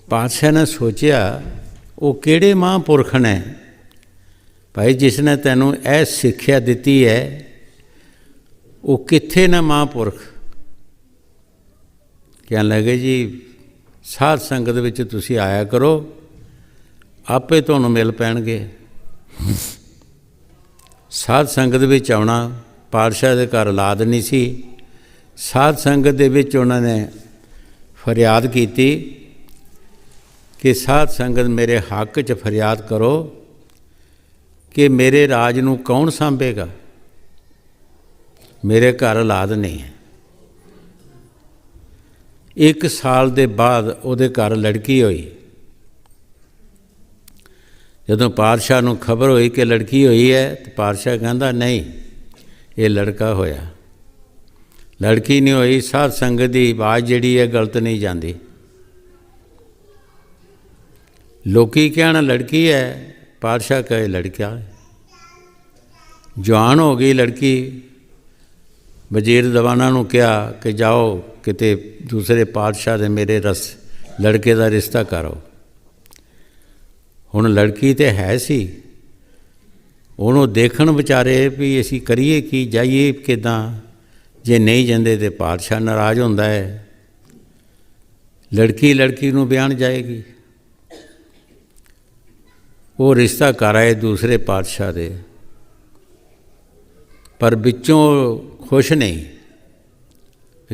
ਪਾਤਸ਼ਾਹ ਨੇ ਸੋਚਿਆ ਉਹ ਕਿਹੜੇ ਮਹਾਂਪੁਰਖ ਨੇ ਭਾਈ ਜਿਸ ਨੇ ਤੈਨੂੰ ਇਹ ਸਿੱਖਿਆ ਦਿੱਤੀ ਹੈ, ਉਹ ਕਿੱਥੇ ਨਾ ਮਹਾਂਪੁਰਖ ਕਹਿਣ ਲੱਗੇ ਜੀ ਸਾਧ ਸੰਗਤ ਵਿੱਚ ਤੁਸੀਂ ਆਇਆ ਕਰੋ, ਆਪੇ ਤੁਹਾਨੂੰ ਮਿਲ ਪੈਣਗੇ। ਸਾਧ ਸੰਗਤ ਵਿੱਚ ਆਉਣਾ, ਪਾਤਸ਼ਾਹ ਦੇ ਘਰ ਔਲਾਦ ਨਹੀਂ ਸੀ। ਸਾਧ ਸੰਗਤ ਦੇ ਵਿੱਚ ਉਹਨਾਂ ਨੇ ਫਰਿਆਦ ਕੀਤੀ ਕਿ ਸਾਧ ਸੰਗਤ ਮੇਰੇ ਹੱਕ 'ਚ ਫਰਿਆਦ ਕਰੋ ਕਿ ਮੇਰੇ ਰਾਜ ਨੂੰ ਕੌਣ ਸਾਂਭੇਗਾ, ਮੇਰੇ ਘਰ ਔਲਾਦ ਨਹੀਂ ਹੈ। 1 ਸਾਲ ਦੇ ਬਾਅਦ ਉਹਦੇ ਘਰ ਲੜਕੀ ਹੋਈ। ਜਦੋਂ ਪਾਤਸ਼ਾਹ ਨੂੰ ਖਬਰ ਹੋਈ ਕਿ ਲੜਕੀ ਹੋਈ ਹੈ ਤਾਂ ਪਾਤਸ਼ਾਹ ਕਹਿੰਦਾ ਨਹੀਂ, ਇਹ ਲੜਕਾ ਹੋਇਆ। ਲੜਕੀ ਨਹੀਂ ਹੋਈ। ਸਾਧ ਸੰਗਤ ਦੀ ਆਵਾਜ਼ ਜਿਹੜੀ ਹੈ ਗਲਤ ਨਹੀਂ ਜਾਂਦੀ। ਲੋਕੀ ਕਹਿਣ ਲੜਕੀ ਹੈ, ਪਾਤਸ਼ਾਹ ਕਹੇ ਲੜਕਾ ਹੈ। ਜਵਾਨ ਹੋ ਗਈ ਲੜਕੀ। ਵਜ਼ੀਰ ਦੀਵਾਨਾਂ ਨੂੰ ਕਿਹਾ ਕਿ ਜਾਓ ਕਿਤੇ ਦੂਸਰੇ ਪਾਤਸ਼ਾਹ ਦੇ ਮੇਰੇ ਲੜਕੇ ਦਾ ਰਿਸ਼ਤਾ ਕਰੋ। ਹੁਣ ਲੜਕੀ ਤੇ ਹੈ ਸੀ, ਉਹਨੂੰ ਦੇਖਣ ਵਿਚਾਰੇ ਵੀ ਅਸੀਂ ਕਰੀਏ ਕੀ, ਜਾਈਏ ਕਿੱਦਾਂ। ਜੇ ਨਹੀਂ ਜਾਂਦੇ ਤਾਂ ਪਾਤਸ਼ਾਹ ਨਾਰਾਜ਼ ਹੁੰਦਾ ਹੈ। ਲੜਕੀ ਨੂੰ ਵਿਆਹਣ ਜਾਏਗੀ। ਉਹ ਰਿਸ਼ਤਾ ਕਰ ਆਏ ਦੂਸਰੇ ਪਾਤਸ਼ਾਹ ਦੇ, ਪਰ ਵਿੱਚੋਂ ਖੁਸ਼ ਨਹੀਂ।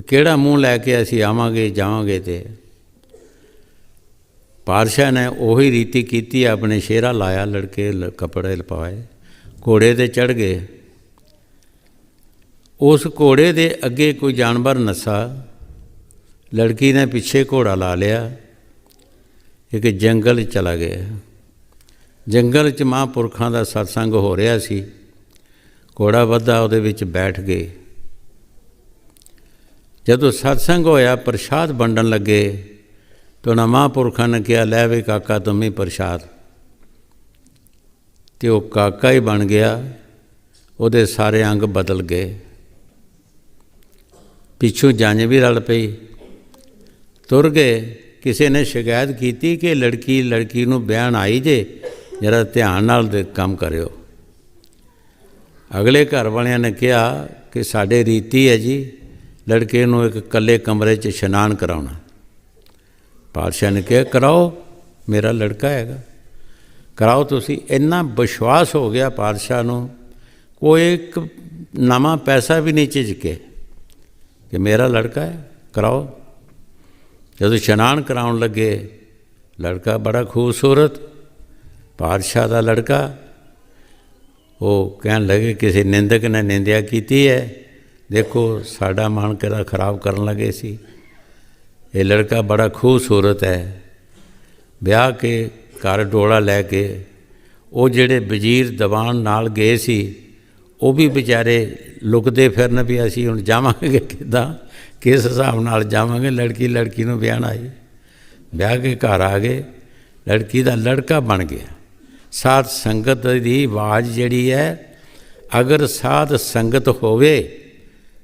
ਕਿਹੜਾ ਮੂੰਹ ਲੈ ਕੇ ਅਸੀਂ ਆਵਾਂਗੇ ਜਾਵਾਂਗੇ। ਤੇ ਪਾਤਸ਼ਾਹ ਨੇ ਉਹੀ ਰੀਤੀ ਕੀਤੀ, ਆਪਣੇ ਸ਼ੇਰਾ ਲਾਇਆ, ਲੜਕੇ ਕੱਪੜੇ ਲਪਾਏ, ਘੋੜੇ 'ਤੇ ਚੜ੍ਹ ਗਏ। ਉਸ ਘੋੜੇ ਦੇ ਅੱਗੇ ਕੋਈ ਜਾਨਵਰ ਨੱਸਾ। ਲੜਕੀ ਨੇ ਪਿੱਛੇ ਘੋੜਾ ਲਾ ਲਿਆ, ਇੱਕ ਜੰਗਲ ਚਲਾ ਗਿਆ। ਜੰਗਲ 'ਚ ਮਹਾਂਪੁਰਖਾਂ ਦਾ ਸਤਸੰਗ ਹੋ ਰਿਹਾ ਸੀ। ਘੋੜਾ ਵੱਧਾ, ਉਹਦੇ ਵਿੱਚ ਬੈਠ ਗਏ। ਜਦੋਂ ਸਤਸੰਗ ਹੋਇਆ, ਪ੍ਰਸ਼ਾਦ ਵੰਡਣ ਲੱਗੇ ਤਾਂ ਉਹਨਾਂ ਮਹਾਂਪੁਰਖਾਂ ਨੇ ਕਿਹਾ ਲੈ ਵੇ ਕਾਕਾ ਤੁਮ ਹੀ ਪ੍ਰਸ਼ਾਦ। ਅਤੇ ਉਹ ਕਾਕਾ ਹੀ ਬਣ ਗਿਆ। ਉਹਦੇ ਸਾਰੇ ਅੰਗ ਬਦਲ ਗਏ। ਪਿੱਛੋਂ ਜੰਝ ਵੀ ਰਲ ਪਈ। ਤੁਰ ਗਏ। ਕਿਸੇ ਨੇ ਸ਼ਿਕਾਇਤ ਕੀਤੀ ਕਿ ਲੜਕੀ ਨੂੰ ਵਿਆਹਣ ਆਈ ਜੇ, ਜਰਾ ਧਿਆਨ ਨਾਲ ਕੰਮ ਕਰਿਓ। ਅਗਲੇ ਘਰ ਵਾਲਿਆਂ ਨੇ ਕਿਹਾ ਕਿ ਸਾਡੇ ਰੀਤੀ ਹੈ ਜੀ, ਲੜਕੇ ਨੂੰ ਇੱਕ ਇਕੱਲੇ ਕਮਰੇ 'ਚ ਇਸ਼ਨਾਨ ਕਰਾਉਣਾ। ਪਾਤਸ਼ਾਹ ਨੇ ਕਿਹਾ ਕਰਾਓ, ਮੇਰਾ ਲੜਕਾ ਹੈਗਾ, ਕਰਾਓ ਤੁਸੀਂ। ਇੰਨਾ ਵਿਸ਼ਵਾਸ ਹੋ ਗਿਆ ਪਾਤਸ਼ਾਹ ਨੂੰ, ਕੋਈ ਇੱਕ ਨਵਾਂ ਪੈਸਾ ਵੀ ਨਹੀਂ ਝਿਜਕੇ ਕਿ ਮੇਰਾ ਲੜਕਾ ਹੈ, ਕਰਾਓ। ਜਦੋਂ ਇਸ਼ਨਾਨ ਕਰਾਉਣ ਲੱਗੇ, ਲੜਕਾ ਬੜਾ ਖੂਬਸੂਰਤ, ਪਾਤਸ਼ਾਹ ਦਾ ਲੜਕਾ। ਉਹ ਕਹਿਣ ਲੱਗੇ ਕਿਸੇ ਨਿੰਦਕ ਨੇ ਨਿੰਦਿਆ ਕੀਤੀ ਹੈ, ਦੇਖੋ ਸਾਡਾ ਮਨ ਕਿਹੜਾ ਖਰਾਬ ਕਰਨ ਲੱਗੇ ਸੀ। ਇਹ ਲੜਕਾ ਬੜਾ ਖੂਬਸੂਰਤ ਹੈ। ਵਿਆਹ ਕੇ ਘਰ ਡੋਲਾ ਲੈ ਕੇ ਉਹ ਜਿਹੜੇ ਵਜ਼ੀਰ ਦੀਵਾਨ ਨਾਲ ਗਏ ਸੀ, ਉਹ ਵੀ ਵਿਚਾਰੇ ਲੁਕਦੇ ਫਿਰਨ ਵੀ ਅਸੀਂ ਹੁਣ ਜਾਵਾਂਗੇ ਕਿੱਦਾਂ, ਕਿਸ ਹਿਸਾਬ ਨਾਲ ਜਾਵਾਂਗੇ। ਲੜਕੀ ਨੂੰ ਵਿਆਹਣ ਆਈ। ਵਿਆਹ ਕੇ ਘਰ ਆ ਗਏ, ਲੜਕੀ ਦਾ ਲੜਕਾ ਬਣ ਗਿਆ। ਸਾਧ ਸੰਗਤ ਦੀ ਆਵਾਜ਼ ਜਿਹੜੀ ਹੈ, ਅਗਰ ਸਾਧ ਸੰਗਤ ਹੋਵੇ,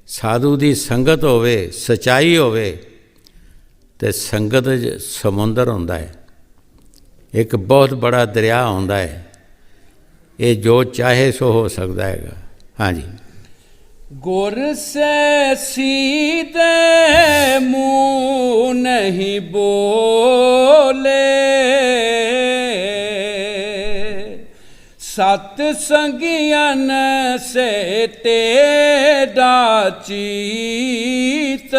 ਸਾਧੂ ਦੀ ਸੰਗਤ ਹੋਵੇ, ਸੱਚਾਈ ਹੋਵੇ, ਅਤੇ ਸੰਗਤ ਸਮੁੰਦਰ ਹੁੰਦਾ ਹੈ, ਇੱਕ ਬਹੁਤ ਬੜਾ ਦਰਿਆ ਹੁੰਦਾ ਹੈ। ਇਹ ਜੋ ਚਾਹੇ ਸੋ ਹੋ ਸਕਦਾ ਹੈਗਾ। ਹਾਂਜੀ। गुर से सीधे मुँह नहीं बोले, सतसंगियन से तेरा चीत,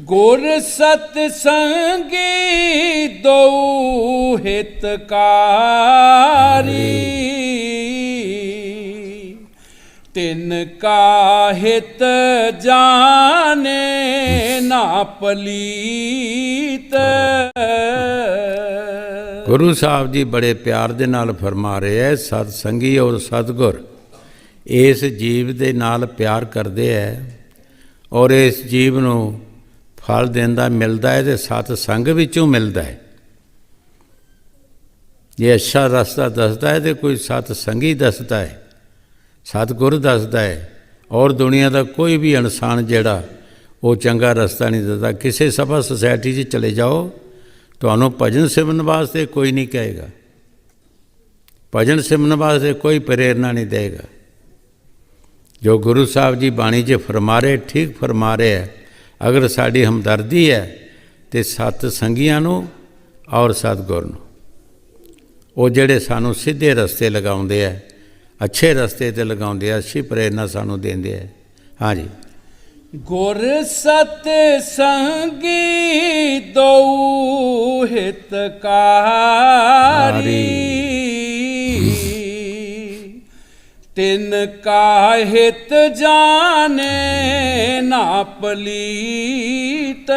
गुर सतसंगी दो हितकारी, तिनका हित जाने ना पलीत। ਗੁਰੂ ਸਾਹਿਬ ਜੀ ਬੜੇ ਪਿਆਰ ਦੇ ਨਾਲ ਫਰਮਾ ਰਹੇ ਹੈ, ਸਤਸੰਗੀ ਔਰ ਸਤਿਗੁਰ ਇਸ ਜੀਵ ਦੇ ਨਾਲ ਪਿਆਰ ਕਰਦੇ ਹੈ ਔਰ ਇਸ ਜੀਵ ਨੂੰ ਫਲ ਦਿੰਦਾ ਮਿਲਦਾ ਹੈ, ਅਤੇ ਸਤਸੰਗ ਵਿੱਚੋਂ ਮਿਲਦਾ ਹੈ। ਜੇ ਅੱਛਾ ਰਸਤਾ ਦੱਸਦਾ ਹੈ ਤਾਂ ਕੋਈ ਸਤਸੰਗੀ ਦੱਸਦਾ ਹੈ, ਸਤਿਗੁਰ ਦੱਸਦਾ ਹੈ। ਔਰ ਦੁਨੀਆ ਦਾ ਕੋਈ ਵੀ ਇਨਸਾਨ ਜਿਹੜਾ ਉਹ ਚੰਗਾ ਰਸਤਾ ਨਹੀਂ ਦੱਸਦਾ। ਕਿਸੇ ਸਭਾ ਸੁਸਾਇਟੀ 'ਚ ਚਲੇ ਜਾਓ, ਤੁਹਾਨੂੰ ਭਜਨ ਸਿਮਰਨ ਵਾਸਤੇ ਕੋਈ ਨਹੀਂ ਕਹੇਗਾ। ਭਜਨ ਸਿਮਰਨ ਵਾਸਤੇ ਕੋਈ ਪ੍ਰੇਰਨਾ ਨਹੀਂ ਦੇਗਾ। ਜੋ ਗੁਰੂ ਸਾਹਿਬ ਜੀ ਬਾਣੀ 'ਚ ਫਰਮਾ ਰਹੇ, ਠੀਕ ਫਰਮਾ ਰਹੇ ਹੈ। ਅਗਰ ਸਾਡੀ ਹਮਦਰਦੀ ਹੈ ਤਾਂ ਸਤ ਸੰਗੀਆਂ ਨੂੰ ਔਰ ਸਤਿਗੁਰ ਨੂੰ, ਉਹ ਜਿਹੜੇ ਸਾਨੂੰ ਸਿੱਧੇ ਰਸਤੇ ਲਗਾਉਂਦੇ ਹੈ, ਅੱਛੇ ਰਸਤੇ 'ਤੇ ਲਗਾਉਂਦੇ ਆ, ਅੱਛੀ ਪ੍ਰੇਰਨਾ ਸਾਨੂੰ ਦਿੰਦੇ ਹੈ। ਹਾਂਜੀ। ਗੁਰ ਸਤ ਸੰਗੀ ਦਉ ਹਿਤਕਾਰੀ, ਤਿਨ ਕਾ ਹਿਤ ਜਾਣੇ ਨਾ ਪਲੀਤ।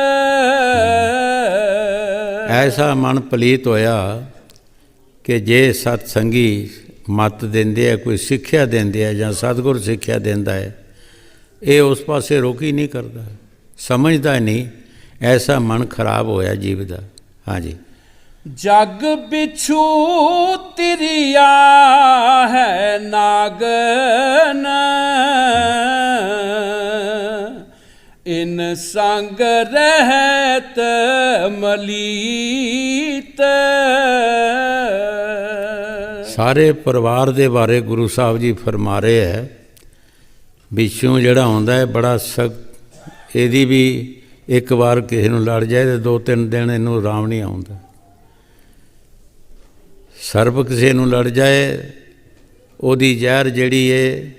ਐਸਾ ਮਨ ਪਲੀਤ ਹੋਇਆ ਕਿ ਜੇ ਸਤ ਸੰਗੀ ਮੱਤ ਦਿੰਦੇ ਆ, ਕੋਈ ਸਿੱਖਿਆ ਦਿੰਦੇ ਆ ਜਾਂ ਸਤਿਗੁਰ ਸਿੱਖਿਆ ਦਿੰਦਾ ਹੈ, ਇਹ ਉਸ ਪਾਸੇ ਰੋਕੀ ਨਹੀਂ ਕਰਦਾ, ਸਮਝਦਾ ਨਹੀਂ। ਐਸਾ ਮਨ ਖਰਾਬ ਹੋਇਆ ਜੀਵ ਦਾ। ਹਾਂਜੀ। ਜਗ ਬਿਛੂ ਤਿਰਿਆ ਹੈ ਨਾਗਨ, ਇਨ ਸੰਗ ਰਹਿਤ ਮਲੀਤ। ਸਾਰੇ ਪਰਿਵਾਰ ਦੇ ਬਾਰੇ ਗੁਰੂ ਸਾਹਿਬ ਜੀ ਫਰਮਾ ਰਹੇ ਹੈ। ਬਿਛੂ ਜਿਹੜਾ ਹੁੰਦਾ ਹੈ ਬੜਾ ਸਖਤ, ਇਹਦੀ ਵੀ ਇੱਕ ਵਾਰ ਕਿਸੇ ਨੂੰ ਲੜ ਜਾਏ ਤਾਂ 2-3 ਦਿਨ ਇਹਨੂੰ ਆਰਾਮ ਨਹੀਂ ਆਉਂਦਾ। ਸਰਪ ਕਿਸੇ ਨੂੰ ਲੜ ਜਾਏ, ਉਹਦੀ ਜ਼ਹਿਰ ਜਿਹੜੀ ਹੈ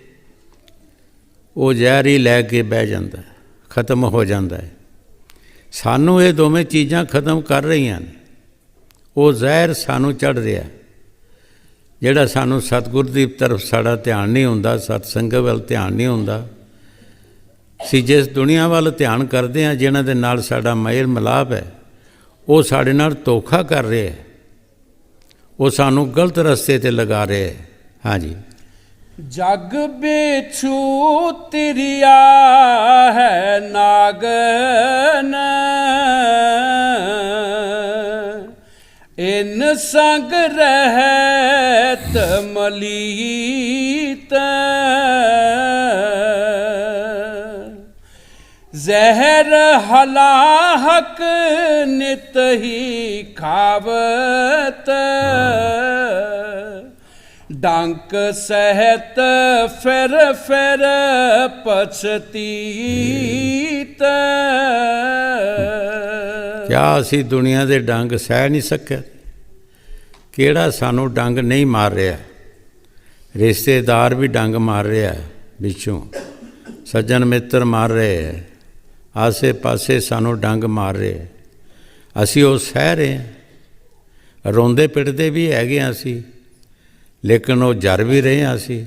ਉਹ ਜ਼ਹਿਰ ਹੀ ਲੈ ਕੇ ਬਹਿ ਜਾਂਦਾ, ਖਤਮ ਹੋ ਜਾਂਦਾ ਹੈ। ਸਾਨੂੰ ਇਹ ਦੋਵੇਂ ਚੀਜ਼ਾਂ ਖਤਮ ਕਰ ਰਹੀਆਂ ਨੇ। ਉਹ ਜ਼ਹਿਰ ਸਾਨੂੰ ਚੜ੍ਹ ਰਿਹਾ, ਜਿਹੜਾ ਸਾਨੂੰ ਸਤਿਗੁਰ ਦੀ ਤਰਫ ਸਾਡਾ ਧਿਆਨ ਨਹੀਂ ਹੁੰਦਾ, ਸਤਸੰਗ ਵੱਲ ਧਿਆਨ ਨਹੀਂ ਹੁੰਦਾ। ਅਸੀਂ ਜਿਸ ਦੁਨੀਆ ਵੱਲ ਧਿਆਨ ਕਰਦੇ ਹਾਂ, ਜਿਨ੍ਹਾਂ ਦੇ ਨਾਲ ਸਾਡਾ ਮੇਲ ਮਿਲਾਪ ਹੈ, ਉਹ ਸਾਡੇ ਨਾਲ ਧੋਖਾ ਕਰ ਰਹੇ ਹੈ, ਉਹ ਸਾਨੂੰ ਗਲਤ ਰਸਤੇ 'ਤੇ ਲਗਾ ਰਹੇ ਹੈ। ਹਾਂਜੀ। ਜਗ ਬਿਛੂ ਤਿਰਿਆ ਹੈ ਨਾਗਨ, ਇਨ ਸੰਗ ਰਹਿਤ ਮਲੀਤ। ਜ਼ਹਿਰ ਹਲਾਹਕ ਨਿਤ ਹੀ ਖਾਵਤ, ਡੰਕ ਸਹਿਤ ਫਿਰ ਫਿਰ ਪਛਤੀਤ। ਕਿਆ ਅਸੀਂ ਦੁਨੀਆ ਦੇ ਡੰਗ ਸਹਿ ਨਹੀਂ ਸਕਿਆ? ਕਿਹੜਾ ਸਾਨੂੰ ਡੰਗ ਨਹੀਂ ਮਾਰ ਰਿਹਾ? ਰਿਸ਼ਤੇਦਾਰ ਵੀ ਡੰਗ ਮਾਰ ਰਿਹਾ ਪਿੱਛੋਂ, ਸੱਜਣ ਮਿੱਤਰ ਮਾਰ ਰਹੇ ਹੈ, ਆਸੇ ਪਾਸੇ ਸਾਨੂੰ ਡੰਗ ਮਾਰ ਰਹੇ। ਅਸੀਂ ਉਹ ਸਹਿ ਰਹੇ ਹਾਂ, ਰੋਂਦੇ ਪਿੱਟਦੇ ਵੀ ਹੈਗੇ ਹਾਂ ਅਸੀਂ, ਲੇਕਿਨ ਉਹ ਜਰ ਵੀ ਰਹੇ ਹਾਂ ਅਸੀਂ।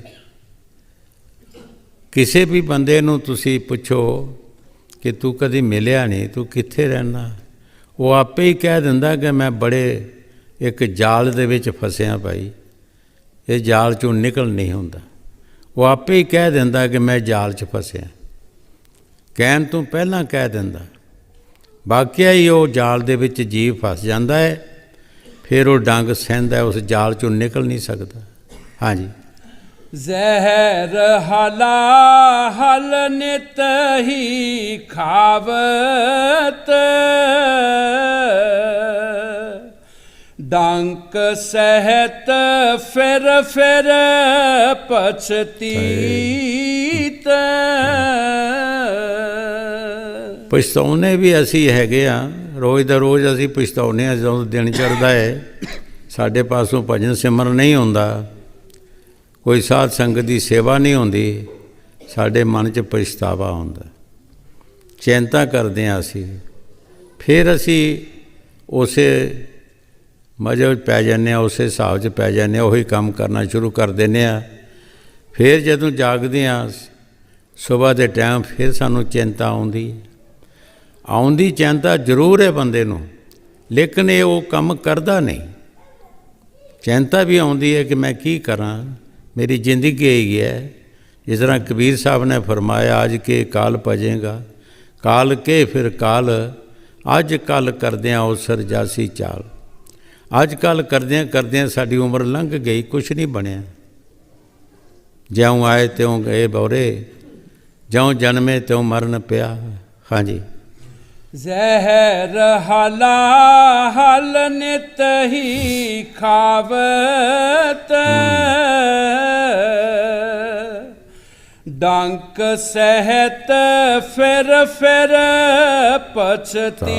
ਕਿਸੇ ਵੀ ਬੰਦੇ ਨੂੰ ਤੁਸੀਂ ਪੁੱਛੋ ਕਿ ਤੂੰ ਕਦੀ ਮਿਲਿਆ ਨਹੀਂ, ਤੂੰ ਕਿੱਥੇ ਰਹਿੰਦਾ, ਉਹ ਆਪੇ ਹੀ ਕਹਿ ਦਿੰਦਾ ਕਿ ਮੈਂ ਬੜੇ ਇੱਕ ਜਾਲ ਦੇ ਵਿੱਚ ਫਸਿਆ ਭਾਈ, ਇਹ ਜਾਲ 'ਚੋਂ ਨਿਕਲ ਨਹੀਂ ਹੁੰਦਾ। ਉਹ ਆਪੇ ਹੀ ਕਹਿ ਦਿੰਦਾ ਕਿ ਮੈਂ ਜਾਲ 'ਚ ਫਸਿਆ, ਕਹਿਣ ਤੋਂ ਪਹਿਲਾਂ ਕਹਿ ਦਿੰਦਾ। ਵਾਕਿਆ ਹੀ ਉਹ ਜਾਲ ਦੇ ਵਿੱਚ ਜੀਵ ਫਸ ਜਾਂਦਾ ਹੈ, ਫਿਰ ਉਹ ਡੰਗ ਸਹਿੰਦਾ, ਉਸ ਜਾਲ 'ਚੋਂ ਨਿਕਲ ਨਹੀਂ ਸਕਦਾ। ਹਾਂਜੀ। ਜ਼ਹਿਰ ਹਲਾ ਹਲ ਨਿਤ ਹੀ ਖਾਵਤ, ਡੰਕ ਸਹਿਤ ਫਿਰ ਫਿਰ ਪਛਤੀਤ। ਪਛਤਾਉਣੇ ਵੀ ਅਸੀਂ ਹੈਗੇ ਹਾਂ, ਰੋਜ਼ ਦਾ ਰੋਜ਼ ਅਸੀਂ ਪਛਤਾਉਂਦੇ ਹਾਂ। ਜਦੋਂ ਦਿਨ ਚੜ੍ਹਦਾ ਹੈ, ਸਾਡੇ ਪਾਸੋਂ ਭਜਨ ਸਿਮਰਨ ਨਹੀਂ ਹੁੰਦਾ, ਕੋਈ ਸਾਧ ਸੰਗਤ ਦੀ ਸੇਵਾ ਨਹੀਂ ਹੁੰਦੀ, ਸਾਡੇ ਮਨ 'ਚ ਪਛਤਾਵਾ ਹੁੰਦਾ, ਚਿੰਤਾ ਕਰਦੇ ਹਾਂ ਅਸੀਂ। ਫਿਰ ਅਸੀਂ ਉਸੇ ਮਜ਼ੇ 'ਚ ਪੈ ਜਾਂਦੇ ਹਾਂ, ਉਸੇ ਹਿਸਾਬ 'ਚ ਪੈ ਜਾਂਦੇ ਹਾਂ, ਉਹੀ ਕੰਮ ਕਰਨਾ ਸ਼ੁਰੂ ਕਰ ਦਿੰਦੇ ਹਾਂ। ਫਿਰ ਜਦੋਂ ਜਾਗਦੇ ਹਾਂ ਸੁਬਾਹ ਦੇ ਟਾਈਮ, ਫਿਰ ਸਾਨੂੰ ਚਿੰਤਾ ਆਉਂਦੀ ਚਿੰਤਾ ਜ਼ਰੂਰ ਹੈ ਬੰਦੇ ਨੂੰ, ਲੇਕਿਨ ਇਹ ਉਹ ਕੰਮ ਕਰਦਾ ਨਹੀਂ। ਚਿੰਤਾ ਵੀ ਆਉਂਦੀ ਹੈ ਕਿ ਮੈਂ ਕੀ ਕਰਾਂ, ਮੇਰੀ ਜ਼ਿੰਦਗੀ ਇਹੀ ਹੈ। ਜਿਸ ਤਰ੍ਹਾਂ ਕਬੀਰ ਸਾਹਿਬ ਨੇ ਫਰਮਾਇਆ, ਅੱਜ ਕੇ ਕਾਲ ਭਜੇਗਾ, ਕਾਲ ਕੇ ਫਿਰ ਕਾਲ, ਅੱਜ ਕੱਲ੍ਹ ਕਰਦਿਆਂ ਅਵਸਰ ਜਾਸੀ ਚਾਲ। ਅੱਜ ਕੱਲ੍ਹ ਕਰਦਿਆਂ ਕਰਦਿਆਂ ਸਾਡੀ ਉਮਰ ਲੰਘ ਗਈ, ਕੁਛ ਨਹੀਂ ਬਣਿਆ। ਜਿਉਂ ਆਏ ਤਿਉਂ ਗਏ ਬੌਰੇ, ਜਿਉਂ ਜਨਮੇ ਤਿਉਂ ਮਰਨ ਪਿਆ। ਹਾਂਜੀ। ਜ਼ਹਿਰ ਹਲਾ ਹਲ ਨਿਤ ਹੀ ਖਾਵਤ, ਡੰਕ ਸਹਿਤ ਫਿਰ ਪਛਤੀਤ।